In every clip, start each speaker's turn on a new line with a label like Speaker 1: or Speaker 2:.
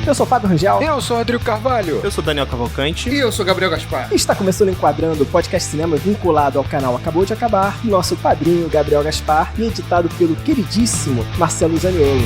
Speaker 1: Eu sou o Fábio Rangel.
Speaker 2: Eu sou o Rodrigo Carvalho.
Speaker 3: Eu sou o Daniel Cavalcante.
Speaker 4: E eu sou o Gabriel Gaspar.
Speaker 1: E está começando o Enquadrando, o podcast cinema vinculado ao canal Acabou de Acabar, nosso padrinho Gabriel Gaspar e editado pelo queridíssimo Marcelo Zaniolo.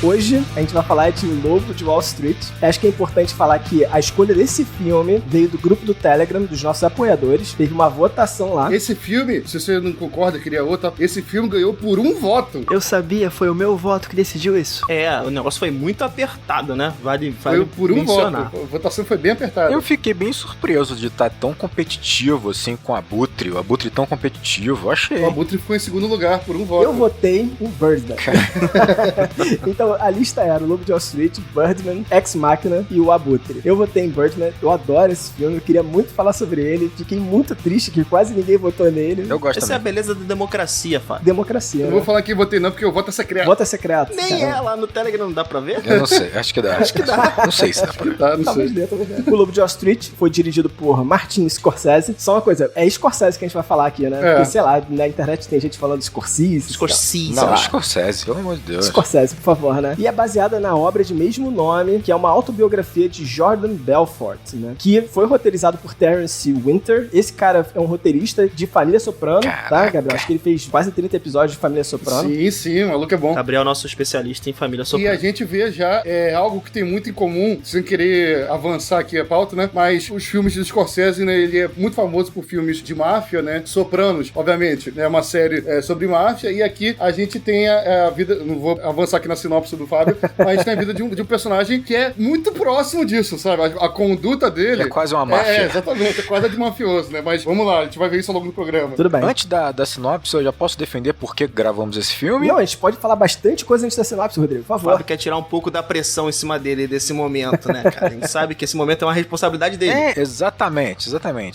Speaker 1: Hoje a gente vai falar de O Lobo de Wall Street. Acho que é importante falar que a escolha desse filme veio do grupo do Telegram, dos nossos apoiadores. Teve uma votação lá.
Speaker 4: Esse filme, se você não concorda, queria outra, esse filme ganhou por um voto.
Speaker 5: Eu sabia, foi o meu voto que decidiu isso.
Speaker 3: O negócio foi muito apertado, né? Vale
Speaker 4: foi por um
Speaker 3: mencionar.
Speaker 4: voto. A votação foi bem apertada.
Speaker 2: Eu fiquei bem surpreso de estar tão competitivo assim com o Abutre tão competitivo, achei.
Speaker 4: O Abutre ficou em segundo lugar por um voto.
Speaker 1: Eu votei em Birdman. Então, a lista era O Lobo de Wall Street, Birdman, Ex Machina e O Abutre. Eu votei em Birdman, eu adoro esse filme, eu queria muito falar sobre ele, fiquei muito triste que quase ninguém votou nele.
Speaker 2: Eu gosto
Speaker 3: Essa
Speaker 2: também.
Speaker 3: é a beleza da democracia, Fábio.
Speaker 1: Democracia,
Speaker 4: Eu
Speaker 1: né?
Speaker 4: vou falar que votei não, porque o voto é secreto.
Speaker 1: Voto é secreto.
Speaker 3: Nem é lá no Telegram, não dá pra ver?
Speaker 2: Eu não sei, acho que dá. Não sei se dá pra ver.
Speaker 4: Tá, não sei.
Speaker 1: Talvez dê. O Lobo de Wall Street foi dirigido por Martin Scorsese. Só uma coisa, é Scorsese que a gente vai falar aqui, né? Porque, sei lá, na internet tem gente falando Scorsese.
Speaker 3: Scorsese.
Speaker 2: Não, Scorsese, pelo amor de Deus.
Speaker 1: Scorsese, por favor, né? E é baseada na obra de mesmo nome, que é uma autobiografia de Jordan Belfort, né? Que foi roteirizado por Terence Winter. Esse cara é um roteirista de Família Soprano, tá, Gabriel? Acho que ele fez quase 30 episódios de Família Soprano.
Speaker 4: Sim, o maluco é bom.
Speaker 3: Gabriel é nosso especialista em Família Soprano.
Speaker 4: E a gente vê já algo que tem muito em comum, sem querer avançar aqui a pauta, né? Mas os filmes de Scorsese, né? Ele é muito famoso por filmes de máfia, né? Sopranos, obviamente, é uma série sobre máfia. E aqui a gente tem a vida... Não vou avançar aqui na sinopse do Fábio, mas a gente tem a vida de um personagem que é muito próximo disso, sabe? A conduta dele...
Speaker 2: É quase uma máfia.
Speaker 4: Exatamente. É quase a de mafioso, né? Mas vamos lá, a gente vai ver isso ao longo do programa.
Speaker 1: Tudo bem.
Speaker 2: Antes da sinopse, eu já posso defender por que gravamos esse filme?
Speaker 1: Não, a gente pode falar bastante coisa antes da sinopse, Rodrigo, por
Speaker 3: O
Speaker 1: favor.
Speaker 3: Fábio quer tirar um pouco da pressão em cima dele, desse momento, né, cara? A gente sabe que esse momento é uma responsabilidade dele.
Speaker 2: Exatamente.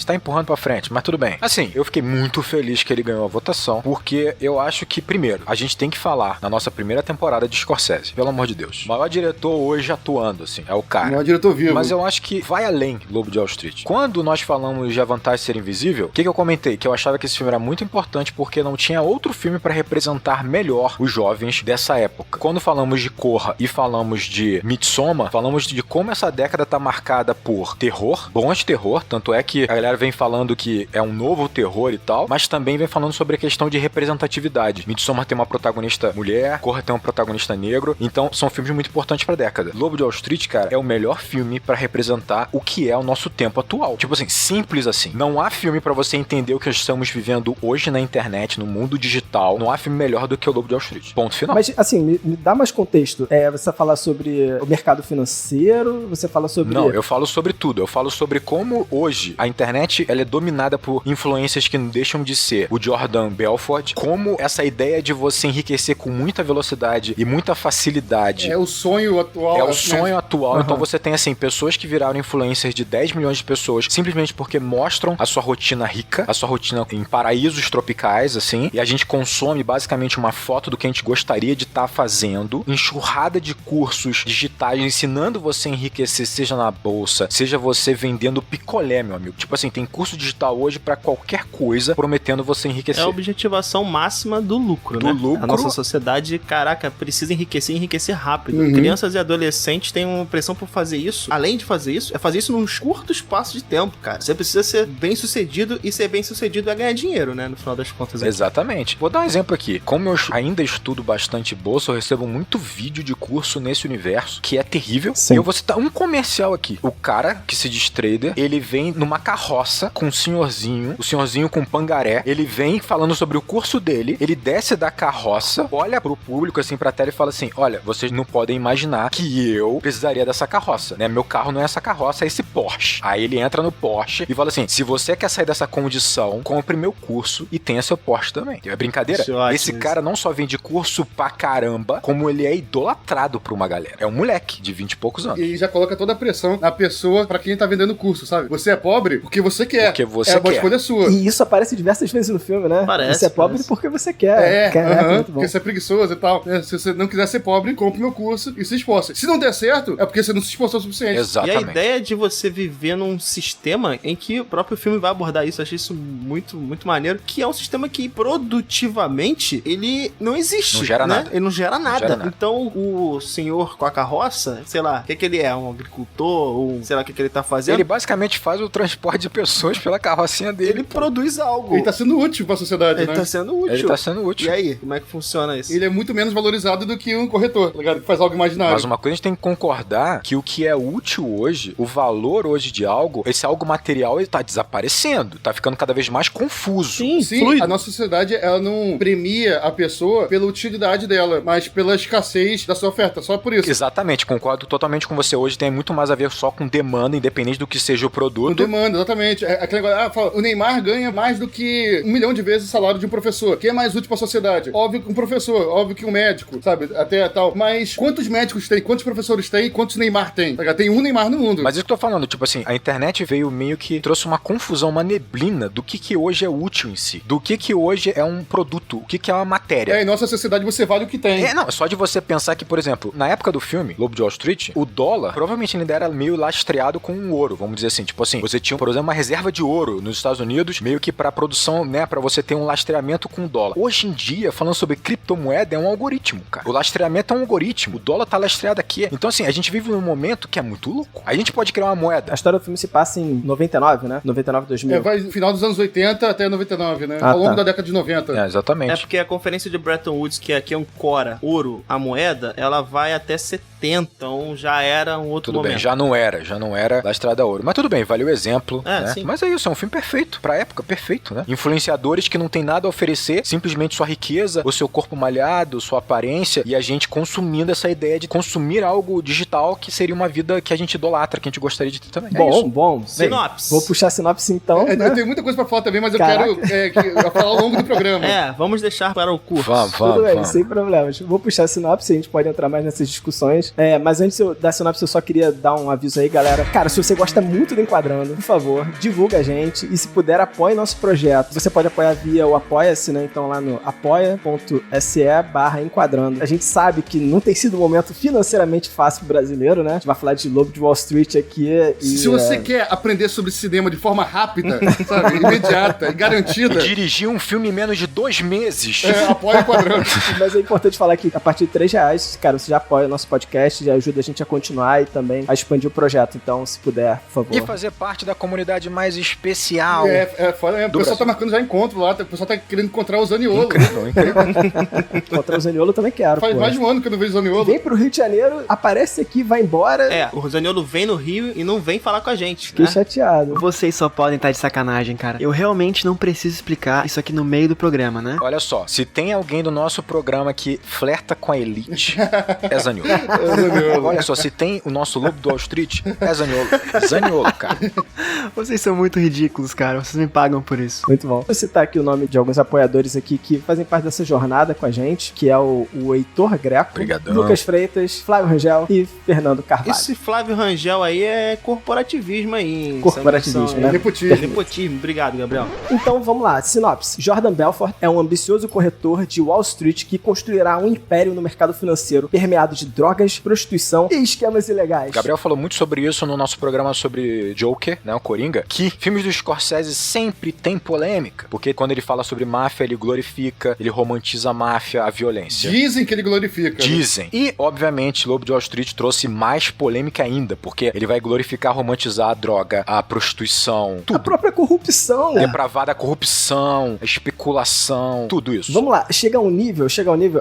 Speaker 2: Tá empurrando pra frente, mas tudo bem. Assim, eu fiquei muito feliz que ele ganhou a votação, porque eu acho que, primeiro, a gente tem que falar na nossa primeira temporada de Scorsese, pelo amor de Deus. O maior diretor hoje atuando, assim, é o cara.
Speaker 4: O maior diretor vivo.
Speaker 2: Mas eu acho que vai além Lobo de Wall Street. Quando nós falamos de A Vantagem de Ser Invisível, o que eu comentei? Que eu achava que esse filme era muito importante porque não tinha outro filme pra representar melhor os jovens dessa época. Quando falamos de Corra e falamos de Midsommar, falamos de como essa década tá marcada por terror, bons terror, tanto é que a galera vem falando que é um novo terror e tal, mas também vem falando sobre a questão de representatividade. Midsommar tem uma protagonista mulher, Corra tem um protagonista negro, então são filmes muito importantes pra década. Lobo de Wall Street, cara, é o melhor filme pra representar o que é o nosso tempo atual. Tipo assim, simples assim. Não há filme pra você entender o que estamos vivendo hoje na internet, no mundo digital. Não há filme melhor do que o Lobo de Wall Street. Ponto final.
Speaker 1: Mas, assim, me dá mais contexto. Você fala sobre o mercado financeiro, você fala sobre...
Speaker 2: Não, eu falo sobre tudo. Eu falo sobre como hoje a internet ela é dominada por influências que não deixam de ser o Jordan Belfort, como essa ideia de você enriquecer com muita velocidade e muita facilidade.
Speaker 4: É o sonho atual.
Speaker 2: É o sonho atual.
Speaker 1: Uhum.
Speaker 2: Então você tem, assim, pessoas que viraram influencers de 10 milhões de pessoas simplesmente porque mostram a sua rotina rica, a sua rotina em paraísos tropicais, assim, e a gente consome basicamente uma foto do que a gente gostaria de estar fazendo, enxurrada de cursos digitais ensinando você a enriquecer, seja na bolsa, seja você vendendo picolé, meu amigo. Tipo assim, tem curso digital hoje pra qualquer coisa prometendo você enriquecer.
Speaker 3: É a objetivação máxima do lucro, né?
Speaker 2: Lucro.
Speaker 3: A nossa sociedade, caraca, precisa enriquecer rápido.
Speaker 4: Uhum.
Speaker 3: Crianças e adolescentes têm uma pressão por fazer isso. Além de fazer isso, é fazer isso num curto espaço de tempo, cara. Você precisa ser bem sucedido e ser bem sucedido é ganhar dinheiro, né? No final das contas.
Speaker 2: Exatamente. Vou dar um exemplo aqui. Como eu ainda estudo bastante bolsa, eu recebo muito vídeo de curso nesse universo, que é terrível.
Speaker 1: Sim.
Speaker 2: E eu vou citar um comercial aqui. O cara que se diz trader, ele vem numa carroça com um senhorzinho, o senhorzinho com pangaré, ele vem falando sobre o curso dele, ele desce da carroça, olha pro público, assim, pra tela e fala assim, olha, vocês não podem imaginar que eu precisaria dessa carroça, né? Meu carro não é essa carroça, é esse Porsche. Aí ele entra no Porsche e fala assim, se você quer sair dessa condição, compre meu curso e tenha seu Porsche também. É brincadeira? Esse cara não só vende curso pra caramba, como ele é idolatrado por uma galera. É um moleque de 20 e poucos anos.
Speaker 4: E já coloca toda a pressão na pessoa pra quem tá vendendo o curso, sabe? Você é pobre porque você quer.
Speaker 2: Porque você
Speaker 4: é uma
Speaker 2: quer.
Speaker 4: escolha sua.
Speaker 1: E isso aparece diversas vezes no filme, né?
Speaker 3: Parece,
Speaker 1: Você é pobre
Speaker 3: parece.
Speaker 1: porque você quer. Caraca, muito bom.
Speaker 4: Porque você é preguiçoso e tal. Se você não quiser ser pobre, compre meu curso e se esforce. Se não der certo, é porque você não se esforçou o suficiente.
Speaker 2: Exatamente.
Speaker 3: E a ideia de você viver num sistema em que o próprio filme vai abordar isso, eu achei isso muito, muito maneiro, que é um sistema que produtivamente ele não existe.
Speaker 2: Não gera
Speaker 3: né?
Speaker 2: nada.
Speaker 3: Ele não gera nada.
Speaker 2: gera nada.
Speaker 3: Então o senhor com a carroça, sei lá, o que ele é? Um agricultor? Ou sei lá o que ele tá fazendo?
Speaker 2: Ele basicamente faz o transporte de pessoas pela carrocinha dele.
Speaker 3: Ele produz algo.
Speaker 4: Ele tá sendo útil pra sociedade,
Speaker 3: Ele
Speaker 4: né?
Speaker 3: tá sendo útil.
Speaker 2: Ele tá sendo útil.
Speaker 3: E aí, como é que funciona isso?
Speaker 4: Ele é muito menos valorizado do que um corretor, tá ligado? Que faz algo imaginário.
Speaker 2: Mas uma coisa a gente tem que concordar que o que é útil hoje, o valor hoje de algo, esse algo material, ele tá desaparecendo, tá ficando cada vez mais confuso.
Speaker 3: Sim,
Speaker 4: Sim,
Speaker 3: fluido.
Speaker 4: a nossa sociedade, ela não premia a pessoa pela utilidade dela, mas pela escassez da sua oferta, só por isso.
Speaker 2: Exatamente, concordo totalmente com você. Hoje tem muito mais a ver só com demanda, independente do que seja o
Speaker 4: Não
Speaker 2: produto.
Speaker 4: demanda, exatamente. É aquele negócio, fala, o Neymar ganha mais do que 1 milhão de vezes o salário de um professor. Quem é mais útil pra sociedade? Óbvio que um professor, óbvio que um médico, sabe? Até tal. Mas quantos médicos tem? Quantos professores tem? Quantos Neymar tem? Tá ligado? Tem um Neymar no mundo.
Speaker 2: Mas isso que eu tô falando, tipo assim, a internet veio meio que trouxe uma confusão, uma neblina do que hoje é útil em si. Do que hoje é um produto, o que é uma matéria.
Speaker 4: Em nossa sociedade você vale o que tem.
Speaker 2: Não, só de você pensar que, por exemplo, na época do filme, Lobo de Wall Street, o dólar provavelmente ainda era meio lastreado com o ouro, vamos dizer assim. Tipo assim, você tinha, por exemplo, uma reserva de ouro nos Estados Unidos, meio que pra produção, né, pra você ter um lastreamento com o dólar. Hoje em dia, falando sobre criptomoeda, é um algoritmo, cara. O lastreamento é um algoritmo, o dólar tá lastreado aqui. Então, assim, a gente vive num momento que é muito louco. A gente pode criar uma moeda.
Speaker 1: A história do filme se passa em 99, né? 99, 2000.
Speaker 4: Vai no final dos anos 80 até 99, né?
Speaker 1: Ah,
Speaker 4: Ao longo
Speaker 1: tá.
Speaker 4: da década de 90.
Speaker 2: Exatamente.
Speaker 3: É porque a conferência de Bretton Woods, que aqui é um Cora, ouro, a moeda, ela vai até 70, então já era um outro
Speaker 2: Tudo
Speaker 3: momento.
Speaker 2: bem, já não era lastrada a ouro. Mas tudo bem, valeu o exemplo, né?
Speaker 3: sim.
Speaker 2: Mas é isso, é um filme perfeito, pra época, perfeito, né? Influenciadores que não tem nada a oferecer, simplesmente sua riqueza, o seu corpo malhado, sua aparência, e a gente consumindo essa ideia de consumir algo digital que seria uma vida que a gente idolatra, que a gente gostaria de ter também. É isso.
Speaker 1: Bom.
Speaker 3: Sinopse.
Speaker 1: Vou puxar a sinopse então, né?
Speaker 4: Eu tenho muita coisa pra falar também, mas eu
Speaker 1: Caraca.
Speaker 4: quero falar ao longo do programa.
Speaker 3: Vamos deixar para o curso.
Speaker 1: Tudo bem,
Speaker 2: Vamos.
Speaker 1: sem problemas. Vou puxar a sinopse, a gente pode entrar mais nessas discussões. Mas antes da sinopse, eu só queria dar um aviso aí, galera. Cara, se você gosta muito do Enquadrando, por favor, divulga a gente e se puder, apoie nosso projeto. Você pode apoiar via o Apoia-se, né? Então lá no apoia.se/Enquadrando. A gente sabe que não tem sido um momento financeiramente fácil pro brasileiro, né? A gente vai falar de Lobo de Wall Street aqui e...
Speaker 4: Se você quer aprender sobre cinema de forma rápida, sabe, imediata e garantida,
Speaker 2: Dirigir um filme em menos de 2 meses.
Speaker 4: apoia o Enquadrando.
Speaker 1: Mas é importante falar que a partir de R$3, cara, você já apoia o nosso podcast, já ajuda a gente a continuar e também a expandir o projeto. Então, se puder, por favor.
Speaker 2: E fazer parte da comunidade mais especial.
Speaker 4: Foda, o pessoal
Speaker 2: Brasil.
Speaker 4: tá marcando já encontro lá, o pessoal tá querendo encontrar o Zaniolo.
Speaker 2: Incrível.
Speaker 1: Contra o Zaniolo eu também quero,
Speaker 4: Faz
Speaker 1: pô.
Speaker 4: mais de um ano que eu não vejo o Zaniolo.
Speaker 1: Vem pro Rio de Janeiro, aparece aqui, vai embora.
Speaker 3: O Zaniolo vem no Rio e não vem falar com a gente.
Speaker 1: Fiquei
Speaker 3: Né?
Speaker 1: chateado.
Speaker 5: Vocês só podem estar de sacanagem, cara. Eu realmente não preciso explicar isso aqui no meio do programa, né?
Speaker 2: Olha só, se tem alguém do nosso programa que flerta com a elite, é Zaniolo. Olha só, se tem o nosso Lobo do Wall Street, é Zaniolo. Zaniolo, cara.
Speaker 5: Vocês são muito ridículos, cara. Vocês me pagam por isso.
Speaker 1: Muito bom. Vou citar aqui o nome de alguns apoiadores aqui que fazem parte dessa jornada com a gente, que é o Heitor Greco,
Speaker 2: Obrigadão.
Speaker 1: Lucas Freitas, Flávio Rangel e Fernando Carvalho.
Speaker 3: Esse Flávio Rangel aí é corporativismo aí. hein?
Speaker 1: Corporativismo,
Speaker 3: Essa noção
Speaker 1: né?
Speaker 3: aí.
Speaker 4: Nepotismo.
Speaker 3: Nepotismo. Obrigado, Gabriel.
Speaker 1: Então vamos lá, sinopse. Jordan Belfort é um ambicioso corretor de Wall Street que construirá um império no mercado financeiro permeado de drogas, prostituição e esquemas ilegais.
Speaker 2: Gabriel falou muito sobre isso no nosso programa sobre Joker, né, o Coringa, que filmes do Scorsese sempre tem polêmica, porque quando ele fala sobre máfia, ele glorifica, ele romantiza a máfia, a violência.
Speaker 4: Dizem que ele glorifica.
Speaker 2: Dizem. E, obviamente, Lobo de Wall Street trouxe mais polêmica ainda, porque ele vai glorificar, romantizar a droga, a prostituição,
Speaker 1: A
Speaker 2: tudo.
Speaker 1: própria corrupção.
Speaker 2: Depravada, a corrupção, a especulação, tudo isso.
Speaker 1: Vamos lá, chega ao nível,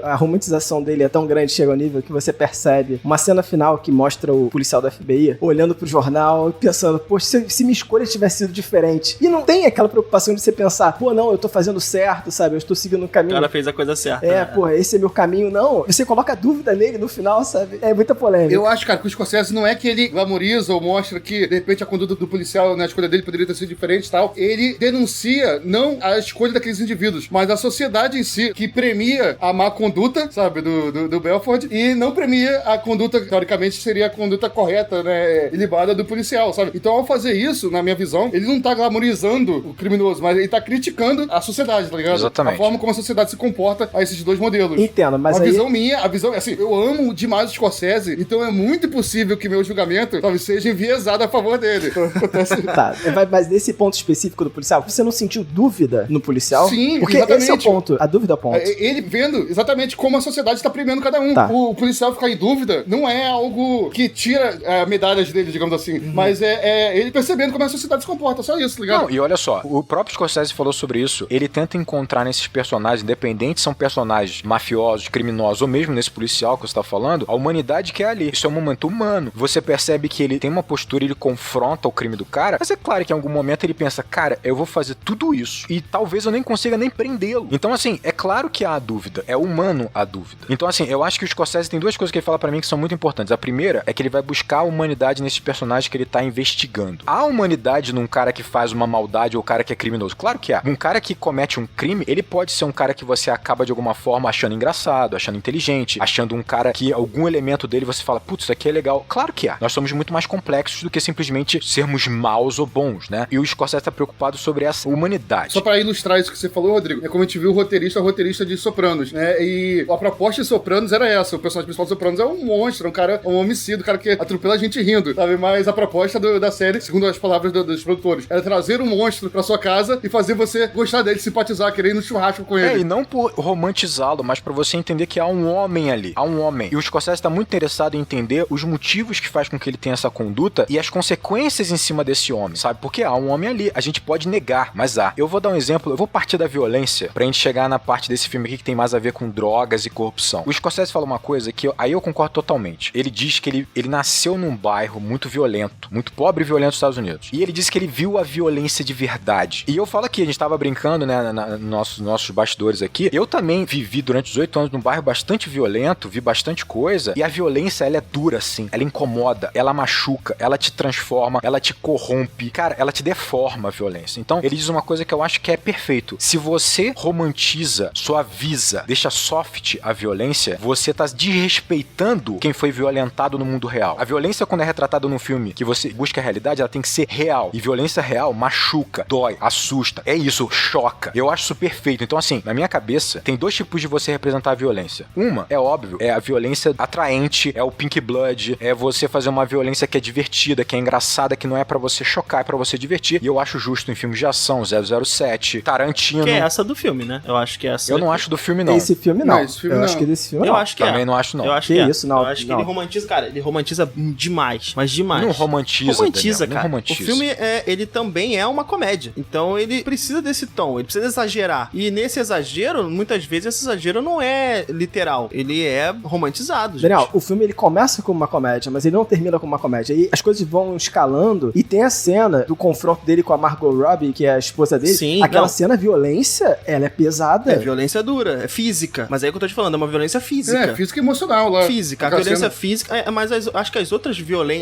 Speaker 1: a romantização dele é tão grande, chega ao nível que você percebe uma cena final que mostra o policial da FBI olhando pro jornal e pensando, poxa, se minha escolha tivesse sido diferente. E não tem aquela preocupação de você pensar, pô, não, eu tô fazendo certo, sabe, eu estou seguindo o
Speaker 3: O
Speaker 1: caminho.
Speaker 3: cara fez a coisa certa.
Speaker 1: Pô, esse é meu caminho, não. Você coloca dúvida nele no final, sabe? É muita polêmica.
Speaker 4: Eu acho, cara, que o Scorsese não é que ele glamoriza ou mostra que, de repente, a conduta do policial na escolha dele poderia ter sido diferente e tal. Ele denuncia não a escolha daqueles indivíduos, mas a sociedade em si, que premia a má conduta, sabe, do Belfort, e não premia a conduta, teoricamente, seria a conduta correta, né, ilibada do policial, sabe? Então, ao fazer isso, na minha visão, ele não tá glamorizando o criminoso, mas ele tá criticando a sociedade, tá ligado?
Speaker 2: Exatamente.
Speaker 4: A forma como a sociedade se comporta a esses dois modelos.
Speaker 1: Entendo, mas
Speaker 4: A visão, assim, eu amo demais o Scorsese, então é muito impossível que meu julgamento talvez seja enviesado a favor dele. Então, acontece...
Speaker 1: Tá, mas nesse ponto específico do policial, você não sentiu dúvida no policial?
Speaker 4: Sim,
Speaker 1: porque
Speaker 4: exatamente.
Speaker 1: esse é o ponto, a dúvida é o ponto.
Speaker 4: Ele vendo exatamente como a sociedade está premiando cada um.
Speaker 1: Tá.
Speaker 4: O policial ficar em dúvida não é algo que tira medalhas dele, digamos assim, mas é ele percebendo como a sociedade se comporta, só isso, ligado?
Speaker 2: Não, e olha só, o próprio Scorsese falou sobre isso, ele tenta encontrar nesses personagens, independente se são personagens mafiosos, criminosos, ou mesmo nesse policial que você tá falando, a humanidade que é ali. Isso é um momento humano. Você percebe que ele tem uma postura, ele confronta o crime do cara, mas é claro que em algum momento ele pensa, cara, eu vou fazer tudo isso e talvez eu nem consiga nem prendê-lo. Então, assim, é claro que há a dúvida, é humano a dúvida. Então, assim, eu acho que o Scorsese tem duas coisas que ele fala pra mim que são muito importantes. A primeira é que ele vai buscar a humanidade nesses personagens que ele tá investigando. Há humanidade num cara que faz uma maldade ou cara que é criminoso? Claro que há. Um cara que comete um crime, ele pode ser um cara que você acaba de alguma forma achando engraçado, achando inteligente, achando um cara que algum elemento dele você fala, putz, isso aqui é legal. Claro que há. Nós somos muito mais complexos do que simplesmente sermos maus ou bons, né? E o Scorsese tá preocupado sobre essa humanidade.
Speaker 4: Só pra ilustrar isso que você falou, Rodrigo, é como a gente viu o roteirista de Sopranos, né? E a proposta de Sopranos era essa. O personagem principal de Sopranos é um monstro, um homicida, um cara que atropela a gente rindo, sabe? Mas a proposta da série, segundo as palavras dos produtores, era trazer um monstro pra sua casa e fazer você gostar dele, simpatizar, querer ir no churrasco com ele.
Speaker 2: E não por romantizá-lo, mas pra você entender que há um homem ali. Há um homem. E o Scorsese tá muito interessado em entender os motivos que faz com que ele tenha essa conduta e as consequências em cima desse homem, sabe? Porque há um homem ali. A gente pode negar, mas há. Eu vou dar um exemplo, eu vou partir da violência pra gente chegar na parte desse filme aqui que tem mais a ver com drogas e corrupção. O Scorsese fala uma coisa que aí eu concordo totalmente. Ele diz que ele nasceu num bairro muito violento, muito pobre e violento nos Estados Unidos. E ele disse que ele viu a violência de verdade. E eu falo aqui, a gente tava brincando, né, nos nossos bastidores aqui. Eu também vivi durante 18 anos num bairro bastante violento, vi bastante coisa. E a violência, ela é dura, assim. Ela incomoda, ela machuca, ela te transforma, ela te corrompe. Cara, ela te deforma a violência. Então, ele diz uma coisa que eu acho que é perfeito. Se você romantiza, suaviza, deixa soft a violência, você tá desrespeitando quem foi violentado no mundo real. A violência, quando é retratada num filme que você busca a realidade, ela tem que ser real. E violência real machuca, dói, assusta. É isso, choca. Eu acho isso perfeito. Então, assim, na minha cabeça, tem dois tipos de você representar a violência. Uma, é óbvio, é a violência atraente, é o Pink Blood, é você fazer uma violência que é divertida, que é engraçada, que não é pra você chocar, é pra você divertir. E eu acho justo em filmes de ação, 007, Tarantino.
Speaker 3: Que é essa do filme, né? Eu acho que é essa.
Speaker 2: Eu não acho do filme, não.
Speaker 1: Esse filme não.
Speaker 4: Esse filme
Speaker 1: eu
Speaker 4: não.
Speaker 1: acho que desse filme
Speaker 3: Eu
Speaker 1: não.
Speaker 3: acho que
Speaker 2: Também
Speaker 3: é.
Speaker 2: não acho, não.
Speaker 3: Eu acho
Speaker 1: Que
Speaker 3: que é.
Speaker 1: isso, não,
Speaker 3: Eu acho que
Speaker 1: não.
Speaker 3: ele romantiza, cara. Ele romantiza demais, mas demais.
Speaker 2: Não romantiza,
Speaker 3: Romantiza,
Speaker 2: Daniel,
Speaker 3: cara.
Speaker 2: não romantiza.
Speaker 3: O filme, ele também é uma comédia. Então ele precisa desse tom, ele precisa exagerar. E nesse exagero, muitas vezes esse exagero não é literal. Ele é romantizado, gente.
Speaker 1: Daniel, o filme ele começa como uma comédia, mas ele não termina como uma comédia. E as coisas vão escalando e tem a cena do confronto dele com a Margot Robbie, que é a esposa dele.
Speaker 3: Sim,
Speaker 1: aquela
Speaker 3: não.
Speaker 1: cena, a violência, ela é pesada.
Speaker 3: É violência dura, é física. Mas é o que eu tô te falando, é uma violência física.
Speaker 4: É, física e emocional lá.
Speaker 3: Física, a
Speaker 4: Aquela
Speaker 3: violência
Speaker 4: cena-
Speaker 3: física, mas acho que as outras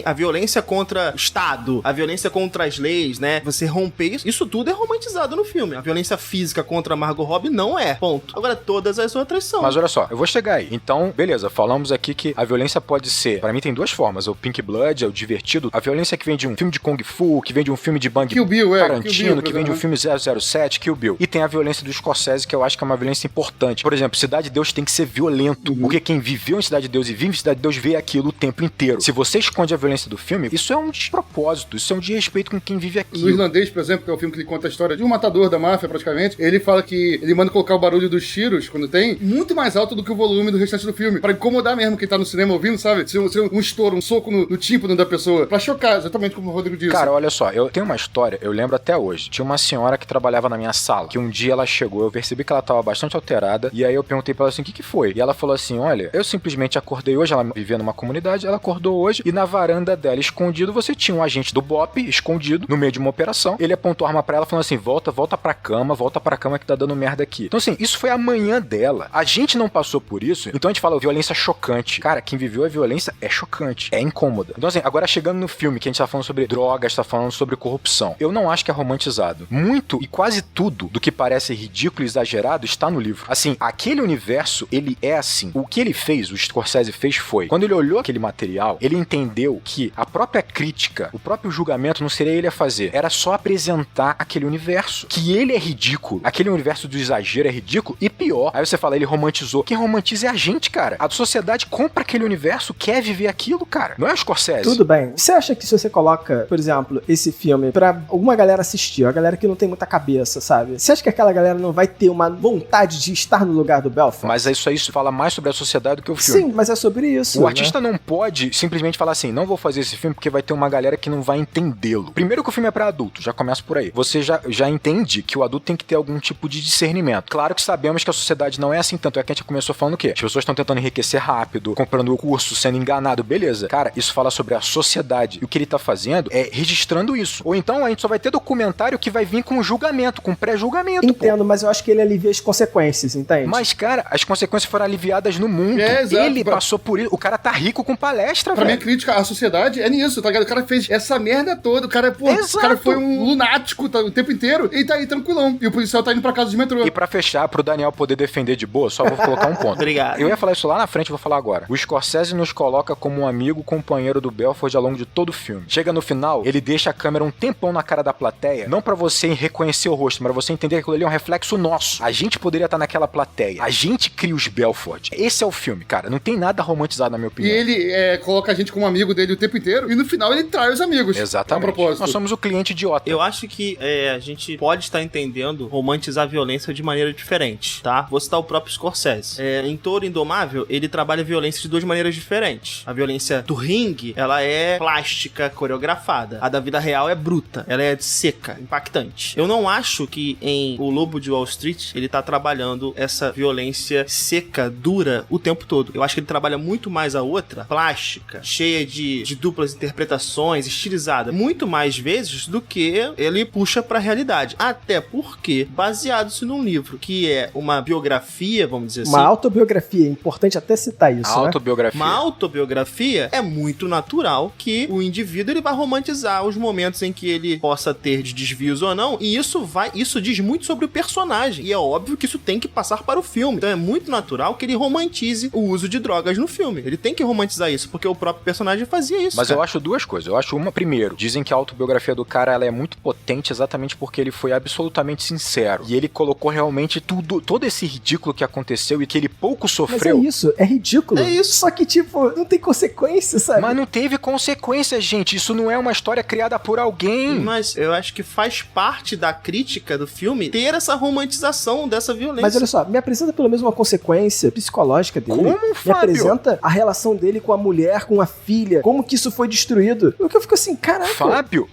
Speaker 3: a violência contra o Estado, a violência contra as leis, né? Você romper isso tudo é romantizado no filme. A violência física contra a Margot Robbie não é, ponto. Agora, todas as outras são.
Speaker 2: Mas olha só, eu vou chegar aí. Então, beleza, falamos aqui que a violência pode ser, pra mim tem duas formas, o Pink Blood, é o divertido, a violência que vem de um filme de Kung Fu, que vem de um filme de Bang
Speaker 4: Kill Bill,
Speaker 2: Tarantino,
Speaker 4: Kill Bill,
Speaker 2: que vem de um filme 007, Kill Bill. E tem a violência do Scorsese, que eu acho que é uma violência importante. Por exemplo, Cidade de Deus tem que ser violento, porque quem viveu em Cidade de Deus e vive em Cidade de Deus vê aquilo o tempo inteiro. Se você esconde a violência do filme, isso é um despropósito, isso é um desrespeito com quem vive
Speaker 4: No
Speaker 2: aquilo.
Speaker 4: Irlandês, por exemplo, que é o filme que ele conta a história de um matador da máfia, praticamente, ele fala que ele manda colocar o barulho dos tiros, quando tem, muito mais alto do que o volume do restante do filme, pra incomodar mesmo quem tá no cinema ouvindo, sabe? Ser um estouro, um soco no tímpano da pessoa, pra chocar, exatamente como o Rodrigo disse.
Speaker 2: Cara, olha só, eu tenho uma história, eu lembro até hoje. Tinha uma senhora que trabalhava na minha sala, que um dia ela chegou, eu percebi que ela tava bastante alterada, e aí eu perguntei pra ela assim, o que foi? E ela falou assim, olha, eu simplesmente acordei hoje, ela vivia numa comunidade, ela acordou hoje, e na varanda dela, escondido, você tinha um agente do BOP, escondido, no meio de uma operação, ele apontou a arma pra ela, falando assim, volta pra cama que tá dando merda aqui. Então assim, isso foi a manhã dela. A gente não passou por isso, então a gente fala violência chocante. Cara, quem viveu a violência é chocante, é incômoda. Então assim, agora chegando no filme, que a gente tá falando sobre drogas, tá falando sobre corrupção, eu não acho que é romantizado. Muito e quase tudo do que parece ridículo e exagerado está no livro. Assim, aquele universo, ele é assim. O que ele fez, o Scorsese fez foi, quando ele olhou aquele material, ele entendeu que a própria crítica, o próprio julgamento não seria ele a fazer, era só apresentar aquele universo, que ele é ridículo, aquele universo do exagero é ridículo, e pior, aí você fala, ele romantizou. Quem romantiza é a gente, cara. A sociedade compra aquele universo, quer viver aquilo, cara. Não é o Scorsese.
Speaker 1: Tudo bem. Você acha que se você coloca, por exemplo, esse filme pra alguma galera assistir, a galera que não tem muita cabeça, sabe? Você acha que aquela galera não vai ter uma vontade de estar no lugar do Belfort?
Speaker 2: Mas isso aí fala mais sobre a sociedade do que o filme.
Speaker 1: Sim, mas é sobre isso.
Speaker 2: O artista não pode simplesmente falar assim, não vou fazer esse filme porque vai ter uma galera que não vai entendê-lo. Primeiro que o filme é pra adulto, já começa por aí. Você já entende que o adulto tem que ter algum tipo de discernimento. Claro que sabemos que a sociedade não é assim, tanto é que a gente começou falando o quê? As pessoas estão tentando enriquecer rápido, comprando o curso, sendo enganado, beleza. Cara, isso fala sobre a sociedade. E o que ele tá fazendo é registrando isso. Ou então a gente só vai ter documentário que vai vir com julgamento, com pré-julgamento.
Speaker 1: Entendo, mas eu acho que ele alivia as consequências, entende?
Speaker 2: Mas, cara, as consequências foram aliviadas no mundo.
Speaker 4: Exato.
Speaker 2: Ele passou por isso. O cara tá rico com palestra,
Speaker 4: Pra
Speaker 2: velho.
Speaker 4: mim, a crítica à sociedade é nisso, tá ligado? O cara fez essa merda toda. O cara, pô,
Speaker 2: Exato.
Speaker 4: o cara foi um lunático o tempo inteiro e tá aí tranquilão. E o policial tá indo pra casa de metrô.
Speaker 2: E pra fechar, pro Daniel poder defender de boa, só vou colocar um ponto.
Speaker 3: Obrigado.
Speaker 2: Eu ia falar isso lá na frente, vou falar agora. O Scorsese nos coloca como um amigo companheiro do Belfort ao longo de todo o filme. Chega no final, ele deixa a câmera um tempão na cara da plateia, não pra você reconhecer o rosto, mas pra você entender que aquilo ali é um reflexo nosso. A gente poderia estar naquela plateia. A gente cria os Belfort. Esse é o filme, cara. Não tem nada romantizado, na minha
Speaker 4: E
Speaker 2: opinião.
Speaker 4: ele coloca a gente como amigo dele o tempo inteiro e no final ele trai os amigos.
Speaker 2: Exatamente.
Speaker 4: A propósito.
Speaker 2: Nós somos o cliente idiota.
Speaker 3: Eu acho que a gente pode estar entendendo romantizar a violência de maneira diferente, tá? Vou citar o próprio Scorsese. Em Touro Indomável, ele trabalha a violência de duas maneiras diferentes. A violência do ringue, ela é plástica, coreografada. A da vida real é bruta, ela é seca, impactante. Eu não acho que em O Lobo de Wall Street, ele tá trabalhando essa violência seca, dura, o tempo todo. Eu acho que ele trabalha muito mais a outra, plástica, cheia de duplas interpretações, estilizada, muito mais vezes do que ele puxa pra realidade. Até porque, baseado-se num livro que é uma biografia, vamos dizer
Speaker 1: Uma
Speaker 3: assim,
Speaker 1: autobiografia, é importante até citar isso,
Speaker 2: A
Speaker 1: né?
Speaker 2: autobiografia.
Speaker 3: uma autobiografia, é muito natural que o indivíduo ele vai romantizar os momentos em que ele possa ter de desvios ou não, e isso diz muito sobre o personagem, e é óbvio que isso tem que passar para o filme. Então é muito natural que ele romantize o uso de drogas no filme. Ele tem que romantizar isso, porque o próprio personagem fazia isso.
Speaker 2: Mas
Speaker 3: cara.
Speaker 2: eu acho duas coisas. Eu acho uma, primeiro, dizem que a autobiografia do cara ela é muito potente exatamente porque ele foi absolutamente sincero. E ele colocou realmente todo esse ridículo que aconteceu e que ele pouco
Speaker 1: Mas
Speaker 2: sofreu.
Speaker 1: é isso, é ridículo.
Speaker 3: É isso.
Speaker 1: Só que, tipo, não tem consequência, sabe?
Speaker 2: Mas não teve consequência, gente. Isso não é uma história criada por alguém.
Speaker 3: Mas eu acho que faz parte da crítica do filme ter essa romantização dessa violência.
Speaker 1: Mas olha só, me apresenta pelo menos uma consequência psicológica dele.
Speaker 2: Como,
Speaker 1: Me
Speaker 2: Fábio?
Speaker 1: apresenta a relação dele com a mulher, com a filha, como que isso foi destruído. O que eu fico assim, caraca.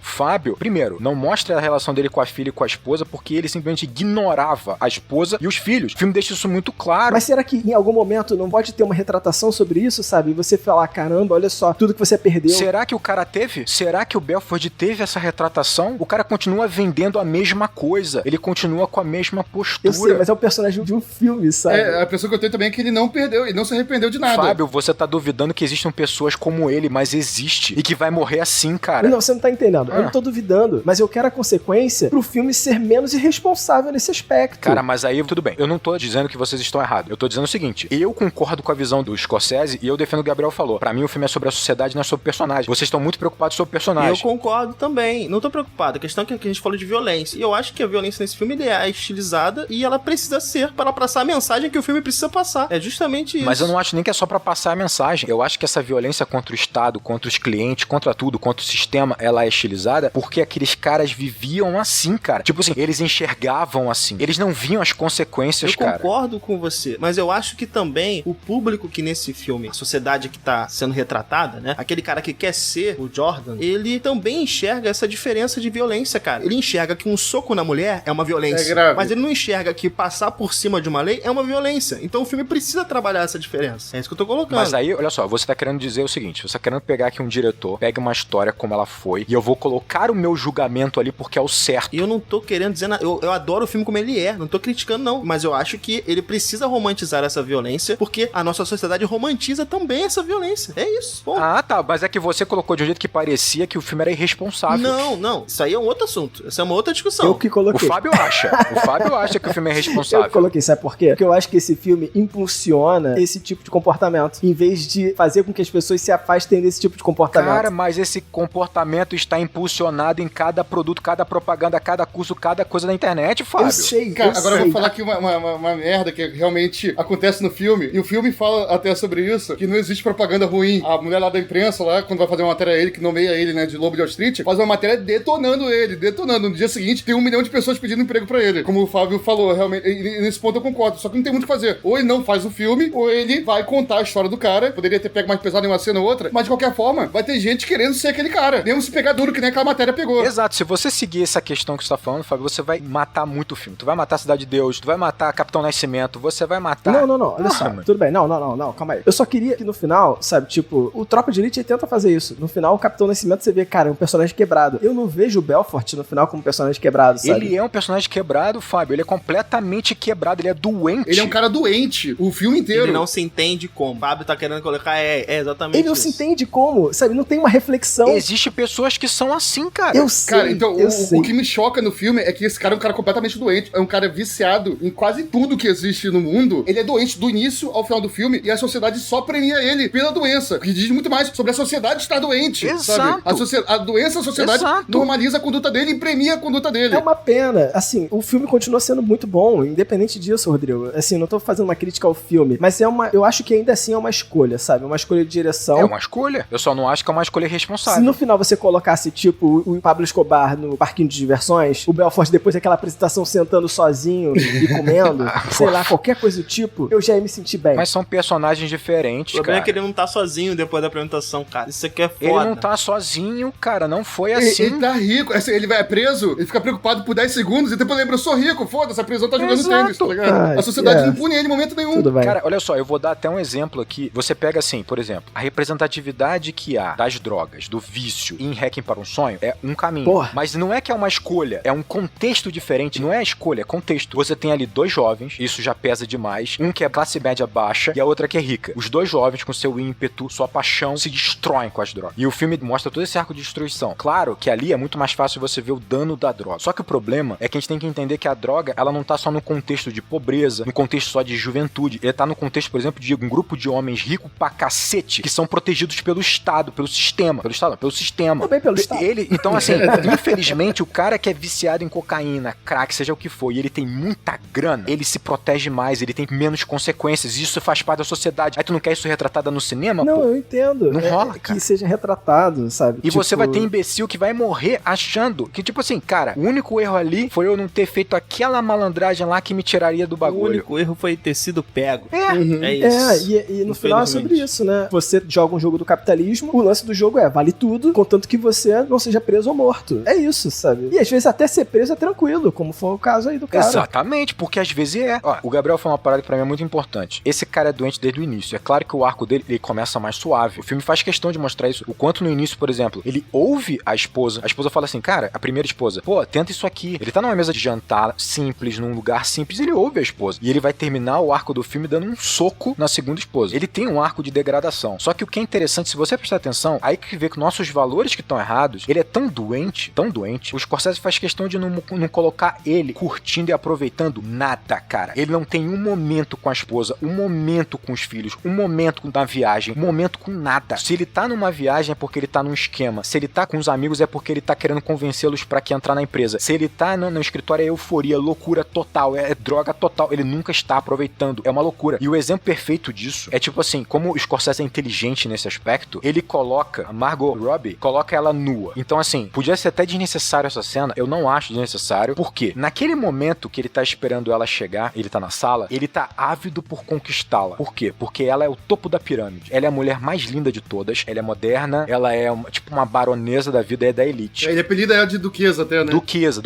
Speaker 2: Fábio, primeiro, não mostra a relação dele com a filha e com a esposa porque ele simplesmente ignorava a esposa e os filhos. O filme deixa isso muito claro.
Speaker 1: Mas será que em algum momento não pode ter uma retratação sobre isso, sabe? E você falar, caramba, olha só, tudo que você perdeu.
Speaker 2: Será que o cara teve? Será que o Belfort teve essa retratação? O cara continua vendendo a mesma coisa. Ele continua com a mesma postura.
Speaker 1: Eu sei, mas é o personagem de um filme, sabe?
Speaker 4: A impressão que eu tenho também é que ele não perdeu, ele não se arrependeu de nada.
Speaker 2: Fábio, você tá duvidando que existam pessoas como ele, mas existe. E que vai morrer assim, cara.
Speaker 1: Não, você não tá entendendo. Eu não tô duvidando, mas eu quero a consequência pro filme ser menos irresponsável nesse aspecto.
Speaker 2: Cara, mas aí tudo bem. Eu não tô dizendo que vocês estão errados. Eu tô dizendo o seguinte: eu concordo com a visão do Scorsese e eu defendo o que o Gabriel falou. Pra mim, o filme é sobre a sociedade, não é sobre o personagem. Vocês estão muito preocupados sobre o personagem.
Speaker 3: Eu concordo também. Não tô preocupado. A questão é que a gente falou de violência. E eu acho que a violência nesse filme é estilizada e ela precisa ser para passar a mensagem que o filme precisa passar. É justamente isso.
Speaker 2: Mas eu não acho nem que é só pra passar a mensagem. Eu acho que essa violência contra o Estado, contra os clientes, contra tudo, contra o sistema, ela é estilizada porque aqueles caras viviam assim, cara. Tipo assim, eles enxergavam assim. Eles não viam as consequências, cara.
Speaker 3: Eu concordo com você, mas eu acho que também o público que nesse filme, a sociedade que tá sendo retratada, né? Aquele cara que quer ser o Jordan, ele também enxerga essa diferença de violência, cara. Ele enxerga que um soco na mulher é uma violência.
Speaker 4: É grave.
Speaker 3: Mas ele não enxerga que passar por cima de uma lei é uma violência. Então o filme precisa trabalhar essa diferença. É isso que eu tô colocando.
Speaker 2: Mas aí, olha só, você tá querendo dizer o seguinte: você tá querendo pegar aqui um diretor, pegue uma história como ela foi, e eu vou colocar o meu julgamento ali porque é o certo.
Speaker 3: E eu não tô querendo dizer nada. Eu adoro o filme como ele é. Não tô criticando, não. Mas eu acho que ele precisa romantizar essa violência porque a nossa sociedade romantiza também essa violência. É isso. Bom.
Speaker 2: Ah, tá. Mas é que você colocou de um jeito que parecia que o filme era irresponsável.
Speaker 3: Não. Isso aí é um outro assunto. Essa é uma outra discussão.
Speaker 1: Eu que
Speaker 2: O
Speaker 1: coloquei.
Speaker 2: Fábio acha que o filme é
Speaker 1: Eu
Speaker 2: irresponsável.
Speaker 1: coloquei, sabe por quê? Porque eu acho que esse filme impulsiona esse tipo de comportamento. comportamento, em vez de fazer com que as pessoas se afastem desse tipo de comportamento.
Speaker 2: Cara, mas esse comportamento está impulsionado em cada produto, cada propaganda, cada curso, cada coisa da internet, Fábio.
Speaker 1: Eu sei,
Speaker 4: Cara, agora eu vou falar aqui uma merda que realmente acontece no filme, e o filme fala até sobre isso, que não existe propaganda ruim. A mulher lá da imprensa, lá, quando vai fazer uma matéria a ele, que nomeia ele, né, de Lobo de Wall Street, faz uma matéria detonando ele. No dia seguinte, tem 1 milhão de pessoas pedindo emprego pra ele. Como o Fábio falou, realmente, e nesse ponto eu concordo. Só que não tem muito o que fazer. Ou ele não faz o filme, ou ele vai contar a história do cara. Poderia ter pego mais pesado em uma cena ou outra, mas de qualquer forma, vai ter gente querendo ser aquele cara. Mesmo se pegar duro, que nem aquela matéria pegou.
Speaker 2: Exato. Se você seguir essa questão que você tá falando, Fábio, você vai matar muito o filme. Tu vai matar a Cidade de Deus, tu vai matar Capitão Nascimento, você vai matar...
Speaker 1: Não, olha só. Tudo bem, não, calma aí. Eu só queria que no final, sabe, tipo, o Tropa de Elite tenta fazer isso. No final, o Capitão Nascimento, você vê, cara, é um personagem quebrado. Eu não vejo o Belfort no final como um personagem quebrado, sabe?
Speaker 2: Ele é um personagem quebrado, Fábio. Ele é completamente quebrado, ele é doente.
Speaker 4: Ele é um cara doente, o filme inteiro.
Speaker 3: Ele não se entende como. O Fábio tá querendo colocar, exatamente
Speaker 1: Ele não
Speaker 3: isso.
Speaker 1: se entende como, sabe? Não tem uma reflexão.
Speaker 2: Existem pessoas que são assim, cara.
Speaker 1: Eu sei,
Speaker 4: Cara, então,
Speaker 1: sei.
Speaker 4: o que me choca no filme é que esse cara é um cara completamente doente. É um cara viciado em quase tudo que existe no mundo. Ele é doente do início ao final do filme e a sociedade só premia ele pela doença. O que diz muito mais sobre a sociedade estar doente.
Speaker 2: Exato.
Speaker 4: Sabe? A doença, a sociedade normaliza a conduta dele e premia a conduta dele.
Speaker 1: É uma pena. Assim, o filme continua sendo muito bom, independente disso, Rodrigo. Assim, não tô fazendo uma crítica ao filme, mas eu acho que ainda assim é uma escolha, sabe? Uma escolha de direção.
Speaker 2: É uma escolha. Eu só não acho que é uma escolha responsável.
Speaker 1: Se no final você colocasse, tipo, o Pablo Escobar no parquinho de diversões, o Belfort depois daquela apresentação sentando sozinho e comendo, sei lá, qualquer coisa do tipo, eu já ia me sentir bem.
Speaker 2: Mas são personagens diferentes,
Speaker 3: O problema
Speaker 2: cara.
Speaker 3: é que ele não tá sozinho depois da apresentação, cara. Isso aqui é foda.
Speaker 2: Ele não tá sozinho, cara. Não foi assim.
Speaker 4: Ele tá rico. Ele vai preso, ele fica preocupado por 10 segundos e depois lembra, eu sou rico, foda-se, a prisão tá jogando tênis, tá ligado? A sociedade não pune ele em momento nenhum.
Speaker 1: Tudo bem.
Speaker 2: Cara, olha só, eu vou dar até um exemplo aqui. Você pega assim, por exemplo, a representatividade que há das drogas, do vício em Hacking para um Sonho é um caminho.
Speaker 1: Porra.
Speaker 2: Mas não é que é uma escolha, é um contexto diferente. Não é escolha, é contexto. Você tem ali 2 jovens, isso já pesa demais. Um que é classe média baixa e a outra que é rica. Os 2 jovens, com seu ímpeto, sua paixão, se destroem com as drogas. E o filme mostra todo esse arco de destruição. Claro que ali é muito mais fácil você ver o dano da droga. Só que o problema é que a gente tem que entender que a droga, ela não tá só no contexto de pobreza, no contexto só de juventude. Ele tá no contexto, por exemplo, de um grupo de homens ricos pra cacete, que são protegidos pelo Estado, pelo sistema. Pelo Estado, não, pelo sistema.
Speaker 1: Também pelo Estado.
Speaker 2: Então, assim, infelizmente, o cara que é viciado em cocaína, crack, seja o que for, e ele tem muita grana, ele se protege mais, ele tem menos consequências. Isso faz parte da sociedade. Aí tu não quer isso retratado no cinema,
Speaker 1: Não,
Speaker 2: pô?
Speaker 1: eu entendo.
Speaker 2: Não rola,
Speaker 1: que
Speaker 2: cara.
Speaker 1: seja retratado, sabe?
Speaker 2: E você vai ter imbecil que vai morrer achando que, tipo assim, cara, o único erro ali foi eu não ter feito aquela malandragem lá que me tiraria do
Speaker 3: O
Speaker 2: bagulho.
Speaker 3: único erro foi ter sido pego.
Speaker 2: É.
Speaker 3: É isso.
Speaker 1: E no final é sobre isso, né? Você joga um jogo do capitalismo, o lance do jogo vale tudo, contanto que você não seja preso ou morto. É isso, sabe? E às vezes até ser preso é tranquilo, como foi o caso aí do cara.
Speaker 2: Exatamente, porque às vezes é. Ó, o Gabriel falou uma parada que pra mim é muito importante. Esse cara é doente desde o início. É claro que o arco dele ele começa mais suave. O filme faz questão de mostrar isso. O quanto no início, por exemplo, ele ouve a esposa fala assim, cara, a primeira esposa, pô, tenta isso aqui. Ele tá numa mesa de jantar simples, num lugar simples, ele ouve a esposa. E ele vai terminar o arco do filme dando um soco na segunda esposa. Ele tem um arco de degradação. Só que o que é interessante, se você prestar atenção, aí que vê que nossos valores que estão errados, ele é tão doente, o Scorsese faz questão de não colocar ele curtindo e aproveitando nada, cara. Ele não tem um momento com a esposa, um momento com os filhos, um momento na viagem, um momento com nada. Se ele tá numa viagem é porque ele tá num esquema. Se ele tá com os amigos é porque ele tá querendo convencê-los pra que entrar na empresa. Se ele tá no escritório é euforia, loucura total, é droga total. Ele nunca está aproveitando. É uma loucura. E o exemplo perfeito disso é tipo assim, como o Scorsese é inteligente nesse aspecto, ele coloca a Margot Robbie, coloca ela nua. Então assim, podia ser até desnecessário essa cena, eu não acho desnecessário, porque naquele momento que ele tá esperando ela chegar, ele tá na sala, ele tá ávido por conquistá-la. Por quê? Porque ela é o topo da pirâmide. Ela é a mulher mais linda de todas, ela é moderna, ela é tipo uma baronesa da vida, é da elite.
Speaker 4: Ele apelida ela de duquesa até, né?
Speaker 2: Duquesa.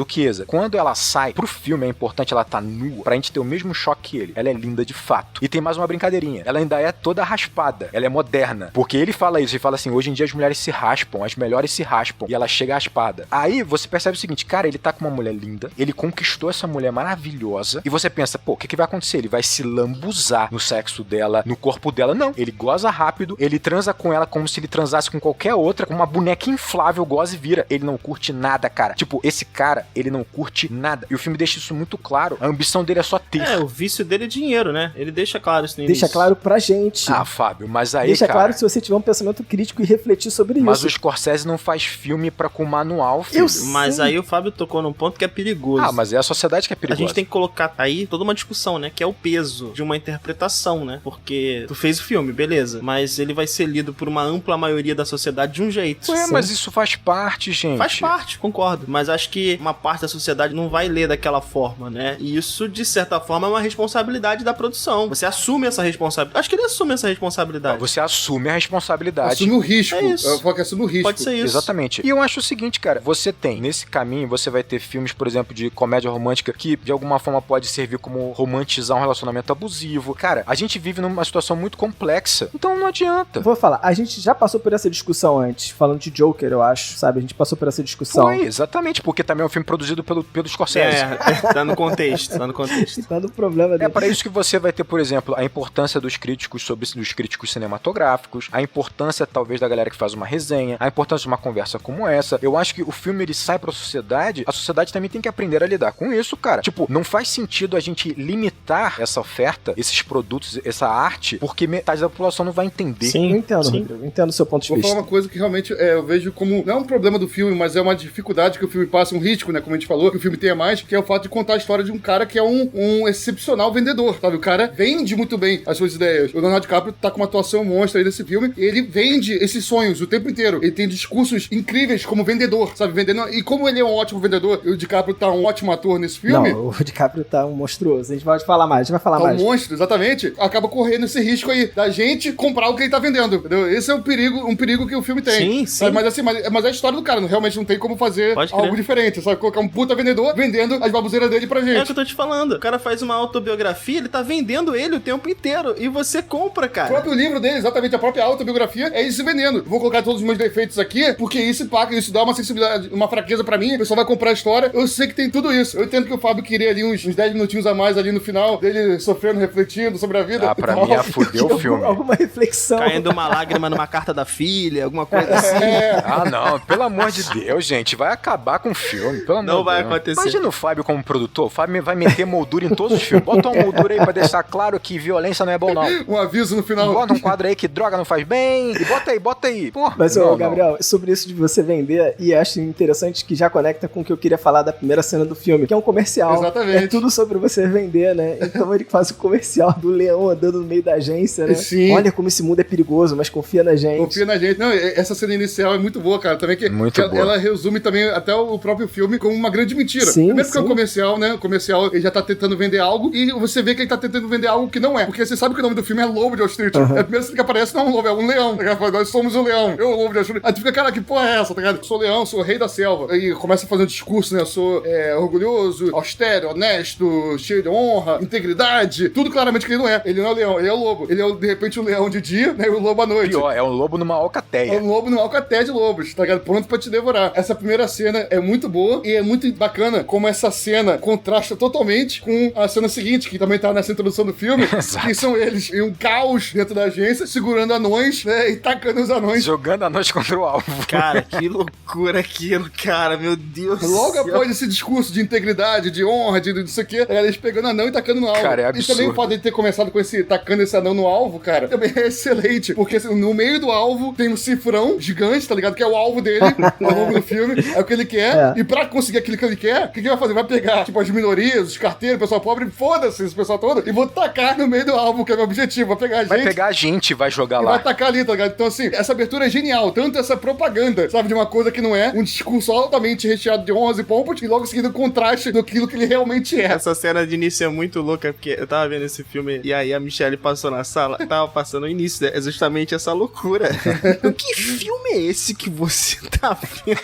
Speaker 2: Quando ela sai pro filme, é importante ela tá nua, pra gente ter o mesmo choque que ele. Ela é linda de fato. E tem mais uma brincadeirinha. Ela ainda é toda raspada. Ela é moderna. Porque ele fala isso, ele fala assim, hoje em dia as mulheres se raspam, as melhores se raspam. E ela chega raspada. Aí você percebe o seguinte, cara, ele tá com uma mulher linda, ele conquistou essa mulher maravilhosa, e você pensa, pô, o que vai acontecer? Ele vai se lambuzar no sexo dela, no corpo dela. Não. Ele goza rápido, ele transa com ela como se ele transasse com qualquer outra, com uma boneca inflável, goza e vira. Ele não curte nada, cara. Tipo, esse cara, ele não curte nada. E o filme deixa isso muito claro. A ambição dele é só ter.
Speaker 3: O vício dele é dinheiro, né? Ele deixa claro isso no
Speaker 1: Deixa
Speaker 3: início.
Speaker 1: claro pra pra gente.
Speaker 2: Ah, Fábio, mas aí,
Speaker 1: Deixa
Speaker 2: cara...
Speaker 1: claro se você tiver um pensamento crítico e refletir sobre
Speaker 2: Mas
Speaker 1: isso.
Speaker 2: o Scorsese não faz filme com manual, filho.
Speaker 1: Eu sei.
Speaker 3: Mas aí o Fábio tocou num ponto que é perigoso.
Speaker 2: Ah, mas é a sociedade que é
Speaker 3: A
Speaker 2: perigosa.
Speaker 3: gente tem que colocar aí toda uma discussão, né? Que é o peso de uma interpretação, né? Porque tu fez o filme, beleza. Mas ele vai ser lido por uma ampla maioria da sociedade de um jeito.
Speaker 2: Ué,
Speaker 1: Sim.
Speaker 2: mas isso faz parte, gente.
Speaker 3: Faz parte, concordo. Mas acho que uma parte da sociedade não vai ler daquela forma, né? E isso, de certa forma, é uma responsabilidade da produção. Você assume essa responsabilidade. Acho que ele assume essa responsabilidade.
Speaker 2: Você assume a responsabilidade.
Speaker 4: Assume o risco.
Speaker 3: É isso.
Speaker 4: Eu falo que assume o risco.
Speaker 3: Pode ser isso.
Speaker 2: Exatamente. E eu acho o seguinte, cara, você tem, nesse caminho, você vai ter filmes, por exemplo, de comédia romântica que, de alguma forma, pode servir como romantizar um relacionamento abusivo. Cara, a gente vive numa situação muito complexa, então não adianta.
Speaker 1: Vou falar, a gente já passou por essa discussão antes, falando de Joker, eu acho, sabe? A gente passou por essa discussão.
Speaker 2: Foi, exatamente, porque também é um filme produzido pelo Scorsese.
Speaker 3: Tá no contexto, tá no contexto.
Speaker 1: Tá no problema
Speaker 2: É
Speaker 1: dele.
Speaker 2: para isso que você vai ter, por exemplo, a importância dos críticos dos críticos cinematográficos, a importância, talvez, da galera que faz uma resenha, a importância de uma conversa como essa. Eu acho que o filme, ele sai pra sociedade, a sociedade também tem que aprender a lidar com isso, cara. Tipo, não faz sentido a gente limitar essa oferta, esses produtos, essa arte, porque metade da população não vai entender.
Speaker 1: Eu entendo, Rodrigo. Eu entendo o seu ponto de
Speaker 4: Vou
Speaker 1: vista.
Speaker 4: falar uma coisa que realmente eu vejo como, não é um problema do filme, mas é uma dificuldade que o filme passa, um risco, né, como a gente falou, que o filme tenha mais, que é o fato de contar a história de um cara que é um excepcional vendedor, sabe? O cara vende muito bem as suas ideias. O Leonardo DiCaprio tá com uma atuação monstra aí nesse filme, e ele vende esses sonhos o tempo inteiro. Ele tem discursos incríveis como vendedor, sabe? Vendendo. E como ele é um ótimo vendedor, e o DiCaprio tá um ótimo ator nesse filme...
Speaker 1: Não, o DiCaprio tá um monstruoso. A gente vai falar mais,
Speaker 4: um monstro, exatamente, acaba correndo esse risco aí da gente comprar o que ele tá vendendo, entendeu? Esse é um perigo que o filme tem.
Speaker 3: Sim,
Speaker 4: sabe?
Speaker 3: sim.
Speaker 4: Mas assim, mas é a história do cara, realmente não tem como fazer algo diferente, sabe? Colocar um puta vendedor vendendo as baboseiras dele pra gente.
Speaker 3: É o que eu tô te falando. O cara faz uma autobiografia, ele tá vendendo ele o tempo inteiro. E você compra, cara.
Speaker 4: O próprio livro dele, exatamente, a própria autobiografia, é isso vendendo. Vou colocar todos os meus defeitos aqui, porque isso dá uma sensibilidade, uma fraqueza pra mim, o pessoal vai comprar a história. Eu sei que tem tudo isso. Eu entendo que o Fábio queria ali uns 10 minutinhos a mais ali no final, dele sofrendo, refletindo sobre a vida.
Speaker 2: Ah, pra mim, fudeu o filme.
Speaker 1: Alguma reflexão.
Speaker 3: Caindo uma lágrima numa carta da filha, alguma coisa assim.
Speaker 2: Ah, não, pelo amor de Deus, gente, vai acabar com o filme, pelo amor
Speaker 3: Não
Speaker 2: de
Speaker 3: vai
Speaker 2: Deus.
Speaker 3: acontecer.
Speaker 2: Imagina o Fábio como produtor, o Fábio vai meter moldura em todos os filmes. Bota uma moldura aí pra deixar claro que violência não é bom, não.
Speaker 4: Um aviso no final.
Speaker 2: Bota um quadro aí que droga não faz bem, e bota aí. Pô,
Speaker 1: Mas,
Speaker 2: não,
Speaker 1: Gabriel, sobre isso de você vender, e acho interessante que já conecta com o que eu queria falar da primeira cena do filme, que é um comercial.
Speaker 4: Exatamente.
Speaker 1: É tudo sobre você vender, né? Então ele faz o comercial do leão andando no meio da agência, né?
Speaker 4: Sim.
Speaker 1: Olha como esse mundo é perigoso, mas confia na gente.
Speaker 4: Confia na gente. Não, essa cena inicial é muito boa, cara. Também que ela resume também até o próprio filme como uma grande mentira.
Speaker 1: Sim,
Speaker 4: Primeiro porque é um
Speaker 1: sim.
Speaker 4: comercial, né? O comercial, ele já tá tentando vender algo e você vê que ele tá tentando vender algo que não é. Porque você sabe que o nome do filme é Lobo de Wall Street. É a primeira cena que aparece, não é um lobo, é um leão. Nós somos o leão. Eu, o Lobo de Wall Street. Aí tu fica, cara, que porra é essa, tá ligado? Sou leão, sou o rei da selva. E começa a fazer um discurso, né? Eu sou orgulhoso, austero, honesto, cheio de honra, integridade. Tudo claramente que ele não é. Ele não é o leão, ele é o lobo. Ele é, de repente, o leão de dia, né? E o lobo à noite.
Speaker 2: Pior, é um lobo numa alcateia.
Speaker 4: É um lobo numa alcateia de lobos, tá ligado? Pronto pra te devorar. Essa primeira cena é muito boa e é muito bacana como essa cena contrasta totalmente com a cena seguinte, que também tá nessa introdução do filme,
Speaker 2: Exato.
Speaker 4: que são eles em um caos dentro da agência, segurando anões, né? E tacando os anões.
Speaker 2: Jogando a noite contra o alvo.
Speaker 3: Cara, que loucura aquilo, cara. Meu Deus do
Speaker 4: Logo
Speaker 3: céu.
Speaker 4: após esse discurso de integridade, de honra, de não sei o quê, eles pegando anão e tacando no alvo.
Speaker 2: Cara, é
Speaker 4: E
Speaker 2: absurdo.
Speaker 4: também o fato de ter começado com tacando esse anão no alvo, cara, também é excelente. Porque assim, no meio do alvo tem um cifrão gigante, tá ligado? Que é o alvo dele ao longo do filme. É o que ele quer. E pra conseguir aquilo que ele quer, o que ele vai fazer? Vai pegar, tipo, as minorias, os carteiros, o pessoal pobre, foda-se esse pessoal todo, e vou tacar no meio do alvo, que é o meu objetivo. Vou pegar a gente.
Speaker 2: Vai pegar a gente e vai jogar
Speaker 4: E
Speaker 2: lá.
Speaker 4: vai atacar ali, tá ligado? Então, assim, essa abertura é genial. Tanto essa propaganda, sabe, de uma coisa que não é, um discurso altamente recheado de honras e pompas, e logo em seguida o contraste daquilo que ele realmente é.
Speaker 3: Essa cena de início é muito louca, porque eu tava vendo esse filme e aí a Michelle passou na sala, tava passando o início, né? É justamente essa loucura. Que filme é esse que você tá vendo?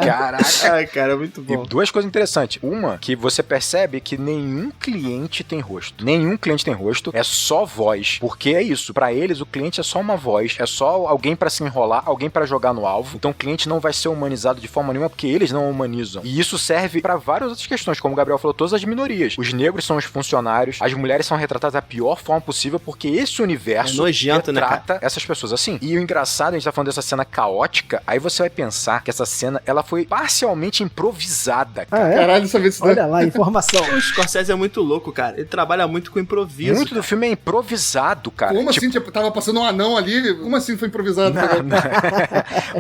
Speaker 2: Caraca.
Speaker 3: Ai, cara, muito bom.
Speaker 2: E duas coisas interessantes. Uma, que você percebe que nenhum cliente tem rosto. Nenhum cliente tem rosto, é só voz. Porque é isso, pra eles o cliente é só uma voz, é só alguém pra se enrolar, alguém pra jogar no alvo. Então o cliente não vai ser humanizado de forma nenhuma porque eles não humanizam. E isso serve pra várias outras questões, como o Gabriel falou, todas as minorias. Os negros são os funcionários, as mulheres são retratadas da pior forma possível porque esse universo
Speaker 3: É nojento, né,
Speaker 2: retrata essas pessoas assim. E o engraçado, a gente tá falando dessa cena caótica, aí você vai pensar que essa cena, ela foi parcialmente improvisada, cara.
Speaker 1: Ah, é?
Speaker 4: Caralho, sabia disso.
Speaker 1: Olha lá, informação.
Speaker 3: O Scorsese é muito louco, cara. Ele trabalha muito com improviso.
Speaker 2: Muito do filme é improvisado, cara.
Speaker 4: Como assim? Tipo, tava passando um anão ali? Como assim foi improvisado?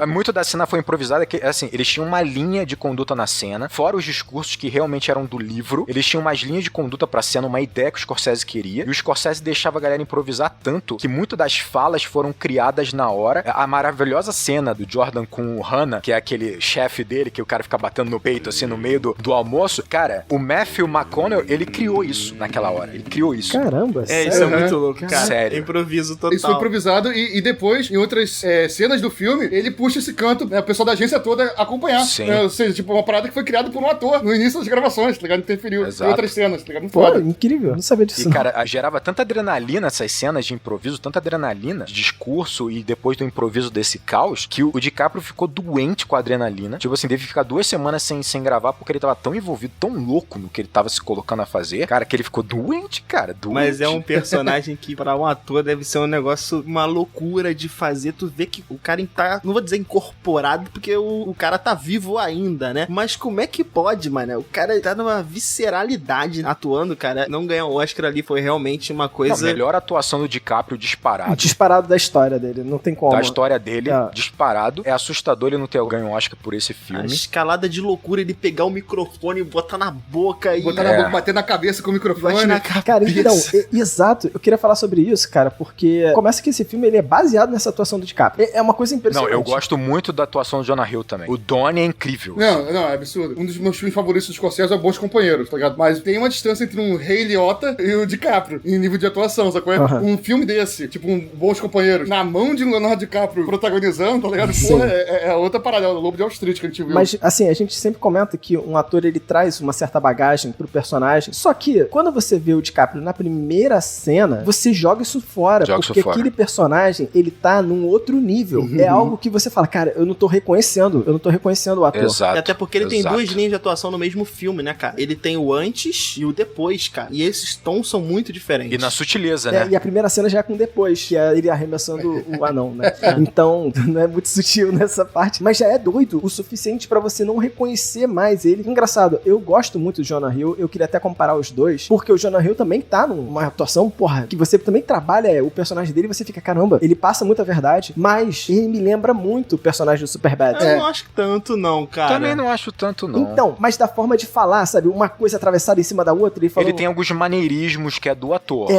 Speaker 2: Muito da cena foi improvisada, que, assim, eles tinham uma linha de conduta na cena, fora os discursos que realmente eram do livro, eles tinham umas linhas de conduta pra cena, uma ideia que o Scorsese queria, e o Scorsese deixava a galera improvisar tanto, que muito das falas foram criadas na hora. A maravilhosa cena do Jordan com o Hannah, que é aquele chefe dele, que o cara fica batendo no peito, assim, no meio do almoço, cara, o Matthew McConaughey, ele criou isso naquela hora, ele criou isso.
Speaker 1: Caramba,
Speaker 3: isso é muito louco, cara.
Speaker 2: Sério.
Speaker 3: Improviso total.
Speaker 4: Isso foi improvisado e depois, em outras cenas do filme, ele puxa esse canto, né, o pessoal da agência toda acompanhar.
Speaker 2: Sim.
Speaker 4: Ou seja, tipo, uma parada que foi criada por um ator no início das gravações, tá ligado? Interferiu
Speaker 2: Exato.
Speaker 4: em outras cenas, tá ligado? Muito
Speaker 1: Pô,
Speaker 4: foda.
Speaker 1: incrível. Não sabia disso.
Speaker 2: E, cara, gerava tanta adrenalina essas cenas de improviso, tanta adrenalina de discurso e depois do improviso desse caos, que o DiCaprio ficou doente com a adrenalina. Tipo assim, teve que ficar 2 semanas sem gravar porque ele tava tão envolvido, tão louco no que ele tava se colocando a fazer, cara, que ele ficou doente, cara. Doente.
Speaker 3: Mas é um personagem que pra um ator deve ser um negócio, uma loucura de fazer. Tu vê que o cara tá, não vou dizer incorporado, porque o cara tá vivo ainda, né? Mas como é que pode, mano? O cara tá numa visceralidade atuando, cara. Não ganhar o Oscar ali foi realmente uma coisa...
Speaker 2: Não, melhor atuação do DiCaprio disparado.
Speaker 1: Disparado da história dele, não tem como.
Speaker 2: Da história dele, disparado. É assustador ele não ter ganho o Oscar por esse filme.
Speaker 3: A escalada de loucura, ele pegar o microfone e botar na boca e...
Speaker 4: Botar na boca, bater na cabeça com o microfone.
Speaker 3: Bate na cabeça.
Speaker 1: Cara, então, exato. Eu queria falar sobre isso, cara, porque começa que esse filme ele é baseado nessa atuação do DiCaprio. É uma coisa impressionante.
Speaker 2: Não, eu gosto muito da atuação do Jonah Hill também. O Donnie é incrível.
Speaker 4: Não, é absurdo. Um dos meus filmes favoritos dos Scorsese é Bons Companheiros, tá ligado? Mas tem uma distância entre um Ray Liotta e o DiCaprio em nível de atuação, sacou? Um filme desse, tipo um Bons Companheiros, na mão de Leonardo DiCaprio protagonizando, tá ligado? Porra, é outra parada, é o Lobo de Wall Street que a gente viu.
Speaker 1: Mas, assim, a gente sempre comenta que um ator, ele traz uma certa bagagem pro personagem, só que, quando você vê o DiCaprio na primeira cena, você joga isso fora, porque aquele personagem, ele tá num outro nível. É algo que você fala, cara, eu não tô reconhecendo o ator.
Speaker 2: Exato.
Speaker 3: E até porque ele tem 2 linhas de atuação no mesmo filme, né, cara? Ele tem o antes e o depois, cara. E esses tons são muito diferentes.
Speaker 2: E na sutileza, né?
Speaker 1: E a primeira cena já é com depois, que é ele arremessando o anão, né? Então, não é muito sutil nessa parte, mas já é doido o suficiente pra você não reconhecer mais ele. Engraçado, eu gosto muito do Jonah Hill, eu queria até comparar os dois, porque o Jonah Hill também tá numa atuação, porra, que você também trabalha o personagem dele e você fica, caramba, ele passa muita verdade, mas ele me lembra muito o personagem do Superbad.
Speaker 3: Eu não acho tanto não, cara.
Speaker 2: Também não acho tanto não.
Speaker 1: Então, mas da forma de falar, sabe, uma coisa atravessada em cima da outra,
Speaker 2: ele tem alguns maneirismos que é do ator,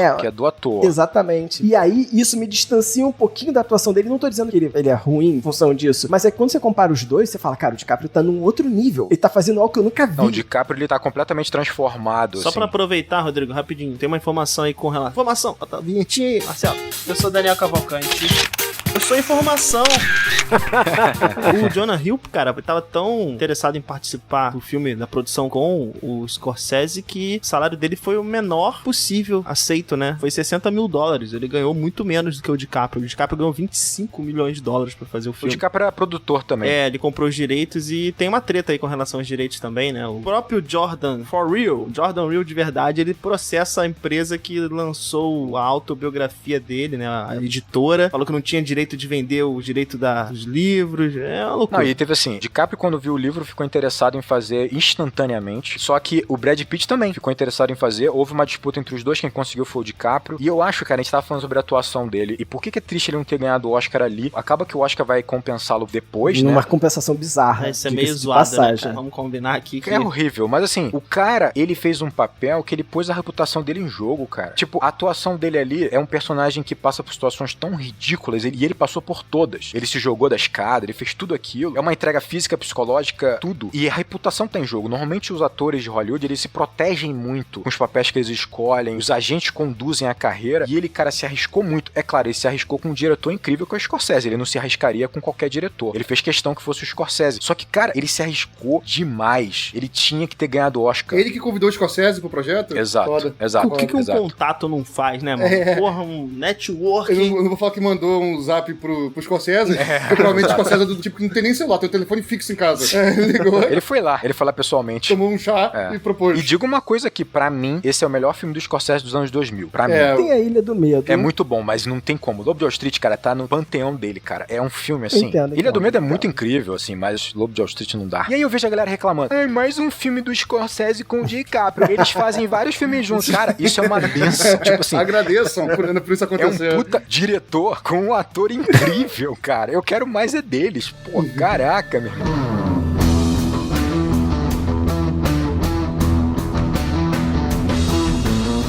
Speaker 1: Exatamente. E aí, isso me distancia um pouquinho da atuação dele. Não tô dizendo que ele é ruim em função disso, mas é que quando você compara os dois, você fala, cara, o DiCaprio tá num outro nível. Ele tá fazendo algo que eu nunca vi.
Speaker 2: Não, o DiCaprio, ele tá completamente transformado.
Speaker 3: Só pra aproveitar, Rodrigo, rapidinho, tem uma informação aí com relação... Informação, tá, vinhetinha aí, Marcelo. Eu sou Daniel Cavalcante. Eu sou informação. O Jonah Hill, cara, tava tão interessado em participar do filme, da produção com o Scorsese, que o salário dele foi o menor possível aceito, né? Foi $60 mil. Ele ganhou muito menos do que o DiCaprio. O DiCaprio ganhou $25 milhões pra fazer o filme.
Speaker 2: O DiCaprio era produtor também.
Speaker 3: É, ele comprou os direitos e tem uma treta aí com relação aos direitos também, né? O próprio Jordan, Jordan Real de verdade, ele processa a empresa que lançou a autobiografia dele, né? A editora, falou que não tinha direito de vender o direito dos livros, é uma loucura.
Speaker 2: Não, e teve assim, DiCaprio quando viu o livro ficou interessado em fazer instantaneamente, só que o Brad Pitt também ficou interessado em fazer, houve uma disputa entre os dois, quem conseguiu foi o DiCaprio, e eu acho, cara, a gente tava falando sobre a atuação dele, e por que é triste ele não ter ganhado o Oscar ali, acaba que o Oscar vai compensá-lo depois, né?
Speaker 1: Numa compensação bizarra.
Speaker 3: Isso é meio zoado, né, cara? Vamos combinar aqui que...
Speaker 2: É horrível, mas assim, o cara, ele fez um papel que ele pôs a reputação dele em jogo, cara. Tipo, a atuação dele ali é um personagem que passa por situações tão ridículas, e ele passou por todas. Ele se jogou da escada, ele fez tudo aquilo. É uma entrega física, psicológica, tudo. E a reputação tá em jogo. Normalmente os atores de Hollywood, eles se protegem muito com os papéis que eles escolhem, os agentes conduzem a carreira, e ele, cara, se arriscou muito. É claro, ele se arriscou com um diretor incrível que é o Scorsese. Ele não se arriscaria com qualquer diretor. Ele fez questão que fosse o Scorsese. Só que, cara, ele se arriscou demais. Ele tinha que ter ganhado o Oscar.
Speaker 4: Ele que convidou o Scorsese pro projeto?
Speaker 2: Exato, exato.
Speaker 3: O que um contato não faz, né, mano? Porra, um network.
Speaker 4: Eu não vou falar que mandou um zap pro Scorsese. Provavelmente o Scorsese é do tipo que não tem nem celular, tem um telefone fixo em casa. Ele ligou,
Speaker 2: Ele foi lá pessoalmente.
Speaker 4: tomou um chá e propôs.
Speaker 2: E digo uma coisa aqui, pra mim, esse é o melhor filme do Scorsese dos anos 2000. Pra mim.
Speaker 1: Tem a Ilha do Medo.
Speaker 2: É muito bom, mas não tem como. Lobo de Wall Street, cara, tá no panteão dele, cara. É um filme, assim. Ilha do Medo é muito incrível, assim, mas Lobo de Wall Street não dá. E aí eu vejo a galera reclamando. Mais um filme do Scorsese com o DiCaprio. Eles fazem vários filmes juntos. Cara, isso é uma benção. Tipo assim...
Speaker 4: Agradeçam por isso acontecer.
Speaker 2: É um puta diretor com um ator incrível, cara. Eu quero mais é deles. Pô, caraca, meu irmão.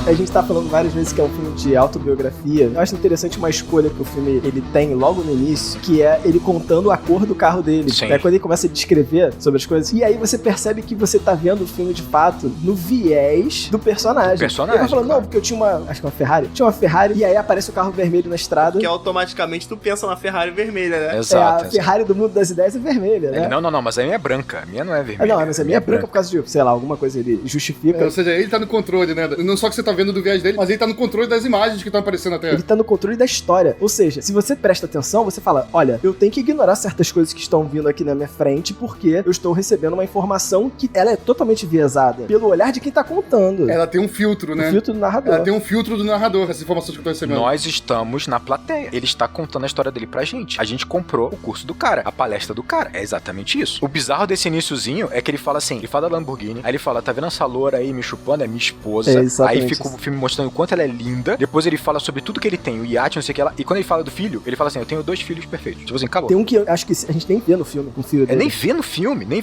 Speaker 1: A gente tá falando várias vezes que é um filme de autobiografia. Eu acho interessante uma escolha que o filme ele tem logo no início, que é ele contando a cor do carro dele. É quando ele começa a descrever sobre as coisas. E aí você percebe que você tá vendo o filme de fato no viés do personagem. Ele vai falando, não, porque eu tinha acho que uma Ferrari. Tinha uma Ferrari e aí aparece o carro vermelho na estrada.
Speaker 3: Que automaticamente tu pensa na Ferrari vermelha, né?
Speaker 2: Exato.
Speaker 1: A Ferrari do mundo das ideias é vermelha, né?
Speaker 2: Não, mas a minha é branca. A minha não é vermelha.
Speaker 1: Não, mas a minha é branca por causa de, sei lá, alguma coisa ele justifica.
Speaker 4: Ou seja, ele tá no controle, né? Não só que você tá vendo do viés dele, mas ele tá no controle das imagens que estão aparecendo até.
Speaker 1: Ele tá no controle da história. Ou seja, se você presta atenção, você fala, olha, eu tenho que ignorar certas coisas que estão vindo aqui na minha frente porque eu estou recebendo uma informação que ela é totalmente viesada pelo olhar de quem tá contando.
Speaker 4: Ela tem um filtro, né?
Speaker 1: O filtro do narrador.
Speaker 4: Ela tem um filtro do narrador, essas informações que eu tô recebendo.
Speaker 2: Nós estamos na plateia. Ele está contando a história dele pra gente. A gente comprou o curso do cara, a palestra do cara. É exatamente isso. O bizarro desse iniciozinho é que ele fala assim, ele fala da Lamborghini, aí ele fala, tá vendo essa loura aí me chupando? É minha esposa. Aí fica o filme mostrando o quanto ela é linda. Depois ele fala sobre tudo que ele tem, o iate, não sei o que ela. E quando ele fala do filho, ele fala assim, eu tenho 2 filhos perfeitos. Tipo assim, acabou.
Speaker 1: Tem um que eu acho que a gente nem vê no filme, com o filho dele.
Speaker 2: Nem vê no filme.
Speaker 4: Nem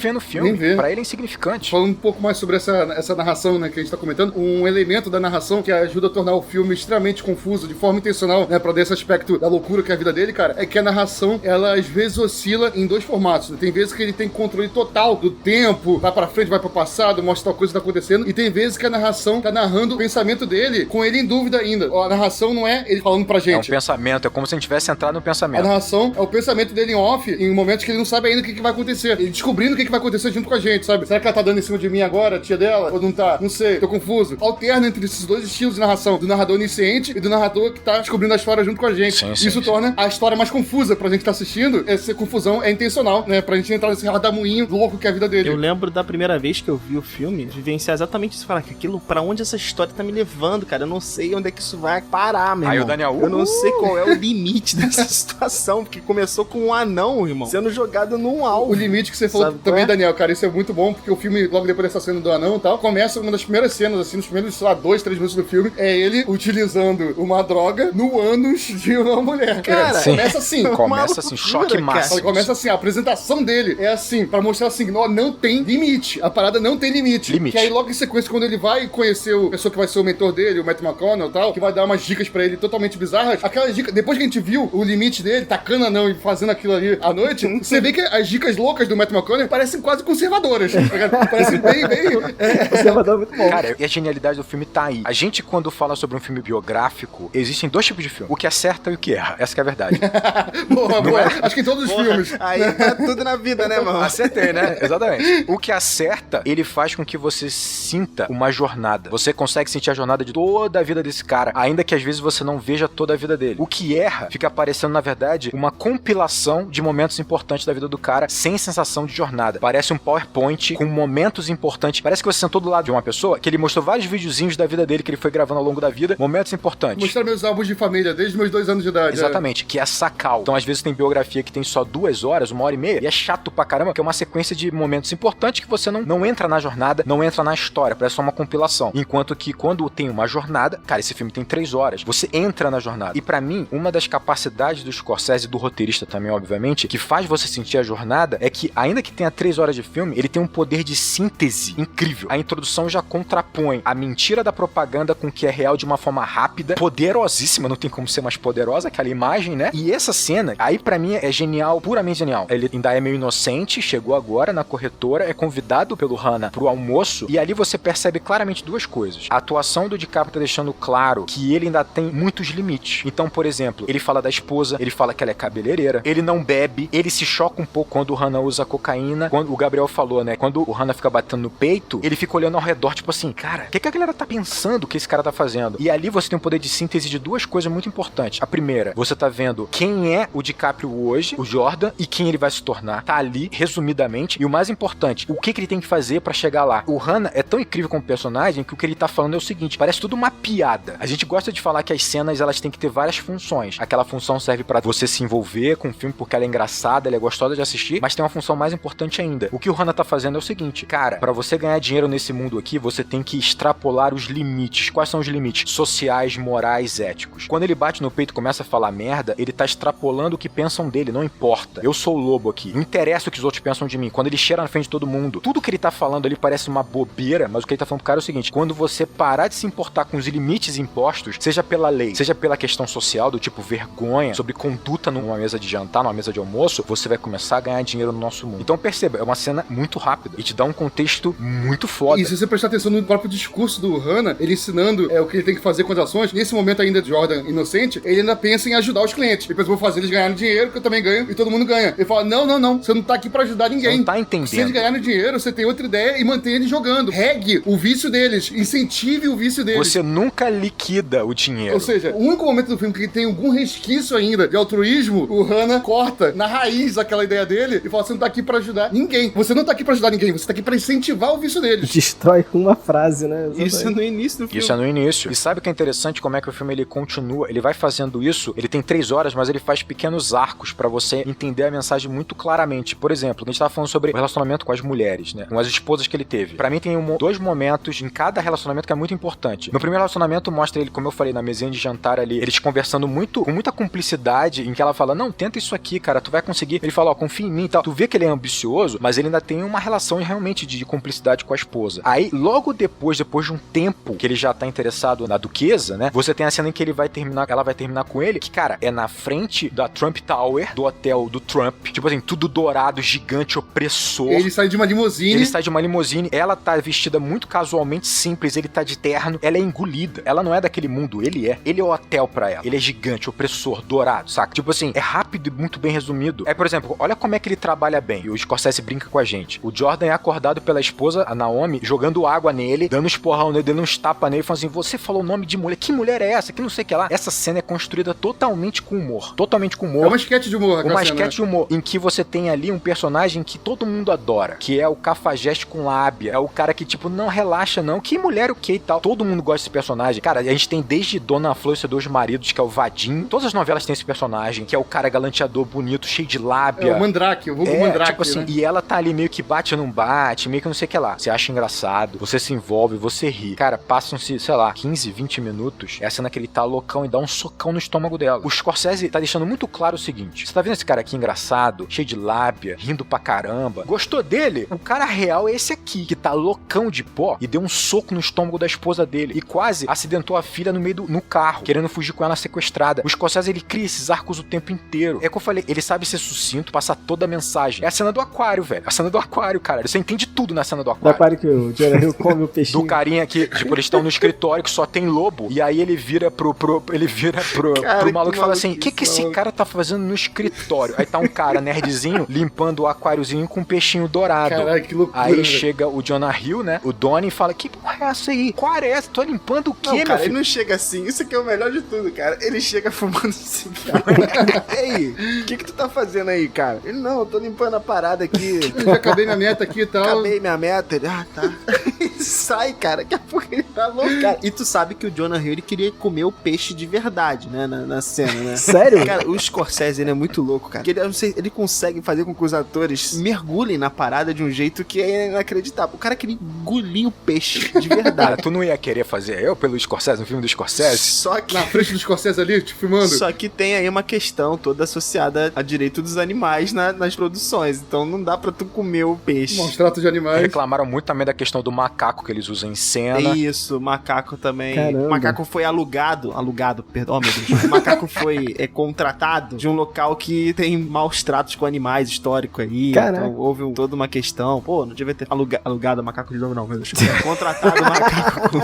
Speaker 4: vê.
Speaker 2: Pra ele é insignificante.
Speaker 4: Falando um pouco mais sobre essa narração, né, que a gente tá comentando, um elemento da narração que ajuda a tornar o filme extremamente confuso, de forma intencional, né, pra dar esse aspecto da loucura que é a vida dele, cara, é que a narração, ela às vezes oscila em 2 formatos. Tem vezes que ele tem controle total do tempo, vai pra frente, vai pro passado, mostra tal coisa que tá acontecendo, e tem vezes que a narração tá narrando o pensamento dele, com ele em dúvida ainda. A narração não é ele falando pra gente.
Speaker 2: É um pensamento, é como se a gente tivesse entrado no pensamento.
Speaker 4: A narração é o pensamento dele em off, em momentos que ele não sabe ainda o que vai acontecer. Ele descobrindo o que vai acontecer junto com a gente, sabe? Será que ela tá dando em cima de mim agora, a tia dela? Ou não tá? Não sei, tô confuso. Alterna entre esses 2 estilos de narração, do narrador onisciente e do narrador que tá descobrindo a história junto com a gente. Isso torna a história mais confusa pra gente que tá assistindo. Essa confusão é intencional, né? Pra gente entrar nesse redamoinho louco que é a vida dele.
Speaker 3: Eu lembro da primeira vez que eu vi o filme, vivenciar exatamente isso. Falar que aquilo, pra onde essa história tá me levando, cara? Eu não sei onde é que isso vai parar, meu irmão.
Speaker 2: Aí o Daniel,
Speaker 3: eu não sei qual é o limite dessa situação, porque começou com um anão, irmão, sendo jogado num alvo.
Speaker 4: O limite que você falou também, Daniel, cara, isso é muito bom, porque o filme, logo depois dessa cena do anão e tal, começa uma das primeiras cenas, assim, nos primeiros, sei lá, 2, 3 minutos do filme, é ele utilizando uma droga no ânus de uma mulher.
Speaker 3: Cara,
Speaker 4: começa assim.
Speaker 2: Começa assim, choque máximo.
Speaker 4: Começa assim, a apresentação dele é assim, pra mostrar assim, não tem limite. A parada não tem limite. Que aí logo em sequência, quando ele vai conhecer a pessoa que vai ser o mentor dele, o Matt McConaughey e tal, que vai dar umas dicas pra ele totalmente bizarras, aquelas dicas, depois que a gente viu o limite dele, tacando anão e fazendo aquilo ali à noite, você vê que as dicas loucas do Matt McConaughey parecem quase conservadoras. Parecem bem...
Speaker 1: Conservador é muito bom.
Speaker 2: Cara, e a genialidade do filme tá aí. A gente, quando fala sobre um filme biográfico, existem 2 tipos de filme. O que acerta e o que erra. Essa que é a verdade.
Speaker 4: boa. Acho que em todos os filmes.
Speaker 3: Aí tá tudo na vida, né, mano?
Speaker 2: Acertei, né? Exatamente. O que acerta, ele faz com que você sinta uma jornada. Você consegue sentir a jornada de toda a vida desse cara, ainda que às vezes você não veja toda a vida dele. O que erra, fica parecendo, na verdade, uma compilação de momentos importantes da vida do cara, sem sensação de jornada. Parece um PowerPoint com momentos importantes. Parece que você sentou do lado de uma pessoa que ele mostrou vários videozinhos da vida dele que ele foi gravando ao longo da vida, momentos importantes.
Speaker 4: Mostrar meus álbuns de família desde meus 2 anos de idade.
Speaker 2: Exatamente, que é sacal. Então, às vezes tem biografia que tem só 2 horas, 1h30, e é chato pra caramba, que é uma sequência de momentos importantes que você não entra na jornada, não entra na história, parece só uma compilação. Enquanto que quando tem uma jornada, cara, esse filme tem 3 horas, você entra na jornada. E pra mim, uma das capacidades do Scorsese e do roteirista também, obviamente, que faz você sentir a jornada, é que, ainda que tenha 3 horas de filme, ele tem um poder de síntese incrível. A introdução já contrapõe a mentira da propaganda com o que é real de uma forma rápida, poderosíssima, não tem como ser mais poderosa, aquela imagem, né? E essa cena, aí pra mim é genial, puramente genial. Ele ainda é meio inocente, chegou agora na corretora, é convidado pelo Hannah pro almoço, e ali você percebe claramente 2 coisas. A atuação atuação do DiCaprio tá deixando claro que ele ainda tem muitos limites. Então, por exemplo, ele fala da esposa, ele fala que ela é cabeleireira, ele não bebe, ele se choca um pouco quando o Hannah usa cocaína. Quando o Gabriel falou, né? Quando o Hannah fica batendo no peito, ele fica olhando ao redor, tipo assim, cara, o que a galera tá pensando que esse cara tá fazendo? E ali você tem um poder de síntese de duas coisas muito importantes. A primeira, você tá vendo quem é o DiCaprio hoje, o Jordan, e quem ele vai se tornar. Tá ali, resumidamente. E o mais importante, o que ele tem que fazer pra chegar lá. O Hannah é tão incrível como personagem que o que ele tá falando é o seguinte, parece tudo uma piada. A gente gosta de falar que as cenas, elas têm que ter várias funções. Aquela função serve pra você se envolver com o filme porque ela é engraçada, ela é gostosa de assistir, mas tem uma função mais importante ainda. O que o Hannah tá fazendo é o seguinte, cara, pra você ganhar dinheiro nesse mundo aqui, você tem que extrapolar os limites. Quais são os limites? Sociais, morais, éticos. Quando ele bate no peito e começa a falar merda, ele tá extrapolando o que pensam dele, não importa. Eu sou o lobo aqui. Não interessa o que os outros pensam de mim. Quando ele cheira na frente de todo mundo, tudo que ele tá falando ali parece uma bobeira, mas o que ele tá falando pro cara é o seguinte, quando você parar de se importar com os limites impostos, seja pela lei, seja pela questão social, do tipo vergonha, sobre conduta numa mesa de jantar, numa mesa de almoço, você vai começar a ganhar dinheiro no nosso mundo. Então perceba, é uma cena muito rápida e te dá um contexto muito foda.
Speaker 4: E se você prestar atenção no próprio discurso do Hannah, ele ensinando o que ele tem que fazer com as ações, nesse momento ainda de Jordan inocente, ele ainda pensa em ajudar os clientes. Ele pensa, vou fazer eles ganharem dinheiro, que eu também ganho, e todo mundo ganha. Ele fala, não, você não tá aqui pra ajudar ninguém.
Speaker 2: Você não tá entendendo.
Speaker 4: Se eles ganharem dinheiro, você tem outra ideia e mantém eles jogando. Regue o vício deles, incentive o vício deles.
Speaker 2: Você nunca liquida o dinheiro.
Speaker 4: Ou seja, o único momento do filme que tem algum resquício ainda de altruísmo, o Hannah corta na raiz aquela ideia dele e fala, você não tá aqui pra ajudar ninguém. Você não tá aqui pra ajudar ninguém, você tá aqui pra incentivar o vício deles.
Speaker 1: Destrói com uma frase, né?
Speaker 3: Isso é no início do filme.
Speaker 2: Isso é no início. E sabe o que é interessante? Como é que o filme ele continua? Ele vai fazendo isso, ele tem 3 horas, mas ele faz pequenos arcos pra você entender a mensagem muito claramente. Por exemplo, a gente tava falando sobre o relacionamento com as mulheres, né? Com as esposas que ele teve. Pra mim tem 2 momentos em cada relacionamento que é muito importante. No primeiro relacionamento mostra ele, como eu falei, na mesinha de jantar ali, eles conversando muito, com muita cumplicidade, em que ela fala, não, tenta isso aqui, cara, tu vai conseguir. Ele fala, ó, confia em mim e tal. Tu vê que ele é ambicioso, mas ele ainda tem uma relação realmente de cumplicidade com a esposa. Aí, logo depois de um tempo que ele já tá interessado na duquesa, né? Você tem a cena em que ela vai terminar com ele, que, cara, é na frente da Trump Tower, do hotel do Trump. Tipo assim, tudo dourado, gigante, opressor.
Speaker 4: Ele sai de uma limusine.
Speaker 2: Ela tá vestida muito casualmente simples, ele tá de terno, ela é engolida. Ela não é daquele mundo, ele é. Ele é o hotel pra ela. Ele é gigante, opressor, dourado, saca? Tipo assim, é rápido e muito bem resumido. Por exemplo, olha como é que ele trabalha bem. E o Scorsese brinca com a gente. O Jordan é acordado pela esposa, a Naomi, jogando água nele, dando uns porrão nele, dando uns tapas nele, falando assim, você falou o nome de mulher. Que mulher é essa? Que não sei o que lá. Essa cena é construída totalmente com humor. Totalmente com humor.
Speaker 4: É uma esquete de humor.
Speaker 2: Uma esquete de humor, em que você tem ali um personagem que todo mundo adora, que é o cafajeste com lábia. É o cara que, tipo, não relaxa não. Que mulher o que e tal. Todo mundo gosta desse personagem. Cara, a gente tem desde Dona Flor e seus 2 maridos, que é o Vadim. Todas as novelas têm esse personagem, que é o cara galanteador, bonito, cheio de lábia.
Speaker 4: É o Mandrake, o vulgo Mandrake.
Speaker 2: Tipo assim,
Speaker 4: né?
Speaker 2: E ela tá ali meio que bate ou não bate, meio que não sei o que lá. Você acha engraçado, você se envolve, você ri. Cara, passam-se, sei lá, 15, 20 minutos. É a cena que ele tá loucão e dá um socão no estômago dela. O Scorsese tá deixando muito claro o seguinte. Você tá vendo esse cara aqui engraçado, cheio de lábia, rindo pra caramba? Gostou dele? O cara real é esse aqui, que tá loucão de pó e deu um soco no estômago da esposa dele e quase acidentou a filha no carro, querendo fugir com ela sequestrada. O Scorsese, ele cria esses arcos o tempo inteiro. É o que eu falei, ele sabe ser sucinto, passar toda a mensagem. É a cena do aquário, velho. A cena do aquário, cara. Você entende tudo na cena do aquário.
Speaker 1: Do aquário que o Jonah Hill come o peixinho.
Speaker 2: Do carinha que, tipo, eles estão no escritório que só tem lobo, e aí ele vira pro maluco e fala assim, o que esse cara tá fazendo no escritório? Aí tá um cara nerdzinho limpando o aquáriozinho com um peixinho dourado.
Speaker 4: Caralho, que loucura.
Speaker 2: Aí chega o Jonah Hill, né? O Donnie e fala, que porra é essa aí? Qual é essa? Tô limpando o quê,
Speaker 3: Não,
Speaker 2: meu
Speaker 3: cara,
Speaker 2: filho?
Speaker 3: ele não chega assim. Isso aqui é o melhor de tudo, cara. Ele chega fumando cigarro. Ei, o que tu tá fazendo aí, cara? Ele, não, eu tô limpando a parada aqui.
Speaker 4: Eu já acabei minha meta aqui e tal.
Speaker 3: Acabei minha meta. Ele, tá. Ele sai, cara. Daqui a pouco ele tá louco, cara. E tu sabe que o Jonah Hill, ele queria comer o peixe de verdade, né? Na cena, né?
Speaker 1: Sério?
Speaker 3: Cara, o Scorsese, ele é muito louco, cara. Porque ele consegue fazer com que os atores mergulhem na parada de um jeito que é inacreditável. O cara queria engolir o peixe de
Speaker 2: Cara,
Speaker 3: verdade.
Speaker 2: tu não ia querer fazer eu pelo Scorsese, no filme do Scorsese?
Speaker 3: Só que...
Speaker 4: Na frente do Scorsese ali, te filmando.
Speaker 3: Só que tem aí uma questão toda associada a direito dos animais nas produções. Então não dá pra tu comer o peixe.
Speaker 4: Maus tratos de animais.
Speaker 2: Reclamaram muito também da questão do macaco que eles usam em cena.
Speaker 3: Isso, o macaco também.
Speaker 1: Caramba.
Speaker 3: O macaco foi alugado, perdão, oh, meu Deus. O macaco foi contratado de um local que tem maus tratos com animais histórico aí.
Speaker 1: Caraca.
Speaker 3: Então houve toda uma questão. Pô, não devia ter alugado macaco de novo, não, meu Deus. Contratado macaco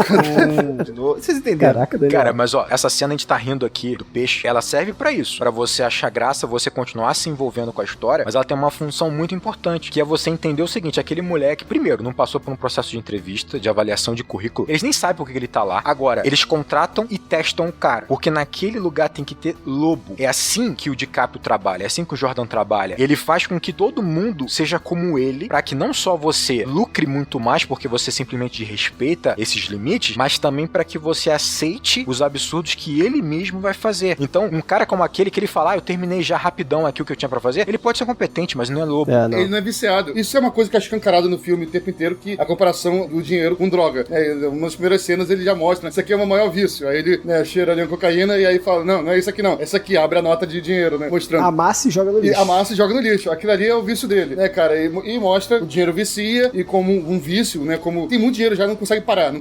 Speaker 3: De novo. Vocês entenderam?
Speaker 1: Caraca, Daniel.
Speaker 2: Cara, mas ó, essa cena a gente tá rindo aqui do peixe, ela serve pra isso, pra você achar graça, você continuar se envolvendo com a história, mas ela tem uma função muito importante, que é você entender o seguinte, aquele moleque, primeiro, não passou por um processo de entrevista, de avaliação de currículo, eles nem sabem por que ele tá lá. Agora, eles contratam e testam o cara, porque naquele lugar tem que ter lobo. É assim que o DiCaprio trabalha, é assim que o Jordan trabalha. Ele faz com que todo mundo seja como ele, pra que não só você lucre muito mais, porque você simplesmente respeita esses limites, mas também pra que você aceite os absurdos que ele mesmo vai fazer. Então, um cara como aquele que ele fala, eu terminei já rapidão aqui o que eu tinha pra fazer, ele pode ser competente, mas não é lobo.
Speaker 1: Não.
Speaker 4: Ele não é viciado. Isso é uma coisa que é escancarada no filme o tempo inteiro, que a comparação do dinheiro com droga. Uma das primeiras cenas ele já mostra, isso aqui é o maior vício. Aí ele cheira ali a cocaína e aí fala, não é isso aqui não. Essa aqui abre a nota de dinheiro, né? Mostrando.
Speaker 1: Amassa e joga no lixo.
Speaker 4: Amassa e joga no lixo. Aquilo ali é o vício dele, né, cara? E mostra o dinheiro vicia e como um vício, né? Como tem muito dinheiro já não consegue parar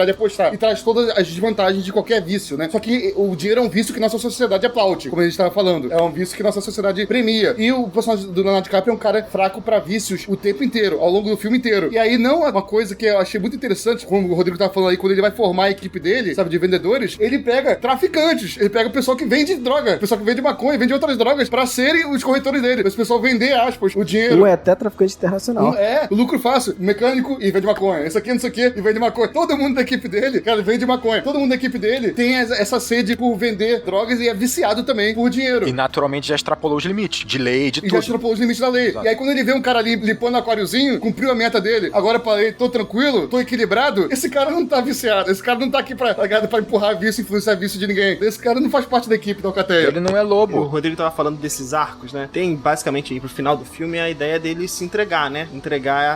Speaker 4: de apostar. E traz todas as desvantagens de qualquer vício, né? Só que o dinheiro é um vício que nossa sociedade aplaude, como a gente estava falando. É um vício que nossa sociedade premia. E o personagem do Leonardo DiCaprio é um cara fraco pra vícios o tempo inteiro, ao longo do filme inteiro. E aí não é uma coisa que eu achei muito interessante, como o Rodrigo tava falando aí, quando ele vai formar a equipe dele, sabe, de vendedores, ele pega traficantes, ele pega o pessoal que vende droga, o pessoal que vende maconha, vende outras drogas pra serem os corretores dele. Esse pessoal vender, aspas, o dinheiro.
Speaker 1: Um é até traficante internacional.
Speaker 4: O lucro fácil. Mecânico e vende maconha. Esse aqui não sei o que e vende maconha. Todo mundo da equipe dele, cara, vende maconha. Todo mundo da equipe dele tem essa sede por vender drogas e é viciado também por dinheiro.
Speaker 2: E naturalmente já extrapolou os limites de lei, de
Speaker 4: E
Speaker 2: tudo.
Speaker 4: já extrapolou os limites da lei.
Speaker 2: Exato.
Speaker 4: E aí quando ele vê um cara ali limpando o aquáriozinho, cumpriu a meta dele, agora parei, tô tranquilo, tô equilibrado, esse cara não tá viciado. Esse cara não tá aqui pra empurrar vício, influenciar vício de ninguém. Esse cara não faz parte da equipe da Alcateia.
Speaker 2: Ele não é
Speaker 3: O
Speaker 2: lobo.
Speaker 3: Rodrigo tava falando desses arcos, né? Tem basicamente aí pro final do filme a ideia dele se entregar, né?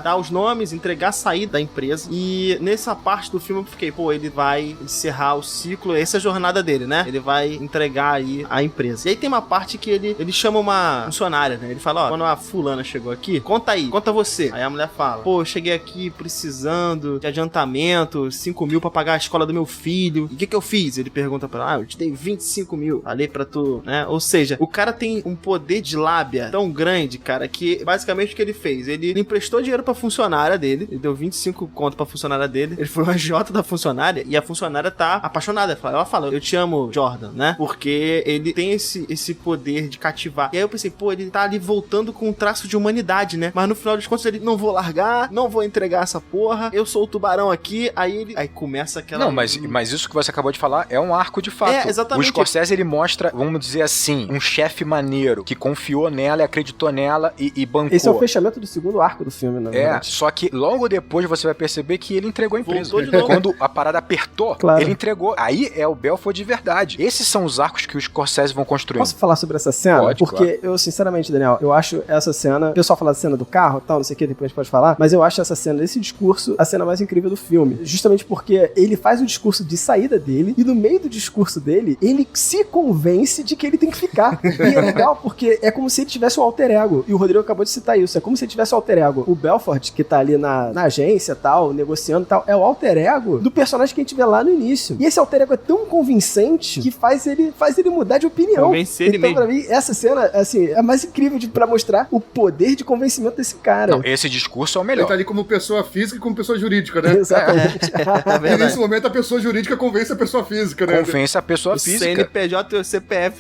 Speaker 3: Dar os nomes, entregar, sair da empresa. E nessa parte do filme eu fiquei, ele vai encerrar o ciclo, essa é a jornada dele, né? Ele vai entregar aí a empresa. E aí tem uma parte que ele chama uma funcionária, né? Ele fala, quando a fulana chegou aqui, conta você. Aí a mulher fala, eu cheguei aqui precisando de adiantamento, 5 mil pra pagar a escola do meu filho. E o que eu fiz? Ele pergunta pra ela, eu te dei 25 mil, falei pra tu, né? Ou seja, o cara tem um poder de lábia tão grande, cara, que basicamente o que ele fez? Ele emprestou dinheiro pra funcionária dele, ele deu 25 conto pra funcionária dele, ele foi o AJ da funcionária e a funcionária tá apaixonada. Ela fala, eu te amo, Jordan, né? Porque ele tem esse poder de cativar. E aí eu pensei, ele tá ali voltando com um traço de humanidade, né? Mas no final dos contos ele, não vou largar, não vou entregar essa porra, eu sou o tubarão aqui, aí começa aquela...
Speaker 2: Não, mas isso que você acabou de falar é um arco de fato.
Speaker 3: É, exatamente.
Speaker 2: O Scorsese, ele mostra, vamos dizer assim, um chefe maneiro, que confiou nela e acreditou nela e bancou.
Speaker 1: Esse é o fechamento do segundo arco do filme, na verdade.
Speaker 2: Só que logo depois você vai perceber que ele entregou a empresa.
Speaker 3: Voltou de novo.
Speaker 2: Quando a parada apertou,
Speaker 1: Claro.
Speaker 2: ele entregou. Aí é o Belfort de verdade. Esses são os arcos que os Scorsese vão construindo.
Speaker 1: Posso falar sobre essa cena?
Speaker 2: Pode,
Speaker 1: porque eu, sinceramente, Daniel, eu acho essa cena... O pessoal fala da cena do carro e tal, não sei o que, depois a gente pode falar, mas eu acho essa cena, esse discurso, a cena mais incrível do filme. Justamente porque ele faz o discurso de saída dele e no meio do discurso dele, ele se convence de que ele tem que ficar. E é legal porque é como se ele tivesse um alter ego. E o Rodrigo acabou de citar isso. É como se ele tivesse um alter ego. O Belfort, que tá ali na agência tal, negociando tal, é o alter ego do personagem que a gente vê lá no início. E esse alter ego é tão convincente que faz ele mudar de opinião.
Speaker 3: Convencer ele
Speaker 1: então,
Speaker 3: mesmo.
Speaker 1: pra mim, essa cena, assim, é a mais incrível pra mostrar o poder de convencimento desse cara.
Speaker 2: Não, esse discurso é o
Speaker 4: Ele
Speaker 2: melhor.
Speaker 4: tá ali como pessoa física e como pessoa jurídica, né?
Speaker 1: Exatamente.
Speaker 3: É
Speaker 4: E
Speaker 3: verdade.
Speaker 4: nesse momento a pessoa jurídica convence a pessoa física, né?
Speaker 2: Convence a pessoa
Speaker 3: O
Speaker 2: física.
Speaker 3: CNPJ e o CPF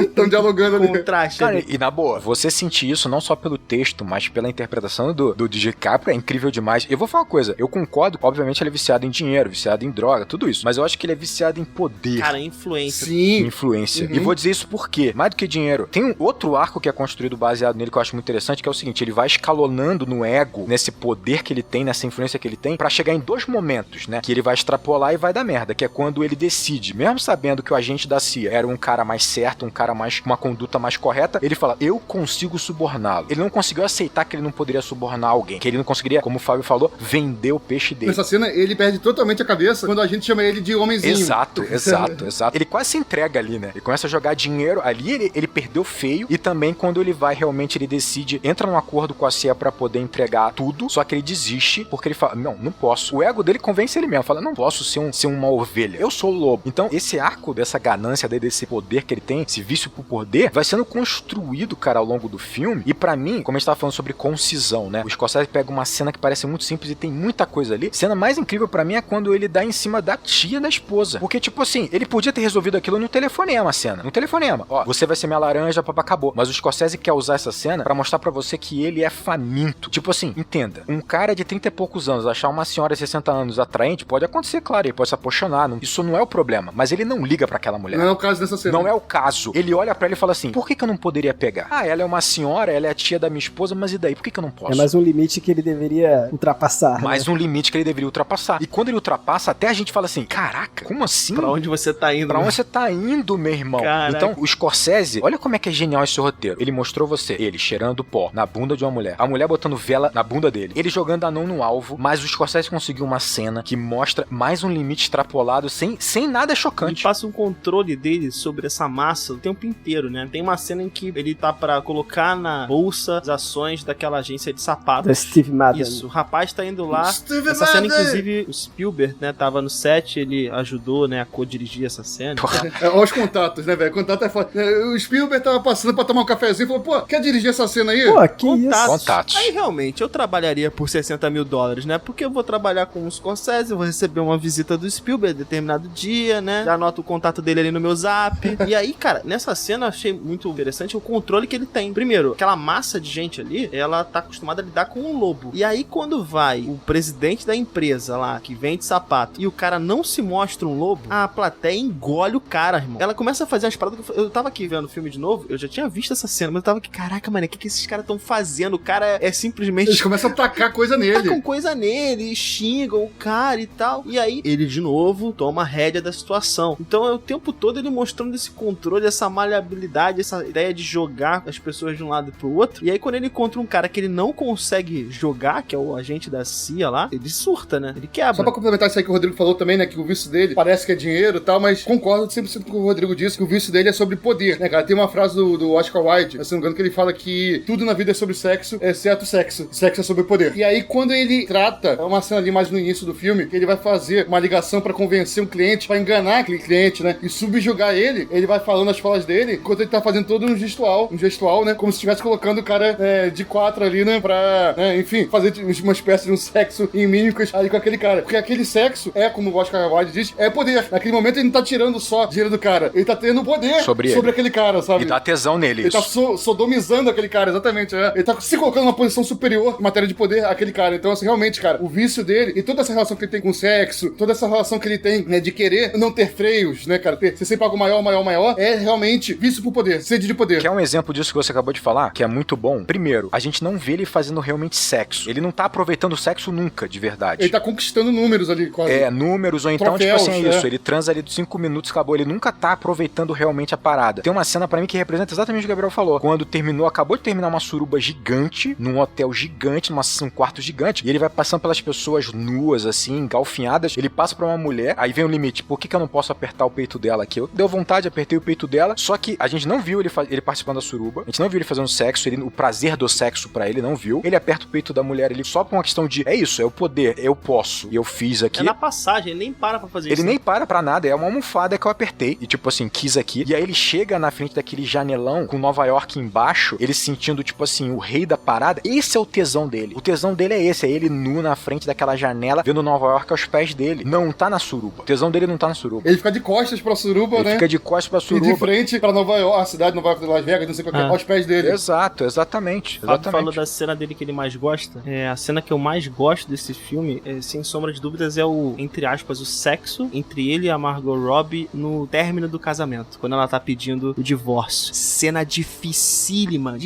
Speaker 4: Estão dialogando
Speaker 3: com
Speaker 4: ali.
Speaker 3: o traste
Speaker 2: Cara,
Speaker 3: ali.
Speaker 2: e na boa, você sentir isso não só pelo texto, mas pela interpretação do DiCaprio é incrível demais. Eu vou falar uma coisa, eu concordo, obviamente ele é viciado em dinheiro, viciado em droga, tudo isso, mas eu acho que ele é viciado em poder.
Speaker 3: Cara, influência.
Speaker 4: Sim.
Speaker 2: Influência.
Speaker 4: Uhum.
Speaker 2: E vou dizer isso por quê? Mais do que dinheiro. Tem um outro arco que é construído baseado nele que eu acho muito interessante, que é o seguinte, ele vai escalonando no ego, nesse poder que ele tem, nessa influência que ele tem, pra chegar em dois momentos, né? Que ele vai extrapolar e vai dar merda, que é quando ele decide, mesmo sabendo que o agente da CIA era um cara mais certo, um cara mais com uma conduta mais correta, ele fala, eu consigo suborná-lo. Ele não conseguiu aceitar que ele não poderia subornar alguém, que ele não conseguiria, como o Fábio falou, vender o peixe dele.
Speaker 4: Nessa cena, ele perde totalmente a cabeça quando a gente chama ele de homenzinho.
Speaker 2: Exato. Ele quase se entrega ali, né? Ele começa a jogar dinheiro ali, ele perdeu feio, e também quando ele vai realmente, ele decide, entra num acordo com a CIA pra poder entregar tudo, só que ele desiste, porque ele fala, não posso. O ego dele convence ele mesmo, fala, não posso ser uma ovelha, eu sou o lobo. Então, esse arco dessa ganância dele, desse poder que ele tem, esse vício por poder, vai sendo construído, cara, ao longo do filme, e pra mim, como a gente tava falando sobre concisão, né? O Scorsese pega uma cena que parece muito simples e tem muita coisa ali. Cena mais incrível incrível pra mim é quando ele dá em cima da tia da esposa. Porque, tipo assim, ele podia ter resolvido aquilo no telefonema, a cena. No telefonema. Ó, você vai ser minha laranja, papá, acabou. Mas o Scorsese quer usar essa cena pra mostrar pra você que ele é faminto. Tipo assim, entenda. Um cara de 30 e poucos anos achar uma senhora de 60 anos atraente, pode acontecer, claro. Ele pode se apaixonar. Isso não é o problema. Mas ele não liga pra aquela mulher.
Speaker 4: Não é o caso dessa cena.
Speaker 2: Não é o caso. Ele olha pra ela e fala assim, por que eu não poderia pegar? Ah, ela é uma senhora, ela é a tia da minha esposa, mas e daí? Por que eu não posso?
Speaker 1: É mais um limite que ele deveria ultrapassar.
Speaker 2: Mais um limite que ele deveria ultrapassar. E quando ele ultrapassa, até a gente fala assim, caraca, como assim?
Speaker 3: Pra onde você tá indo?
Speaker 2: Pra onde você tá indo, meu irmão?
Speaker 3: Caraca.
Speaker 2: Então, o Scorsese, olha como é que é genial esse roteiro. Ele mostrou você, ele cheirando pó na bunda de uma mulher. A mulher botando vela na bunda dele. Ele jogando anão no alvo, mas o Scorsese conseguiu uma cena que mostra mais um limite extrapolado sem nada chocante.
Speaker 3: Ele passa um controle dele sobre essa massa o tempo inteiro, né? Tem uma cena em que ele tá pra colocar na bolsa as ações daquela agência de sapatos.
Speaker 1: Da Steve Madden.
Speaker 3: Isso, o rapaz tá indo lá.
Speaker 4: Steve
Speaker 3: Essa cena,
Speaker 4: Madden!
Speaker 3: inclusive, o Spielberg, né, tava no set, ele ajudou, né, a co-dirigir essa cena.
Speaker 4: Olha os contatos, né, velho? Contato é foda. O Spielberg tava passando pra tomar um cafezinho e falou, pô, quer dirigir essa cena aí?
Speaker 1: Pô, que isso?
Speaker 2: Contatos.
Speaker 3: Aí, realmente, eu trabalharia por $60 mil, né? Porque eu vou trabalhar com o Scorsese, eu vou receber uma visita do Spielberg em determinado dia, né? Já anoto o contato dele ali no meu zap. E aí, cara, nessa cena eu achei muito interessante o controle que ele tem. Primeiro, aquela massa de gente ali, ela tá acostumada a lidar com um lobo. E aí, quando vai o presidente da empresa lá, que vende sapato, e o cara não se mostra um lobo, a plateia engole o cara, irmão. Ela começa a fazer as paradas. Eu tava aqui vendo o filme de novo, eu já tinha visto essa cena, mas eu tava aqui, caraca, mano, o que esses caras estão fazendo? O cara é simplesmente...
Speaker 4: Eles começam a tacar coisa nele.
Speaker 3: Tacam coisa nele, xingam o cara e tal. E aí, ele de novo toma a rédea da situação. Então é o tempo todo ele mostrando esse controle, essa maleabilidade, essa ideia de jogar as pessoas de um lado pro outro. E aí, quando ele encontra um cara que ele não consegue jogar, que é o agente da CIA lá, ele surta, né? Ele quebra.
Speaker 4: Só pra complementar isso aí que o Rodrigo falou também, né? Que o vício dele parece que é dinheiro e tal, mas concordo 100% com o Rodrigo disse que o vício dele é sobre poder, né, cara? Tem uma frase do Oscar Wilde, se não me engano, que ele fala que tudo na vida é sobre sexo, exceto sexo. Sexo é sobre poder. E aí, quando ele trata, uma cena ali mais no início do filme, que ele vai fazer uma ligação pra convencer um cliente, pra enganar aquele cliente, né? E subjugar ele vai falando as falas dele, enquanto ele tá fazendo todo um gestual, né? Como se estivesse colocando o cara de quatro ali, né? Pra, enfim, fazer uma espécie de um sexo em mímicas ali com aquele cara. Porque aquele sexo como o Oscar Wilde diz, é poder. Naquele momento ele não tá tirando só dinheiro do cara, ele tá tendo poder sobre aquele cara, sabe?
Speaker 2: E dá tesão nele.
Speaker 4: Ele tá sodomizando aquele cara, exatamente, Ele tá se colocando numa posição superior em matéria de poder àquele cara. Então, assim, realmente, cara, o vício dele e toda essa relação que ele tem com o sexo, toda essa relação que ele tem, né, de querer não ter freios, né, cara? Ser sempre algo maior, é realmente vício por poder, sede de poder.
Speaker 2: Quer um exemplo disso que você acabou de falar, que é muito bom? Primeiro, a gente não vê ele fazendo realmente sexo. Ele não tá aproveitando o sexo nunca, de verdade.
Speaker 4: Ele tá conquistando números ali, quase.
Speaker 2: Números, ou então,
Speaker 4: Troféus,
Speaker 2: tipo assim, é isso. Ele transa ali de 5 minutos, acabou. Ele nunca tá aproveitando realmente a parada. Tem uma cena pra mim que representa exatamente o que o Gabriel falou. Quando acabou de terminar uma suruba gigante, num hotel gigante, num quarto gigante, e ele vai passando pelas pessoas nuas, assim, engalfinhadas, ele passa pra uma mulher, aí vem o limite, por que eu não posso apertar o peito dela aqui? Eu deu vontade, apertei o peito dela, só que a gente não viu ele participando da suruba, a gente não viu ele fazendo sexo, o prazer do sexo pra ele, não viu. Ele aperta o peito da mulher, ele só por uma questão de, é isso, é o poder, eu posso, e eu fiz aqui.
Speaker 3: É na passagem, ele nem para pra fazer isso.
Speaker 2: Ele nem para pra nada, é uma almofada que eu apertei, e tipo assim, quis aqui, e aí ele chega na frente daquele janelão, com Nova York embaixo, ele se sentindo, tipo assim, o rei da parada. Esse é o tesão dele. O tesão dele é esse, é ele nu na frente daquela janela, vendo Nova York aos pés dele. Não tá na suruba. O tesão dele não tá na suruba.
Speaker 4: Ele fica de costas pra suruba,
Speaker 2: ele
Speaker 4: né?
Speaker 2: Fica de costas pra suruba.
Speaker 4: E de frente pra Nova York, a cidade de Nova York de Las Vegas, não sei qual que é, aos pés dele.
Speaker 2: Exato, exatamente.
Speaker 3: Fábio falou da cena dele que ele mais gosta. A cena que eu mais gosto desse filme, sem sombra de dúvidas, é o, entre aspas, o sexo entre ele e a Margot Robbie no término do casamento, quando ela tá pedindo o divórcio. Cena dificílima,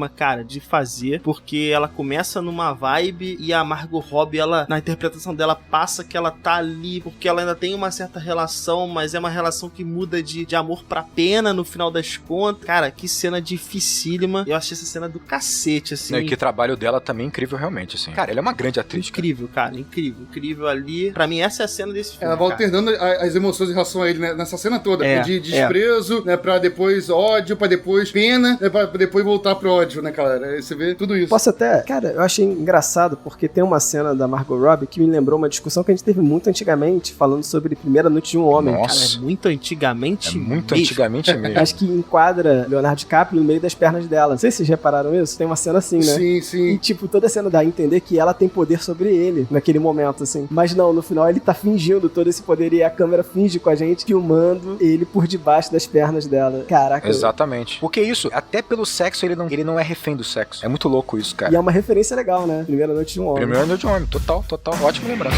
Speaker 3: cara, de fazer, porque ela começa numa vibe e a Margot Robbie, ela, na interpretação dela, passa que ela tá ali porque ela ainda tem uma certa relação, mas é uma relação que muda de amor pra pena no final das contas. Cara, que cena dificílima. Eu achei essa cena do cacete, assim.
Speaker 2: E que trabalho dela também incrível, realmente, assim. Cara, ela é uma grande atriz.
Speaker 3: Incrível, cara, incrível ali. Pra mim, essa é a cena desse filme.
Speaker 4: Ela vai alternando as emoções em relação a ele, né, nessa cena toda. De desprezo, né, pra depois ódio, pra depois pena, né, pra depois voltar pro ódio, né, cara? Você vê tudo isso.
Speaker 1: Posso até... Cara, eu achei engraçado porque tem uma cena da Margot Robbie que me lembrou uma discussão que a gente teve muito antigamente, falando sobre Primeira Noite de um Homem.
Speaker 2: Nossa.
Speaker 3: Cara, é muito antigamente
Speaker 2: mesmo.
Speaker 1: Acho que enquadra Leonardo DiCaprio no meio das pernas dela. Não sei se vocês repararam isso. Tem uma cena assim, né?
Speaker 4: Sim.
Speaker 1: E, tipo, toda a cena dá a entender que ela tem poder sobre ele naquele momento, assim. Mas não, no final ele tá fingindo todo esse poder e a câmera finge com a gente, filmando ele por debaixo das pernas dela. Caraca.
Speaker 2: Exatamente. Porque isso, até pelo sexo, ele não é refém do sexo. É muito louco isso, cara.
Speaker 1: E é uma referência legal, né? Primeira Noite de um Homem.
Speaker 2: Primeira Noite de um Homem, total. Ótima lembrança.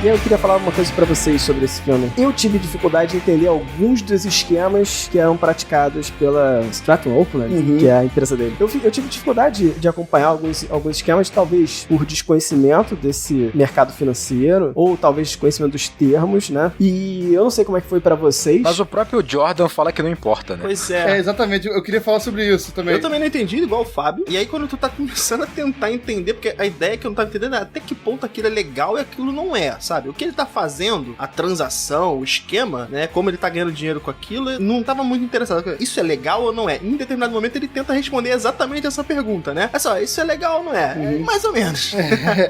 Speaker 1: E eu queria falar uma coisa pra vocês sobre esse filme. Eu tive dificuldade de entender alguns dos esquemas que eram praticados pela Stratton Oakland, que é a empresa dele. Eu tive dificuldade de acompanhar alguns esquemas, talvez por desconhecimento desse mercado financeiro, ou talvez desconhecimento dos termos, né? E eu não sei como é que foi pra vocês.
Speaker 2: Mas o próprio Jordan fala que não importa, né?
Speaker 3: Pois é.
Speaker 4: É, exatamente. Eu queria falar sobre isso também.
Speaker 3: Eu também não entendi, igual o Fábio. E aí, quando tu tá começando a tentar entender, porque a ideia é que eu não tava entendendo até que ponto aquilo é legal e aquilo não é, sabe? O que ele tá fazendo, a transação, o esquema, né? Como ele tá ganhando dinheiro com aquilo, eu não tava muito interessado. Isso é legal ou não é? Em determinado momento, ele tenta responder exatamente essa pergunta, né? É só, isso é legal ou não é? É mais ou menos.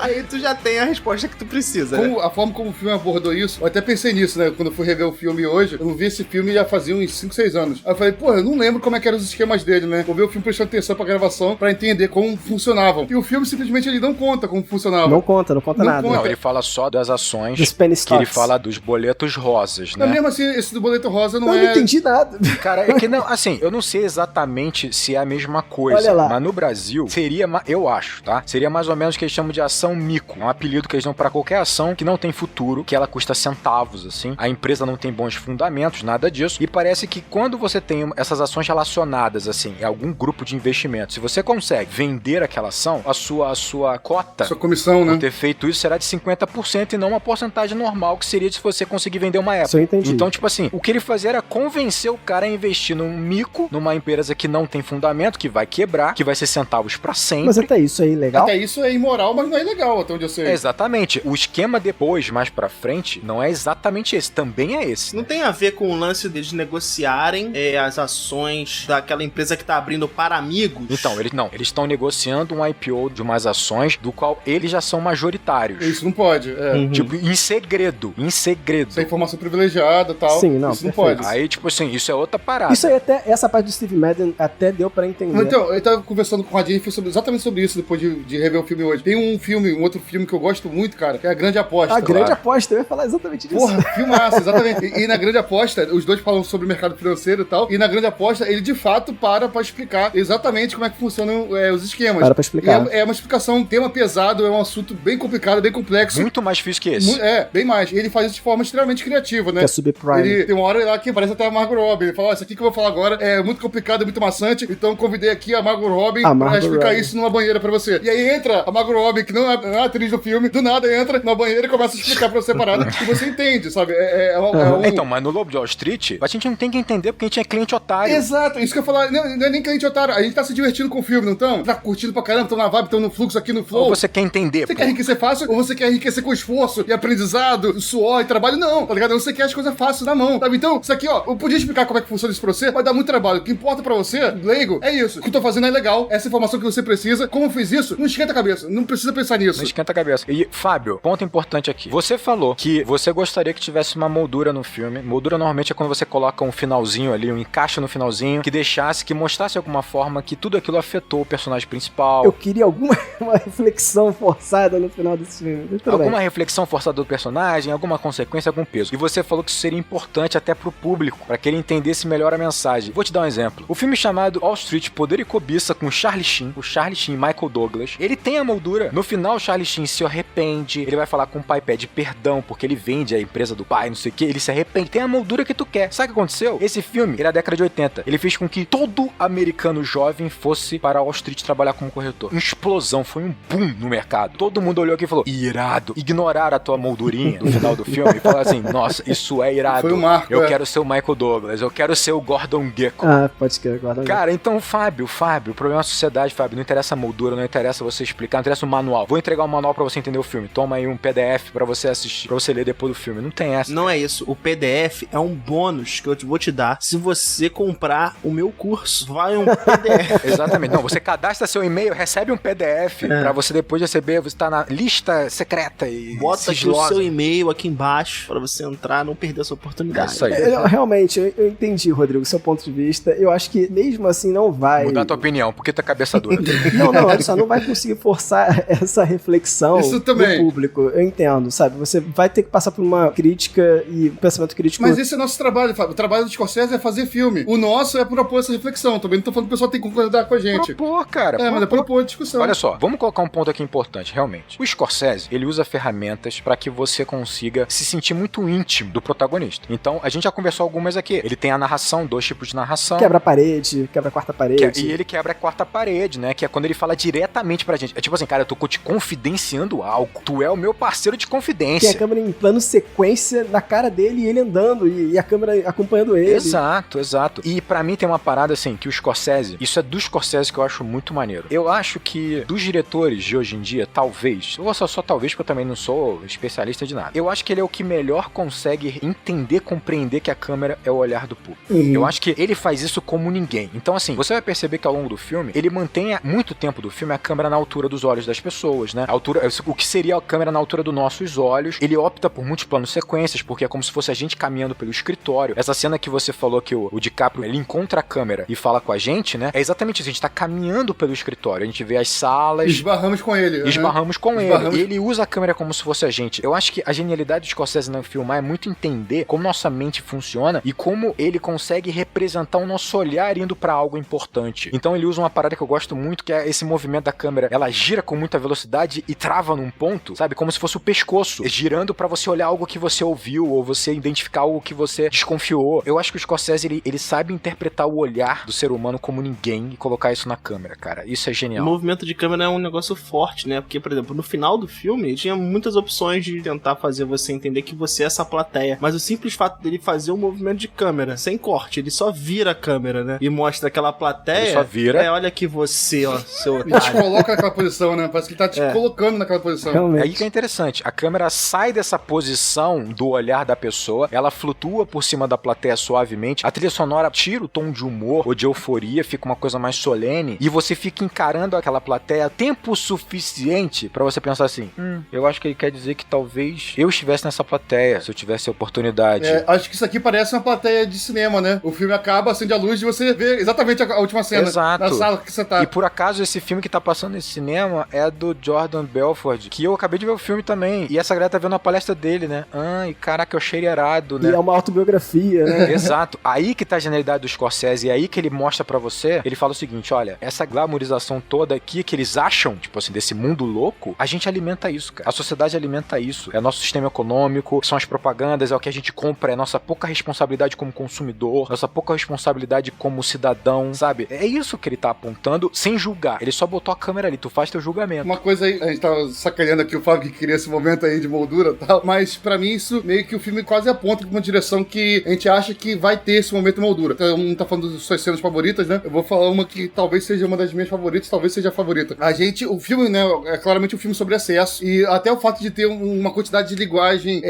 Speaker 3: Aí tu já tem a resposta que tu precisa, né?
Speaker 4: A forma como o filme abordou isso, eu até pensei nisso, né? Quando eu fui rever o filme hoje, eu não vi esse filme já fazia uns 5, 6 anos. Aí eu falei, pô, eu não lembro como é que eram os esquemas dele, né? Vou ver o filme prestando atenção pra gravação, pra entender como funcionavam. E o filme, simplesmente, ele não conta como funcionava.
Speaker 1: Não conta nada.
Speaker 2: Não, ele fala só das ações
Speaker 1: Penny
Speaker 2: que ele fala dos boletos rosas, né?
Speaker 4: Mas mesmo assim, esse do boleto rosa não
Speaker 1: eu não entendi nada.
Speaker 2: Cara, é que não, assim, eu não sei exatamente se é a mesma coisa.
Speaker 1: Olha lá.
Speaker 2: Mas no Brasil, seria, eu acho, tá? Seria mais ou menos o que eles chamam de ação mico. É um apelido que eles dão pra qualquer ação que não tem futuro, que ela custa centavos, assim. A empresa não tem bons fundamentos, nada disso. E parece que quando você tem essas ações relacionadas, assim, em algum grupo de investimento, se você consegue vender aquela ação, a sua cota,
Speaker 4: sua comissão, né?
Speaker 2: por ter feito isso será de 50% e não uma porcentagem normal que seria se você conseguir vender uma Apple.
Speaker 1: Isso eu entendi.
Speaker 2: Então, tipo assim, o que ele fazia era convencer o cara a investir num mico, numa empresa que não tem fundamento, que vai quebrar, que vai ser centavos pra sempre.
Speaker 1: Mas até isso aí, legal?
Speaker 4: Até isso é imoral, mas não é ilegal, até onde eu sei.
Speaker 2: Exatamente. O esquema depois, mais pra frente, não é exatamente esse. Também é esse.
Speaker 3: Não tem a ver com o lance deles negociarem as ações daquela empresa que tá abrindo para amigos?
Speaker 2: Então, eles estão negociando um IPO de umas ações do qual eles já são majoritários.
Speaker 4: Isso não pode,
Speaker 2: Tipo, em segredo.
Speaker 4: Sem informação privilegiada e tal.
Speaker 1: Sim, não,
Speaker 4: isso não
Speaker 1: perfeito.
Speaker 4: pode.
Speaker 2: Aí, tipo assim, isso é outra parada.
Speaker 1: Isso aí até, essa parte do Steve Madden até deu pra entender.
Speaker 4: Então, eu tava conversando com a Jennifer exatamente sobre isso, depois de rever o filme hoje. Tem um outro filme que eu gosto muito, cara, que é A Grande Aposta.
Speaker 1: A Grande Aposta, eu ia falar exatamente disso.
Speaker 4: Porra, filmaço, exatamente. E na Grande Aposta, os dois falam sobre o mercado financeiro e tal, e na Grande Aposta, ele de fato para pra explicar exatamente como é que funcionam os esquemas.
Speaker 1: Para pra explicar.
Speaker 4: É uma explicação, um tema pesado, é um assunto bem complicado, bem complexo.
Speaker 2: Muito mais difícil que esse.
Speaker 4: Bem mais. E ele faz isso de forma extremamente criativa, né?
Speaker 1: Que é subprime.
Speaker 4: Ele tem uma hora lá que parece até a Margot Robbie. Ele fala, isso aqui que eu vou falar agora é muito complicado, é muito maçante, então convidei aqui a Margot Robbie pra explicar isso numa banheira pra você. E aí entra a Margot Robbie, que não é a atriz do filme, do nada entra na banheira e começa a explicar pra você a parada, e você entende, sabe?
Speaker 2: Então, mas no Lobo de Wall Street, a gente não tem que entender porque a gente é cliente otário.
Speaker 4: Exato, isso que eu ia falar, não é nem cliente otário, a gente tá se divertindo com o filme, não estão? Tá curtindo pra caramba, estão na vibe, estão no fluxo aqui no flow.
Speaker 2: Ou você quer entender,
Speaker 4: Você quer enriquecer fácil, ou você quer enriquecer com esforço e aprendizado, suor e trabalho? Não, tá ligado? Você quer as coisas fáceis na mão, sabe? Então, isso aqui, ó, eu podia explicar como é que funciona isso pra você, vai dar muito trabalho. O que importa pra você, leigo, é isso. O que eu tô fazendo é legal, essa informação que você precisa. Como eu fiz isso, não esquenta a cabeça, não precisa pensar nisso.
Speaker 2: Não esquenta a cabeça. E, Fábio, ponto importante aqui. Você falou que você gostaria que tivesse uma moldura no filme. Moldura normalmente é quando você coloca um finalzinho ali, um encaixe no finalzinho, que deixasse, que mostrasse de alguma forma que tudo aquilo afetou o personagem principal.
Speaker 1: Eu queria uma reflexão forçada no final desse filme.
Speaker 2: Alguma reflexão forçada do personagem, alguma consequência, algum peso. E você falou que isso seria importante até pro público, pra que ele entendesse melhor a mensagem. Vou te dar um exemplo. O filme chamado Wall Street, Poder e Cobiça, com Charlie Sheen, e Michael Douglas, ele tem a moldura. No final, o Charlie Sheen se arrepende, ele vai falar com o pai, pede perdão, porque ele vende a empresa do pai, não sei o que, ele se arrepende. Tem a moldura que tu quer. Sabe o que aconteceu? Esse filme, ele é da década de 80. Ele fez com que todo americano jovem fosse para Wall Street trabalhar como corretor. Uma explosão, foi um boom no mercado. Todo mundo olhou aqui e falou, irado. Ignoraram a tua moldurinha no final do filme e falaram assim, nossa, isso é irado.
Speaker 4: Foi um marco,
Speaker 2: eu quero ser o Michael Douglas, eu quero ser o Gordon Gekko.
Speaker 1: Ah, pode ser, Gordon Gekko.
Speaker 2: Cara, então, Fábio, o problema é a sociedade, Fábio. Não interessa a moldura, não interessa você explicar, não interessa o manual. Vou entregar um manual pra você entender o filme. Toma aí um PDF pra você assistir, pra você ler depois do filme. Não tem essa.
Speaker 3: Não é isso. O PDF é um bônus que eu vou te dar se você comprar o meu curso. Vai um PDF.
Speaker 2: Exatamente. Não, você cadastra seu e-mail, recebe um PDF pra você depois receber, você tá na lista secreta e
Speaker 3: bota aqui o seu e-mail aqui embaixo pra você entrar, não perder essa oportunidade.
Speaker 2: Isso aí.
Speaker 1: Realmente, eu entendi, Rodrigo, o seu ponto de vista. Eu acho que mesmo assim não vai...
Speaker 2: Mudar tua opinião, porque tua cabeça dura.
Speaker 1: Não, olha só, não vai conseguir forçar essa reflexão
Speaker 4: Isso também.
Speaker 1: do público. Eu entendo, sabe? Você vai ter que passar por uma crítica e pensamento crítico.
Speaker 4: Mas esse é nosso trabalho, Fábio. O trabalho do Scorsese é fazer filme. O nosso é propor essa reflexão. Também não tô falando que o pessoal tem que concordar com a gente.
Speaker 2: Propor, cara.
Speaker 4: Mas é propor discussão.
Speaker 2: Olha só, vamos colocar um ponto aqui importante, realmente. O Scorsese, ele usa ferramentas pra que você consiga se sentir muito íntimo do protagonista. Então, a gente já conversou algumas aqui. Ele tem a narração, 2 tipos de narração.
Speaker 1: Quebra a parede, quebra a quarta parede.
Speaker 2: E ele quebra a quarta parede, né? Que é quando ele fala diretamente pra gente. É tipo assim, cara, eu tô te confidenciando algo. Tu é o meu parceiro de confidência.
Speaker 1: Tem a câmera em plano sequência na cara dele e ele andando e a câmera acompanhando ele.
Speaker 2: Exato. E pra mim tem uma parada assim, que o Scorsese, isso é do Scorsese que eu acho muito maneiro. Eu acho que dos diretores de hoje em dia, talvez, eu vou só talvez porque eu também não sou especialista de nada. Eu acho que ele é o que melhor consegue entender, compreender que a câmera é o olhar do público. Eu acho que ele faz isso como ninguém. Então assim, você vai perceber que ao longo do filme, ele mantém muito tempo do filme a câmera na altura dos olhos das pessoas, né? O que seria a câmera na altura dos nossos olhos. Ele opta por muitos planos sequências, porque é como se fosse a gente caminhando pelo escritório. Essa cena que você falou que o DiCaprio, ele encontra a câmera e fala com a gente, né? É exatamente isso, a gente tá caminhando pelo escritório, a gente vê as salas...
Speaker 4: Esbarramos com ele.
Speaker 2: Ele. Ele usa a câmera como se fosse a gente. Eu acho que a genialidade do Scorsese no filmar é muito entender como nossa mente funciona e como ele consegue representar o nosso olhar indo pra algo importante. Então ele usa uma parada que eu gosto muito, que é esse movimento da câmera. Ela gira com muita velocidade e trava num ponto, sabe? Como se fosse o pescoço, girando pra você olhar algo que você ouviu ou você identificar algo que você desconfiou. Eu acho que o Scorsese, ele sabe interpretar o olhar do ser humano como ninguém e colocar isso na câmera, cara. Isso é genial.
Speaker 3: O movimento de câmera é um negócio forte, né? Porque, por exemplo, no final do filme, tinha muitas opções de tentar fazer você entender que você é essa plateia. Mas o simples fato dele fazer um movimento de câmera, sem corte, ele só vira a câmera, né? E mostra aquela plateia.
Speaker 2: Ele só vira.
Speaker 3: Olha aqui você, ó, seu
Speaker 4: Ele te
Speaker 3: otário.
Speaker 4: coloca naquela posição, né? Parece que ele tá te colocando naquela posição.
Speaker 1: Realmente.
Speaker 2: Aí que é interessante, a câmera sai dessa posição do olhar da pessoa, ela flutua por cima da plateia suavemente, a trilha sonora tira o tom de humor ou de euforia, fica uma coisa mais solene, e você fica encarando aquela plateia tempo suficiente pra você pensar assim, eu acho que ele quer dizer que talvez eu estivesse nessa plateia, se eu tivesse a oportunidade.
Speaker 4: Acho que isso aqui parece uma plateia de cinema, né? O filme acaba, acende a luz e você vê exatamente a última cena.
Speaker 2: Exato.
Speaker 4: Na sala que você tá.
Speaker 2: E por acaso esse filme que tá passando nesse cinema é do Jordan Belfort, que eu acabei de ver o filme também, e essa galera tá vendo a palestra dele, né? E caraca, eu achei irado, né?
Speaker 1: E é uma autobiografia, né?
Speaker 2: Exato. Aí que tá a genialidade do Scorsese, e aí que ele mostra pra você, ele fala o seguinte, olha, essa glamorização toda aqui que eles acham, tipo assim, desse mundo louco, a gente alimenta isso, cara. A sociedade alimenta isso. É nosso sistema econômico, são as propagandas, é o que a gente compra, é nossa pouca responsabilidade como consumidor, nossa pouca responsabilidade como cidadão, sabe? É isso que ele tá apontando, sem julgar. Ele só botou a câmera ali, tu faz teu julgamento.
Speaker 4: Uma coisa aí, a gente tava sacaneando aqui o Fábio que queria esse momento aí de moldura e tal, mas pra mim isso meio que o filme quase aponta pra uma direção que a gente acha que vai ter esse momento de moldura. Então, um tá falando das suas cenas favoritas, né? Eu vou falar uma que talvez seja uma das minhas favoritas, talvez seja a favorita. O filme, né, é claramente um filme sobre excesso, e até o fato de ter uma quantidade de linguagem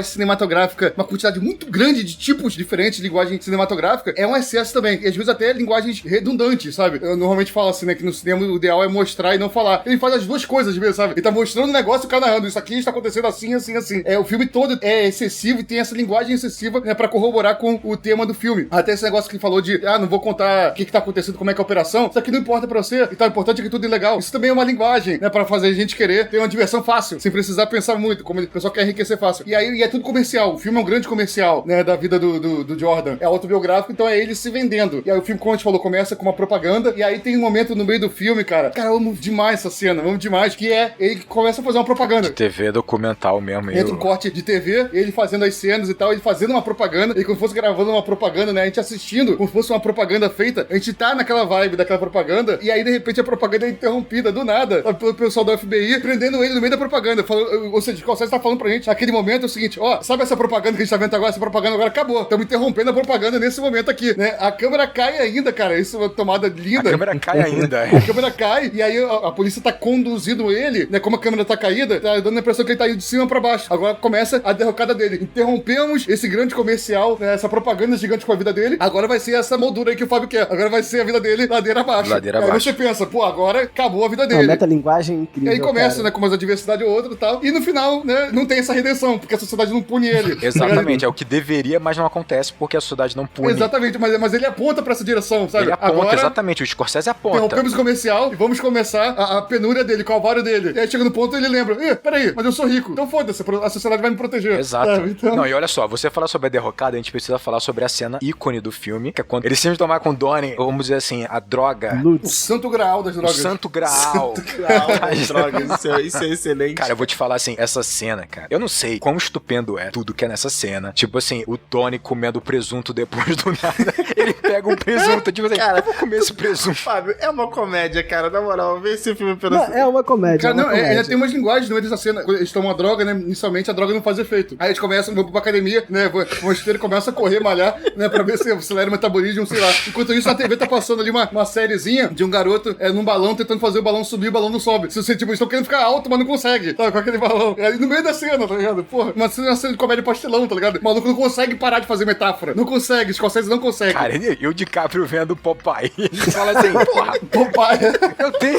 Speaker 4: cinematográfica, uma quantidade muito grande de tipos diferentes de linguagem cinematográfica, é um excesso também. E às vezes até linguagens redundantes, sabe? Eu normalmente falo assim, né, que no cinema o ideal é mostrar e não falar. Ele faz as duas coisas mesmo, sabe? Ele tá mostrando o negócio e o cara narrando. Isso aqui está acontecendo assim, assim, assim. O filme todo é excessivo e tem essa linguagem excessiva, né, pra corroborar com o tema do filme. Até esse negócio que ele falou de, não vou contar o que tá acontecendo, como é que é a operação. Isso aqui não importa pra você. Então, o importante é que tudo é legal. Isso também é uma linguagem, né, pra fazer a gente querer ter uma diversão fácil, sem precisar pensar muito, como o pessoal quer enriquecer fácil. E aí é tudo comercial. O filme é um grande comercial, né, da vida do Jordan. É autobiográfico, então é ele se vendendo. E aí o filme, como a gente falou, começa com uma propaganda, e aí tem um momento no meio do filme, cara, eu amo demais essa cena, amo demais, que é ele começa a fazer uma propaganda.
Speaker 2: De TV documental mesmo.
Speaker 4: Entra um corte de TV, ele fazendo as cenas e tal, ele fazendo uma propaganda, ele como se fosse gravando uma propaganda, né, a gente assistindo, como se fosse uma propaganda feita, a gente tá naquela vibe daquela propaganda, e aí de repente a propaganda é interrompida do nada, pelo pessoal do FBI, prendendo ele no meio da propaganda, falando, ou seja, o Scorsese tá falando pra gente, naquele momento é o seguinte, sabe essa propaganda que a gente tá vendo agora? Essa propaganda agora acabou, estamos interrompendo a propaganda nesse momento aqui, né, a câmera cai ainda, cara, isso é uma tomada linda.
Speaker 2: A câmera cai ainda.
Speaker 4: A câmera cai, e aí a polícia tá conduzindo ele, né, como a câmera tá caída, tá dando a impressão que ele tá indo de cima pra baixo. Agora começa a derrocada dele. Interrompemos esse grande comercial, né, essa propaganda gigante com a vida dele. Agora vai ser essa moldura aí que o Fábio quer. Agora vai ser a vida dele ladeira abaixo.
Speaker 2: Ladeira
Speaker 4: aí
Speaker 2: abaixo.
Speaker 4: você pensa, agora acabou a vida
Speaker 1: É
Speaker 4: dele.
Speaker 1: uma metalinguagem incrível.
Speaker 4: E aí começa,
Speaker 1: cara.
Speaker 4: né, com umas adversidades ou outra e tal. e no final, né, não tem essa redenção, porque a sociedade não pune ele.
Speaker 2: Exatamente, é o que deveria, mas não acontece porque a sociedade não pune.
Speaker 4: Exatamente, mas ele aponta pra essa direção, sabe?
Speaker 2: Ele aponta, exatamente, o Scorsese aponta.
Speaker 4: Interrompemos o comercial e vamos começar a penúria dele, o calvário dele. E aí chega no ponto e ele lembra, peraí, mas eu sou rico, então foda-se, a sociedade vai me proteger.
Speaker 2: Exato.
Speaker 4: Então...
Speaker 2: Não, e olha só, você falar sobre a derrocada, a gente precisa falar sobre a cena ícone do filme, que é quando eles sempre tomar com Donnie, vamos dizer assim, a droga...
Speaker 4: O santo graal das drogas.
Speaker 2: O santo graal.
Speaker 3: Das drogas, isso é excelente.
Speaker 2: Cara, eu vou te falar assim, essa cena, cara, eu não sei quão estupendo é tudo que é nessa cena. Tipo assim, o Tony comendo presunto depois do nada, ele pega um presunto, tipo assim, cara, eu vou comer esse presunto.
Speaker 3: Fábio, é uma comédia, cara, na moral, vê esse filme pelo...
Speaker 1: Não, é uma comédia.
Speaker 4: Cara,
Speaker 1: é uma
Speaker 4: não,
Speaker 1: comédia.
Speaker 4: tem umas linguagens no meio dessa cena. Quando eles tomam a droga, né? Inicialmente a droga não faz efeito. Aí eles começam, vão pra academia, né? O esteiro começa a correr, malhar, né? Pra ver se acelera o metabolismo, sei lá. Enquanto isso, na TV tá passando ali uma sériezinha de um garoto num balão tentando fazer o balão subir, o balão não sobe. Se você, tipo, eles estão querendo ficar alto, mas não consegue, tá? Com aquele balão. E aí no meio da cena, tá ligado? Porra, uma cena de comédia pastelão, tá ligado? O maluco não consegue parar de fazer metáfora. Não consegue, os Scorsese não consegue.
Speaker 2: Cara, eu de DiCaprio vendo Popeye. Ele fala assim, porra,
Speaker 4: Popeye.
Speaker 2: eu tenho...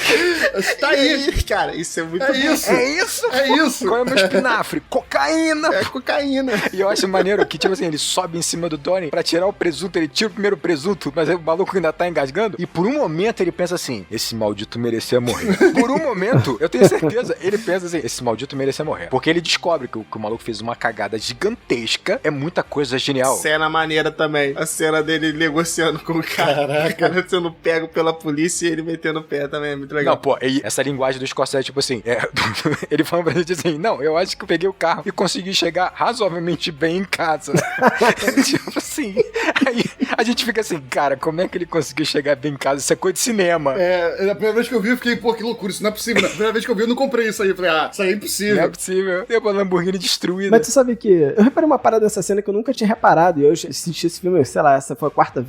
Speaker 4: Tá aí.
Speaker 3: Cara, isso é muito
Speaker 4: É isso.
Speaker 2: É isso?
Speaker 4: É isso.
Speaker 2: Qual é o meu espinafre? Cocaína!
Speaker 3: É cocaína.
Speaker 2: E eu acho maneiro que, tipo assim, ele sobe em cima do Donnie pra tirar o presunto, ele tira o primeiro presunto, mas aí o maluco ainda tá engasgando, e por um momento ele pensa assim, esse maldito merecia morrer. Por um momento, eu tenho certeza, ele pensa assim, esse maldito merecia morrer. Porque ele descobre que o maluco fez uma cagada gigantesca, é muita coisa genial.
Speaker 3: Cena maneira também. A cena dele negociando com o cara.
Speaker 4: Caraca.
Speaker 3: O cara sendo pego pela polícia e ele metendo o pé também, é muito legal.
Speaker 2: Não, pô, e essa linguagem do Scorsese, tipo assim, ele falando pra gente assim, não, eu acho que eu peguei o carro e consegui chegar razoavelmente bem em casa. Tipo assim, aí a gente fica assim, cara, como é que ele conseguiu chegar bem em casa? Isso é coisa de cinema.
Speaker 4: A primeira vez que eu vi, eu fiquei, pô, que loucura, isso não é possível. A primeira vez que eu vi, eu não comprei isso aí. Eu falei, isso aí é impossível.
Speaker 2: Não é possível. Tem uma Lamborghini destruída.
Speaker 1: Mas tu sabe que eu reparei uma parada nessa cena que eu nunca tinha reparado. E eu assisti esse filme, sei lá, essa foi a 4,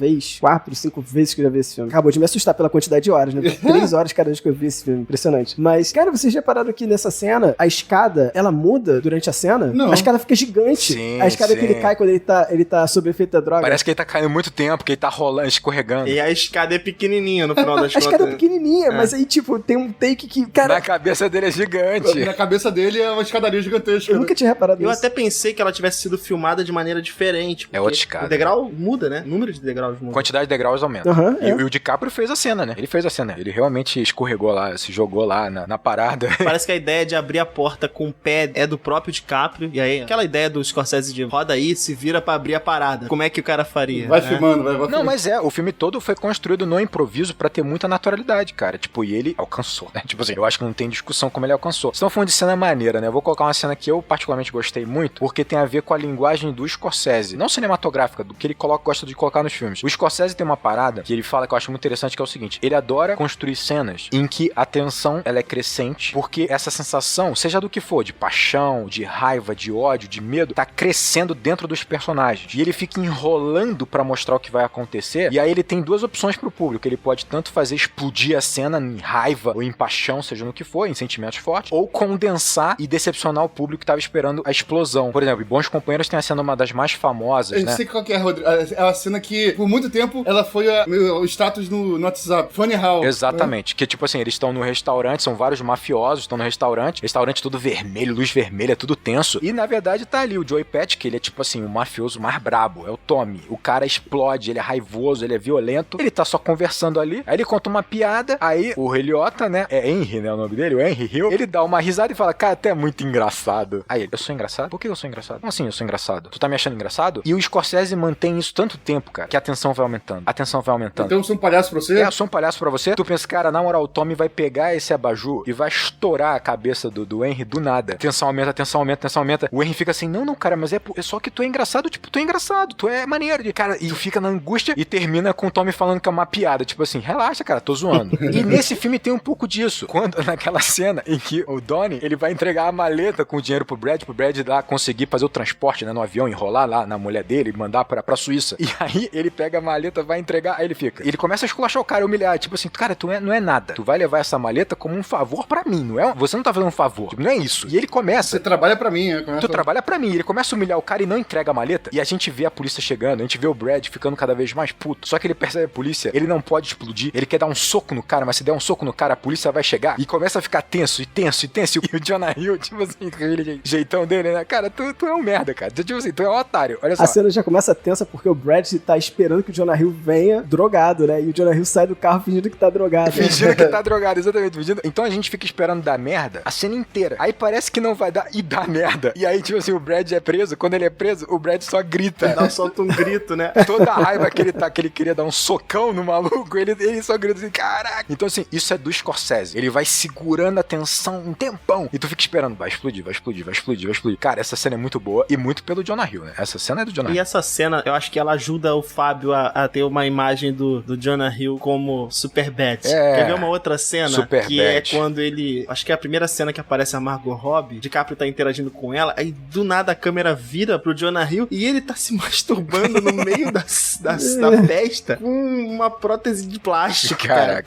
Speaker 1: 5 vezes que eu já vi esse filme. Acabou de me assustar pela quantidade de horas, né? 3 horas cada vez que eu vi esse filme. Impressionante. Mas, cara, vocês repararam que nessa cena, a escada, ela muda durante a cena?
Speaker 4: Não.
Speaker 1: A escada fica gigante.
Speaker 2: Sim,
Speaker 1: a escada que ele cai quando ele tá sob efeito da droga.
Speaker 2: Parece que ele tá caindo muito tempo, que ele tá rolando, escorregando.
Speaker 3: E a escada é pequenininha no final das
Speaker 1: A escada é
Speaker 3: contas.
Speaker 1: pequenininha, mas aí, tipo, tem um take que, cara...
Speaker 2: Na cabeça dele é gigante.
Speaker 4: Na cabeça dele é uma escadaria gigantesca.
Speaker 1: Eu nunca tinha reparado
Speaker 3: Eu
Speaker 1: nisso.
Speaker 3: até pensei que ela tivesse sido filmada de maneira diferente.
Speaker 2: É outra escada.
Speaker 3: O degrau muda, né? O número de degraus muda.
Speaker 2: Quantidade de degraus aumenta.
Speaker 1: Aham,
Speaker 2: E o DiCaprio fez a cena, né? Ele fez a cena. Ele realmente escorregou lá, se jogou lá na parada.
Speaker 3: Parece que a ideia de abrir a porta com o pé é do próprio DiCaprio. E aí, aquela ideia do Scorsese de roda aí, se vira pra abrir a parada. Como é que o cara faria?
Speaker 4: Vai
Speaker 3: né?
Speaker 4: filmando, vai
Speaker 2: Não,
Speaker 4: filmando.
Speaker 2: mas o filme todo foi construído no improviso pra ter muita naturalidade, cara. Tipo, e ele alcançou, né? Tipo assim, eu acho que não tem discussão como ele alcançou. Estão falando de cena maneira, né? Eu vou colocar uma cena que eu particularmente gostei muito, porque tem a ver com a linguagem do Scorsese. Não cinematográfica, do que ele gosta de colocar nos filmes. O Scorsese tem uma parada que ele fala que eu acho muito interessante, que é o seguinte. Ele adora construir cenas em que a tensão, ela é crescente, porque essa sensação, seja do que for, de paixão, de raiva, de ódio, de medo, tá crescendo dentro dos personagens. E ele fica enrolando pra mostrar o que vai acontecer, e aí ele tem duas opções pro público. Ele pode tanto fazer explodir a cena em raiva ou em paixão, seja no que for, em sentimentos fortes, ou condensar e decepcionar o público que tava esperando a explosão. Por exemplo, Bons Companheiros tem a cena uma das mais famosas,
Speaker 4: Eu
Speaker 2: né?
Speaker 4: sei qual que é, Rodrigo. É a cena que, por muito tempo, ela foi o status no WhatsApp. Funny How.
Speaker 2: Exatamente, que tipo assim, eles estão no restaurante, são vários mafiosos, estão no restaurante tudo vermelho, luz vermelha, tudo tenso, e na verdade tá ali o Joey Pesci, que ele é tipo assim, o mafioso mais brabo, é o Tommy, o cara explode, ele é raivoso, ele é violento, ele tá só conversando ali, aí ele conta uma piada, aí o Ray Liotta, né, é Henry, né, o nome dele, o Henry Hill, ele dá uma risada e fala, cara, até é muito engraçado. Aí ele, eu sou engraçado? Por que eu sou engraçado? Como assim eu sou engraçado? Tu tá me achando engraçado? E o Scorsese mantém isso tanto tempo, cara, que a tensão vai aumentando,
Speaker 4: Então eu sou um palhaço pra você?
Speaker 2: eu sou um palhaço pra você. Tu pensa, cara, na moral, o Tommy vai pegar esse abajur e vai estourar a cabeça do Henry do nada. Tensão aumenta, tensão aumenta, tensão aumenta. O Henry fica assim, não, cara, mas é só que tu é engraçado, tipo, tu é engraçado, tu é maneiro. E, cara, e tu fica na angústia e termina com o Tommy falando que é uma piada. Tipo assim, relaxa, cara, tô zoando. E nesse filme tem um pouco disso. Quando, naquela cena em que o Donnie, ele vai entregar a maleta com o dinheiro pro Brad lá conseguir fazer o transporte, né, no avião, enrolar lá na mulher dele e mandar pra Suíça. E aí ele pega a maleta, vai entregar, aí ele fica. Ele começa a esculachar o cara, humilhar, tipo assim, cara, não é nada. Tu vai levar essa maleta como um favor pra mim, não é? Você não tá fazendo um favor. Tipo, não é isso. E ele começa.
Speaker 4: Você trabalha pra mim, né?
Speaker 2: Tu trabalha pra mim. Ele começa a humilhar o cara e não entrega a maleta. E a gente vê a polícia chegando, a gente vê o Brad ficando cada vez mais puto. Só que ele percebe a polícia, ele não pode explodir. Ele quer dar um soco no cara, mas se der um soco no cara, a polícia vai chegar. E começa a ficar tenso, e tenso, e tenso. E o Jonah Jonah Hill, tipo assim, com aquele jeitão dele, né? Cara, tu é um merda, cara. Tipo assim, tu é um otário. Olha só.
Speaker 1: A cena já começa tensa porque o Brad tá esperando que o Jonah Hill venha drogado, né? E o Jonah Hill sai do carro fingindo que tá drogado.
Speaker 2: Fingindo que tá drogado, exatamente. Fingindo. Então a gente fica esperando dar merda a cena inteira. Aí parece que não vai dar e dá merda. E aí, tipo assim, o Brad é preso. Quando ele é preso, o Brad só grita.
Speaker 3: Solta um grito, né?
Speaker 2: Toda a raiva que ele tá, que ele queria dar um socão no maluco, ele só grita assim, caraca. Então assim, isso é do Scorsese. Ele vai segurando a tensão um tempão. E tu fica esperando, vai explodir, vai explodir, vai explodir, vai explodir. Cara, essa cena é muito boa e muito pelo Jonah Hill, né? Essa cena é do Jonah Hill.
Speaker 3: E essa cena, eu acho que ela ajuda o Fábio a ter uma imagem do Jonah Hill como Superbad. Quer ver uma outra cena?
Speaker 2: Superbad.
Speaker 3: Que é quando ele... Acho que é a primeira cena que aparece a Margot Robbie. DiCaprio tá interagindo com ela. Aí do nada a câmera vira pro Jonah Hill e ele tá se masturbando no meio da festa com uma prótese de plástico, cara.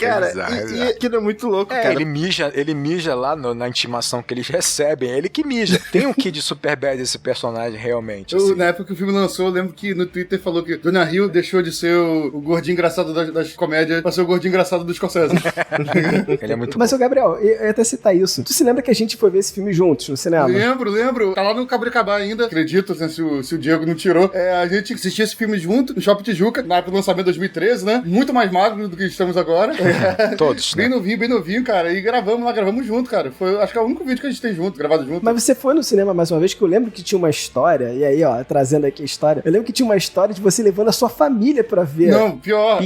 Speaker 3: E aquilo é muito louco, cara.
Speaker 2: Ele mija lá na intimação que eles recebem. É ele que mija. Tem um quê de Superbad esse personagem, realmente. Assim.
Speaker 4: Na época que o filme lançou, eu lembro que no Twitter falou que Jonah Hill deixou de ser o gordinho engraçado das comédias pra ser o gordinho engraçado dos Scorsese.
Speaker 2: Ele é muito
Speaker 1: Mas, ô Gabriel, eu ia até citar isso. Tu se lembra que a gente foi ver esse filme juntos no cinema?
Speaker 4: Lembro. Tá lá no Cabricabá ainda. Acredito, né, se o Diego não tirou. A gente assistiu esse filme junto no Shopping Tijuca, na época do lançamento de 2013, né? Muito mais magro do que estamos agora.
Speaker 2: Todos, né?
Speaker 4: Bem novinho, cara. E gravamos junto, cara. Foi, acho que é o único vídeo que a gente tem junto, gravado junto.
Speaker 1: Mas você foi no cinema mais uma vez, que eu lembro que tinha uma história, e aí, ó, trazendo aqui a história, eu lembro que tinha uma história de você levando a sua família pra ver.
Speaker 4: Não, pior.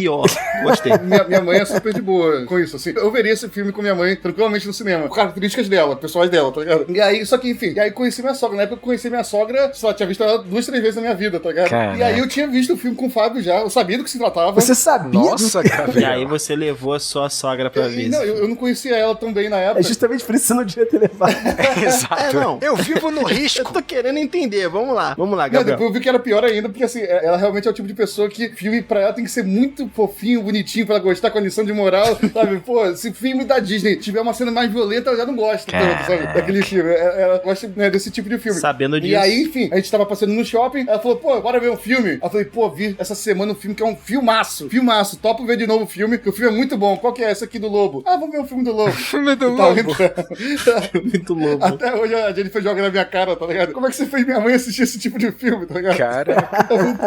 Speaker 3: Gostei.
Speaker 4: Minha mãe é super de boa com isso, assim. Eu veria esse filme com minha mãe tranquilamente no cinema. Com características dela, pessoais dela, tá ligado? E aí, só que, enfim, e aí conheci minha sogra. Na época eu conheci minha sogra, só tinha visto ela 2, 3 vezes na minha vida, tá ligado?
Speaker 2: Caramba.
Speaker 4: E aí eu tinha visto o filme com o Fábio já, eu sabia do que se tratava.
Speaker 1: Você sabia?
Speaker 2: Nossa, cara.
Speaker 3: E aí você levou a sua sogra pra ver.
Speaker 4: Não, eu não conhecia ela tão bem na época.
Speaker 1: É justamente por isso que você não devia ter levado.
Speaker 2: Exato.
Speaker 3: Não.
Speaker 2: Eu vivo no risco.
Speaker 3: Eu tô querendo entender. Vamos lá,
Speaker 4: Não,
Speaker 3: Gabriel.
Speaker 4: depois eu vi que era pior ainda, porque assim, ela realmente é o tipo de pessoa que filme pra ela tem que ser muito fofinho, bonitinho, pra ela gostar, com a lição de moral, sabe? Pô, se filme da Disney tiver uma cena mais violenta, ela já não gosta tanto, sabe? Daquele filme. Ela gosta, né, desse tipo de filme.
Speaker 3: Sabendo disso.
Speaker 4: E aí, enfim, a gente tava passando no shopping, ela falou, pô, bora ver um filme. Eu falei, pô, vi essa semana um filme que é um filmaço. Topo ver de novo o filme, que o filme é muito bom. Qual que é esse aqui do Lobo? Ah, vamos ver o filme do Lobo.
Speaker 2: Filme do
Speaker 4: Tá
Speaker 2: Lobo.
Speaker 4: muito Lobo. Até hoje a Jennifer joga na minha cara, tá ligado? Como é que você fez minha mãe assistir esse tipo de filme, tá ligado?
Speaker 2: Cara.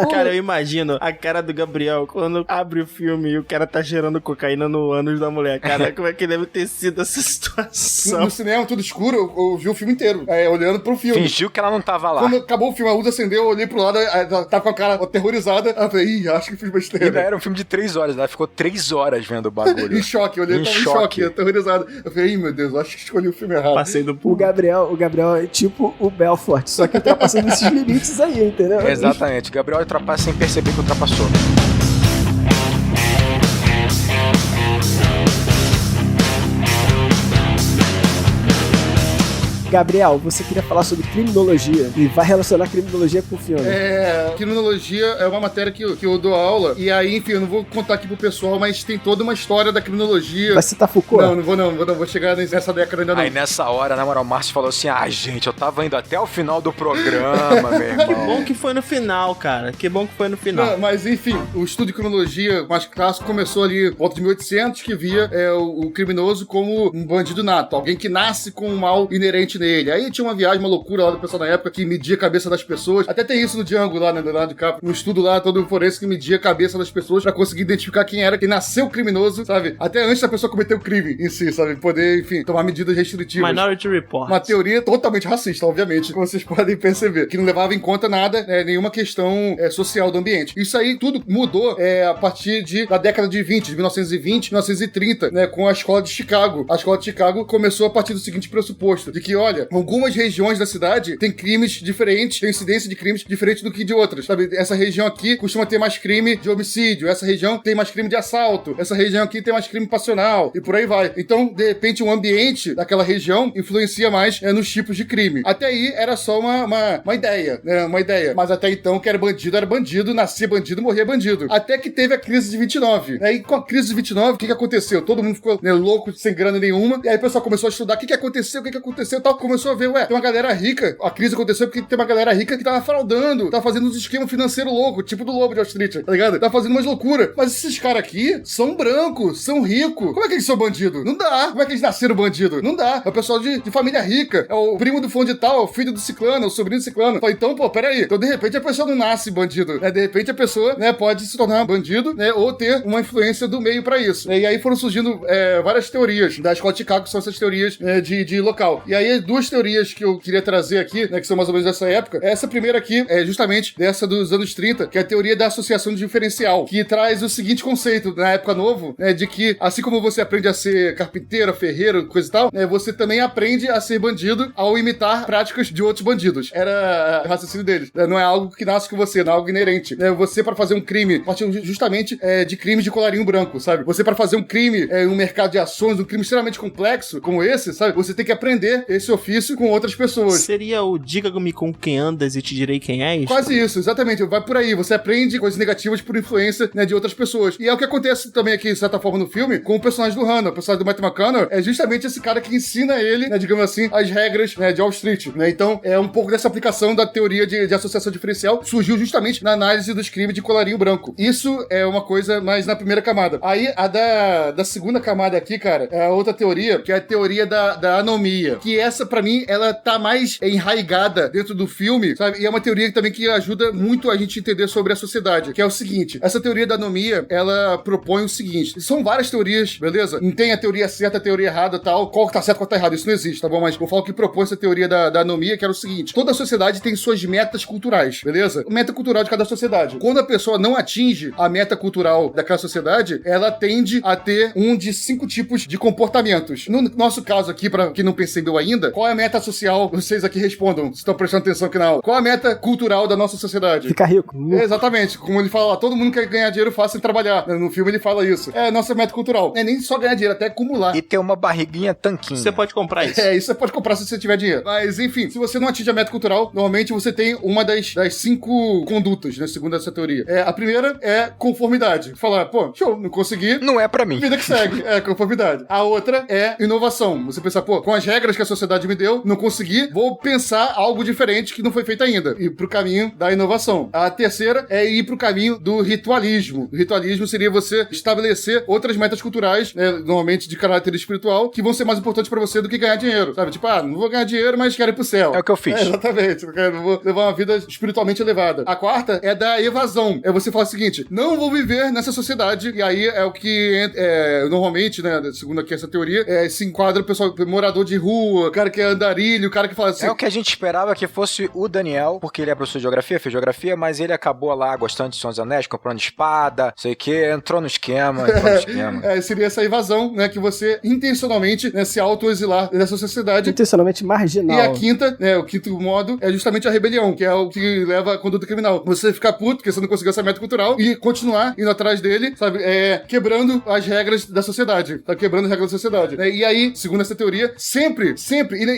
Speaker 3: Cara, eu imagino a cara do Gabriel quando abre o filme e o cara tá gerando cocaína no ânus da mulher. Cara, como é que deve ter sido essa situação?
Speaker 4: No cinema, tudo escuro, eu vi o filme inteiro, olhando pro filme.
Speaker 2: Fingiu que ela não tava lá.
Speaker 4: Quando acabou o filme, a luz acendeu, eu olhei pro lado, ela tava com a cara aterrorizada. Eu falei, ih, acho que fiz
Speaker 2: Ainda
Speaker 4: besteira.
Speaker 2: era um filme de 3 horas, ela ficou 3 horas vendo o bagulho.
Speaker 4: Em choque, eu olhei,
Speaker 2: Em
Speaker 4: tava em choque, aterrorizado. Eu falei, ih, meu Deus, acho que escolhi o filme errado.
Speaker 3: Passei do
Speaker 1: O
Speaker 3: público.
Speaker 1: Gabriel é tipo o Belfort, só que ultrapassando esses limites aí, entendeu?
Speaker 2: Exatamente. Gabriel ultrapassa sem perceber que ultrapassou.
Speaker 1: Gabriel, você queria falar sobre criminologia e vai relacionar criminologia com o filme.
Speaker 4: Criminologia é uma matéria que eu dou aula, e aí, enfim, eu não vou contar aqui pro pessoal, mas tem toda uma história da criminologia.
Speaker 1: Vai citar Foucault?
Speaker 4: Não vou chegar nessa década ainda não.
Speaker 2: Aí nessa hora, na moral, o Márcio falou assim, gente, eu tava indo até o final do programa, meu irmão.
Speaker 3: Que bom que foi no final, cara. Que bom que foi no final.
Speaker 4: Não, mas enfim, o estudo de criminologia mais clássico começou ali por volta de 1800, que via o criminoso como um bandido nato, alguém que nasce com um mal inerente nele. Aí tinha uma viagem, uma loucura lá do pessoal na época que media a cabeça das pessoas. Até tem isso no Django lá, né, do Caprio, no estudo lá, todo forense que media a cabeça das pessoas pra conseguir identificar quem era, quem nasceu criminoso, sabe? Até antes da pessoa cometer o crime em si, sabe? Poder, enfim, tomar medidas restritivas.
Speaker 3: Minority Report.
Speaker 4: Uma teoria totalmente racista, obviamente, como vocês podem perceber, que não levava em conta nada, nenhuma questão social do ambiente. Isso aí tudo mudou a partir da década de 20, de 1920, 1930, né, com a escola de Chicago. A escola de Chicago começou a partir do seguinte pressuposto, de que, olha, algumas regiões da cidade têm crimes diferentes, tem incidência de crimes diferente do que de outras, sabe? Essa região aqui costuma ter mais crime de homicídio, essa região tem mais crime de assalto, essa região aqui tem mais crime passional, e por aí vai. Então, de repente, o ambiente daquela região influencia mais nos tipos de crime. Até aí, era só uma ideia, né? Uma ideia. Mas até então, que era bandido, nascia bandido, morria bandido. Até que teve a crise de 29. E com a crise de 29, o que aconteceu? Todo mundo ficou louco, sem grana nenhuma, e aí o pessoal começou a estudar o que aconteceu e tal. começou a ver, ué, tem uma galera rica, a crise aconteceu porque tem uma galera rica que tava fraudando, tava fazendo uns esquemas financeiros loucos, tipo do Lobo de Wall Street, tá ligado? Tava fazendo umas loucuras. Mas esses caras aqui são brancos, são ricos. Como é que eles são bandidos? Não dá. Como é que eles nasceram bandido? Não dá. É o pessoal de família rica, é o primo do fundo de tal, é o filho do ciclano, é o sobrinho do ciclano. Então, pô, peraí. Então, de repente, a pessoa não nasce bandido, né? De repente, a pessoa, né, pode se tornar bandido, né, ou ter uma influência do meio pra isso. E aí foram surgindo várias teorias da Escola de Chicago, que são essas teorias de local. E aí, duas teorias que eu queria trazer aqui, né, que são mais ou menos dessa época. Essa primeira aqui é justamente dessa dos anos 30, que é a teoria da associação de diferencial, que traz o seguinte conceito, na época novo, né, de que, assim como você aprende a ser carpinteiro, ferreiro, coisa e tal, né, você também aprende a ser bandido ao imitar práticas de outros bandidos. Era o raciocínio deles. Não é algo que nasce com você, não é algo inerente. Você, para fazer um crime, partiu justamente de crimes de colarinho branco, sabe? Você, para fazer um crime um mercado de ações, um crime extremamente complexo como esse, sabe? Você tem que aprender esse ofício com outras pessoas.
Speaker 3: Seria o diga-me com quem andas e te direi quem és?
Speaker 4: Quase isso, exatamente. Vai por aí. Você aprende coisas negativas por influência, né, de outras pessoas. E é o que acontece também aqui, de certa forma, no filme, com o personagem do Hanna. O personagem do Matthew McConaughey é justamente esse cara que ensina ele, né, digamos assim, as regras, né, de Wall Street, né? Então, é um pouco dessa aplicação da teoria de associação diferencial surgiu justamente na análise dos crimes de colarinho branco. Isso é uma coisa mais na primeira camada. Aí, a da segunda camada aqui, cara, é a outra teoria, que é a teoria da anomia. Que essa, pra mim, ela tá mais enraigada dentro do filme, sabe? E é uma teoria também que ajuda muito a gente entender sobre a sociedade, que é o seguinte, essa teoria da anomia, ela propõe o seguinte, são várias teorias, beleza? Não tem a teoria certa, a teoria errada, tal, qual que tá certo, qual tá errado, isso não existe, tá bom? Mas eu falo que propõe essa teoria da anomia, que era o seguinte, toda sociedade tem suas metas culturais, beleza? Meta cultural de cada sociedade. Quando a pessoa não atinge a meta cultural daquela sociedade, ela tende a ter um de 5 tipos de comportamentos. No nosso caso aqui, pra quem não percebeu ainda, qual é a meta social? Vocês aqui respondam, se estão prestando atenção aqui na aula. Qual é a meta cultural da nossa sociedade?
Speaker 1: Ficar rico.
Speaker 4: Exatamente. Como ele fala, todo mundo quer ganhar dinheiro fácil sem trabalhar. No filme ele fala isso. É a nossa meta cultural. Não é nem só ganhar dinheiro, até acumular.
Speaker 2: E ter uma barriguinha tanquinho.
Speaker 3: Você pode comprar isso.
Speaker 4: Isso você pode comprar se você tiver dinheiro. Mas, enfim, se você não atinge a meta cultural, normalmente você tem uma das 5 condutas, né, segundo essa teoria. A primeira é conformidade. Falar, pô, show, não consegui.
Speaker 2: Não é pra mim.
Speaker 4: Vida que segue. Conformidade. A outra é inovação. Você pensar, pô, com as regras que a sociedade me deu, não consegui, vou pensar algo diferente que não foi feito ainda. Ir pro caminho da inovação. A terceira é ir pro caminho do ritualismo. O ritualismo seria você estabelecer outras metas culturais, né, normalmente de caráter espiritual, que vão ser mais importantes pra você do que ganhar dinheiro. Sabe? Tipo, não vou ganhar dinheiro, mas quero ir pro céu.
Speaker 2: É o que eu fiz.
Speaker 4: Exatamente. Eu vou levar uma vida espiritualmente elevada. A quarta é da evasão. É você falar o seguinte, não vou viver nessa sociedade. E aí é o que normalmente, né, segundo aqui essa teoria, se enquadra o pessoal, morador de rua, cara que é andarilho, o cara que fala assim...
Speaker 2: É o que a gente esperava que fosse o Daniel, porque ele é professor de geografia, fez geografia, mas ele acabou lá gostando de Senhor dos Anéis, comprando espada, sei o que, entrou no esquema.
Speaker 4: Seria essa evasão, né, que você intencionalmente, né, se auto-exilar dessa sociedade.
Speaker 1: Intencionalmente marginal.
Speaker 4: E a quinta, né, o quinto modo, é justamente a rebelião, que é o que leva a conduta criminal. Você ficar puto, porque você não conseguiu essa meta cultural, e continuar indo atrás dele, sabe, quebrando as regras da sociedade. Tá quebrando as regras da sociedade. E aí, segundo essa teoria, sempre,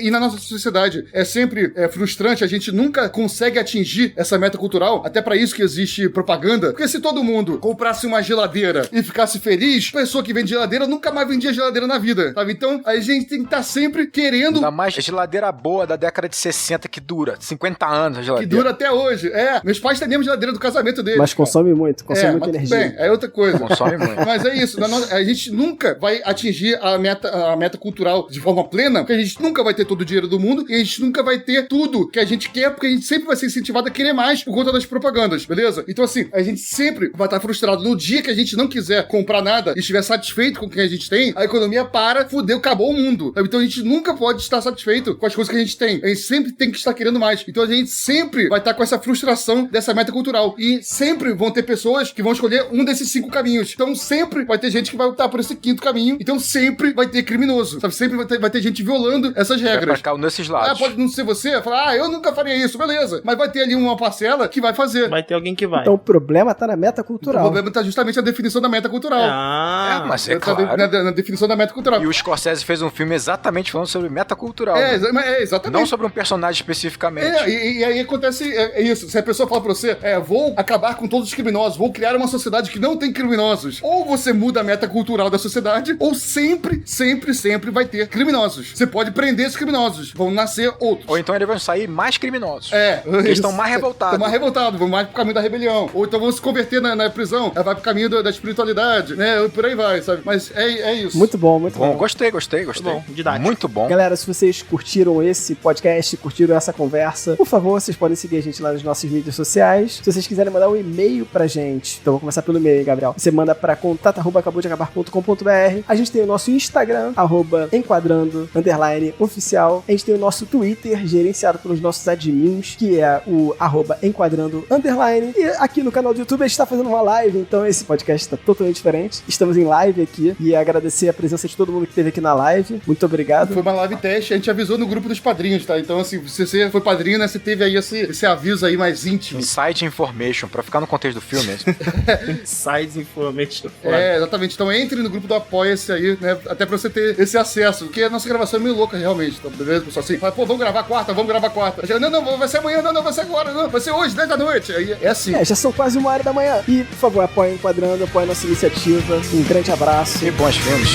Speaker 4: e na nossa sociedade, é sempre frustrante, a gente nunca consegue atingir essa meta cultural, até pra isso que existe propaganda, porque se todo mundo comprasse uma geladeira e ficasse feliz, a pessoa que vende geladeira nunca mais vendia geladeira na vida, sabe? Então, a gente tem que estar sempre querendo...
Speaker 2: Ainda mais geladeira boa da década de 60 que dura 50 anos a geladeira.
Speaker 4: Que dura até hoje. Meus pais têm a mesma geladeira do casamento deles.
Speaker 1: Mas consome muito, consome muita energia.
Speaker 4: Bem, é outra coisa.
Speaker 2: Consome muito.
Speaker 4: Mas é isso, a gente nunca vai atingir a meta cultural de forma plena, porque a gente nunca vai ter todo o dinheiro do mundo e a gente nunca vai ter tudo que a gente quer, porque a gente sempre vai ser incentivado a querer mais por conta das propagandas, beleza? Então assim, a gente sempre vai estar frustrado. No dia que a gente não quiser comprar nada e estiver satisfeito com o que a gente tem, a economia para, fudeu, acabou o mundo. Então a gente nunca pode estar satisfeito com as coisas que a gente tem. A gente sempre tem que estar querendo mais. Então a gente sempre vai estar com essa frustração dessa meta cultural. E sempre vão ter pessoas que vão escolher um desses 5 caminhos. Então sempre vai ter gente que vai optar por esse 5º caminho. Então sempre vai ter criminoso, sabe? Sempre vai ter gente violando essas regras.
Speaker 2: Vai marcar nesses lados.
Speaker 4: Pode não ser você, falar, eu nunca faria isso, beleza. Mas vai ter ali uma parcela que vai fazer.
Speaker 3: Vai ter alguém que vai.
Speaker 1: Então o problema tá na meta cultural.
Speaker 4: O problema tá justamente na definição da meta cultural.
Speaker 2: Mas é claro.
Speaker 4: Na definição da meta cultural.
Speaker 2: E o Scorsese fez um filme exatamente falando sobre meta cultural.
Speaker 4: Exatamente.
Speaker 2: Não sobre um personagem especificamente.
Speaker 4: E aí acontece isso. Se a pessoa fala pra você, vou acabar com todos os criminosos, vou criar uma sociedade que não tem criminosos. Ou você muda a meta cultural da sociedade, ou sempre vai ter criminosos. Você pode prender desses criminosos. Vão nascer outros.
Speaker 2: Ou então eles vão sair mais criminosos.
Speaker 4: Eles
Speaker 2: estão mais revoltados.
Speaker 4: Estão mais revoltados, vão mais pro caminho da rebelião. Ou então vão se converter na prisão, vai pro caminho da espiritualidade, né? Por aí vai, sabe? Mas é isso.
Speaker 1: Muito bom, muito bom.
Speaker 2: Gostei.
Speaker 3: Bom, didático.
Speaker 2: Muito bom.
Speaker 1: Galera, se vocês curtiram esse podcast, curtiram essa conversa, por favor, vocês podem seguir a gente lá nas nossas mídias sociais. Se vocês quiserem mandar um e-mail pra gente, então vou começar pelo e-mail, hein, Gabriel. Você manda pra contato@acaboudeacabar.com.br. A gente tem o nosso Instagram, @enquadrando_oficial. A gente tem o nosso Twitter, gerenciado pelos nossos admins, que é o @enquadrando_. E aqui no canal do YouTube a gente tá fazendo uma live, então esse podcast tá totalmente diferente. Estamos em live aqui e agradecer a presença de todo mundo que esteve aqui na live. Muito obrigado.
Speaker 4: Foi uma live teste, a gente avisou no grupo dos padrinhos, tá? Então, assim, se você foi padrinho, né, você teve aí esse aviso aí mais íntimo.
Speaker 2: Inside information, pra ficar no contexto do filme mesmo.
Speaker 3: Inside information.
Speaker 4: Exatamente. Então entre no grupo do Apoia-se aí, né? Até pra você ter esse acesso. Porque a nossa gravação é meio louca, realmente. Tá beleza, pessoal? Assim, fala, pô, vamos gravar quarta. Não, vai ser amanhã, não, vai ser agora, não, vai ser hoje, 10 da noite. Aí é assim.
Speaker 1: Já são quase 1h da manhã. E, por favor, apoiem Enquadrando, apoiem nossa iniciativa. Um grande abraço.
Speaker 2: E bons filmes.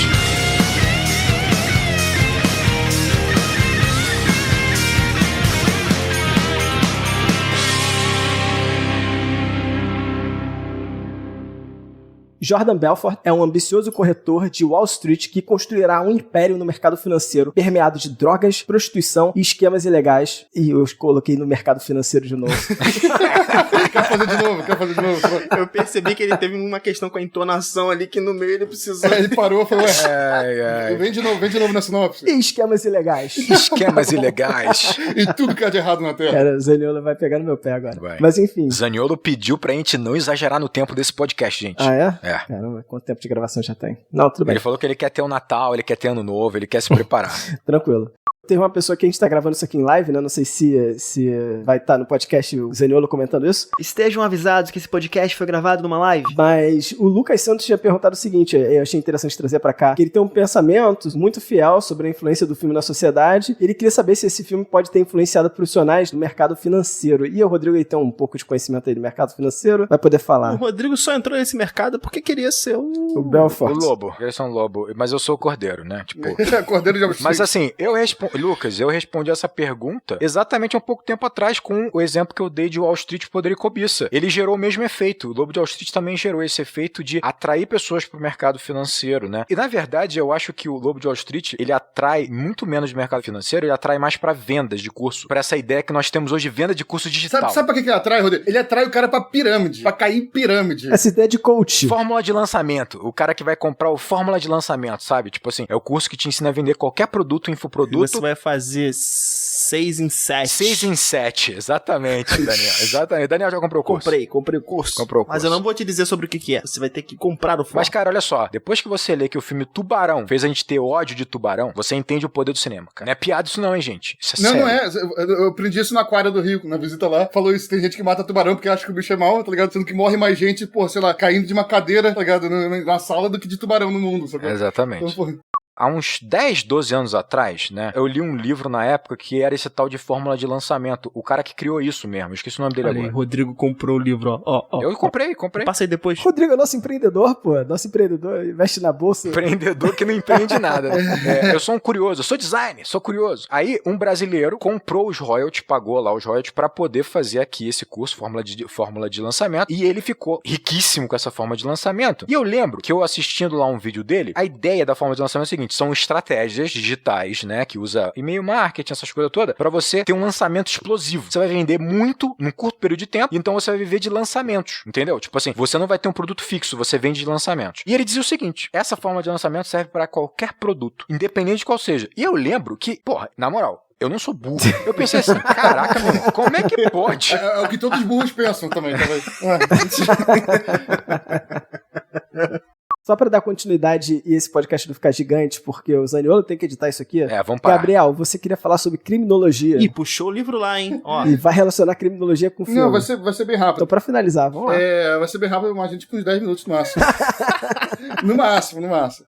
Speaker 1: Jordan Belfort é um ambicioso corretor de Wall Street que construirá um império no mercado financeiro permeado de drogas, prostituição e esquemas ilegais. E eu coloquei no mercado financeiro de novo.
Speaker 4: Quer fazer de novo.
Speaker 3: Eu percebi que ele teve uma questão com a entonação ali que no meio ele precisou.
Speaker 4: Ele parou e falou, vem de novo na sinopse.
Speaker 1: E esquemas ilegais.
Speaker 2: Esquemas ilegais.
Speaker 4: E tudo que há de errado na Terra.
Speaker 1: Cara, o Zaniolo vai pegar no meu pé agora.
Speaker 2: Vai.
Speaker 1: Mas enfim.
Speaker 2: Zaniolo pediu pra gente não exagerar no tempo desse podcast, gente.
Speaker 1: Ah, é?
Speaker 2: É.
Speaker 1: Caramba, quanto tempo de gravação já tem? Não, tudo bem.
Speaker 2: Ele falou que ele quer ter o Natal, ele quer ter Ano Novo, ele quer se preparar.
Speaker 1: Tranquilo. Teve uma pessoa que a gente tá gravando isso aqui em live, né? Não sei se vai estar no podcast o Zaniolo comentando isso.
Speaker 5: Estejam avisados que esse podcast foi gravado numa live.
Speaker 1: Mas o Lucas Santos tinha perguntado o seguinte, eu achei interessante trazer pra cá, que ele tem um pensamento muito fiel sobre a influência do filme na sociedade. Ele queria saber se esse filme pode ter influenciado profissionais no mercado financeiro. E o Rodrigo, ele tem um pouco de conhecimento aí do mercado financeiro, vai poder falar.
Speaker 3: O Rodrigo só entrou nesse mercado porque queria ser
Speaker 1: o Belfort.
Speaker 2: O lobo. Eles são lobo, mas eu sou o cordeiro, né? Tipo...
Speaker 4: Cordeiro de Wall
Speaker 2: Mas assim, Lucas, eu respondi essa pergunta exatamente há um pouco tempo atrás com o exemplo que eu dei de Wall Street, Poder e Cobiça. Ele gerou o mesmo efeito. O Lobo de Wall Street também gerou esse efeito de atrair pessoas para o mercado financeiro, né? E na verdade, eu acho que o Lobo de Wall Street, ele atrai muito menos de mercado financeiro, ele atrai mais para vendas de curso. Para essa ideia que nós temos hoje, venda de curso digital.
Speaker 4: Sabe pra que ele atrai, Rodrigo? Ele atrai o cara pra pirâmide, pra cair em pirâmide.
Speaker 1: Essa ideia de coach.
Speaker 2: Fórmula de lançamento. O cara que vai comprar o fórmula de lançamento, sabe? Tipo assim, é o curso que te ensina a vender qualquer produto, infoproduto.
Speaker 3: Você vai fazer 6 em 7.
Speaker 2: 6 em 7, exatamente, Daniel. Exatamente. Daniel já comprou o curso?
Speaker 3: Comprei o curso.
Speaker 2: Comprou o curso.
Speaker 3: Mas eu não vou te dizer sobre o que é. Você vai ter que comprar o filme.
Speaker 2: Mas, cara, olha só. Depois que você lê que o filme Tubarão fez a gente ter ódio de tubarão, você entende o poder do cinema, cara. Não é piada isso não, hein, gente? Isso é sério.
Speaker 4: Não é. Eu aprendi isso na Aquária do Rio, na visita lá. Falou isso. Tem gente que mata tubarão porque acha que o bicho é mau, tá ligado? Sendo que morre mais gente, pô, sei lá, caindo de uma cadeira, tá ligado? Na sala do que de tubarão no mundo, sabe?
Speaker 2: Exatamente.
Speaker 4: Então, pô...
Speaker 2: Há uns 10, 12 anos atrás, né, eu li um livro na época que era esse tal de fórmula de lançamento. O cara que criou isso mesmo, eu esqueci o nome dele
Speaker 3: agora.
Speaker 2: agora.
Speaker 3: Rodrigo comprou o livro, ó.
Speaker 2: Eu comprei.
Speaker 3: Passei depois.
Speaker 1: Rodrigo é nosso empreendedor, pô. Nosso empreendedor, investe na bolsa.
Speaker 2: Empreendedor que não empreende nada. Eu sou um curioso, eu sou designer, sou curioso. Aí um brasileiro comprou os royalties, pagou lá os royalties pra poder fazer aqui esse curso, fórmula de lançamento, e ele ficou riquíssimo com essa forma de lançamento. E eu lembro que eu assistindo lá um vídeo dele, a ideia da forma de lançamento é o seguinte, são estratégias digitais, né, que usa e-mail marketing, essas coisas todas, pra você ter um lançamento explosivo. Você vai vender muito num curto período de tempo, então você vai viver de lançamentos, entendeu? Tipo assim, você não vai ter um produto fixo, você vende de lançamentos. E ele dizia o seguinte, essa forma de lançamento serve para qualquer produto, independente de qual seja. E eu lembro que, porra, na moral, eu não sou burro. Eu pensei assim, caraca, meu irmão, como é que pode?
Speaker 4: É o que todos os burros pensam também.
Speaker 1: Só pra dar continuidade e esse podcast não ficar gigante, porque o Zaniolo tem que editar isso aqui.
Speaker 2: Vamos parar.
Speaker 1: Gabriel, você queria falar sobre criminologia.
Speaker 3: Ih, puxou o livro lá, hein? Ó.
Speaker 1: E vai relacionar criminologia com o filme.
Speaker 4: Não, vai ser bem rápido.
Speaker 1: Então, pra finalizar, vamos lá.
Speaker 4: Vai ser bem rápido, mas a gente com uns 10 minutos no máximo. no máximo.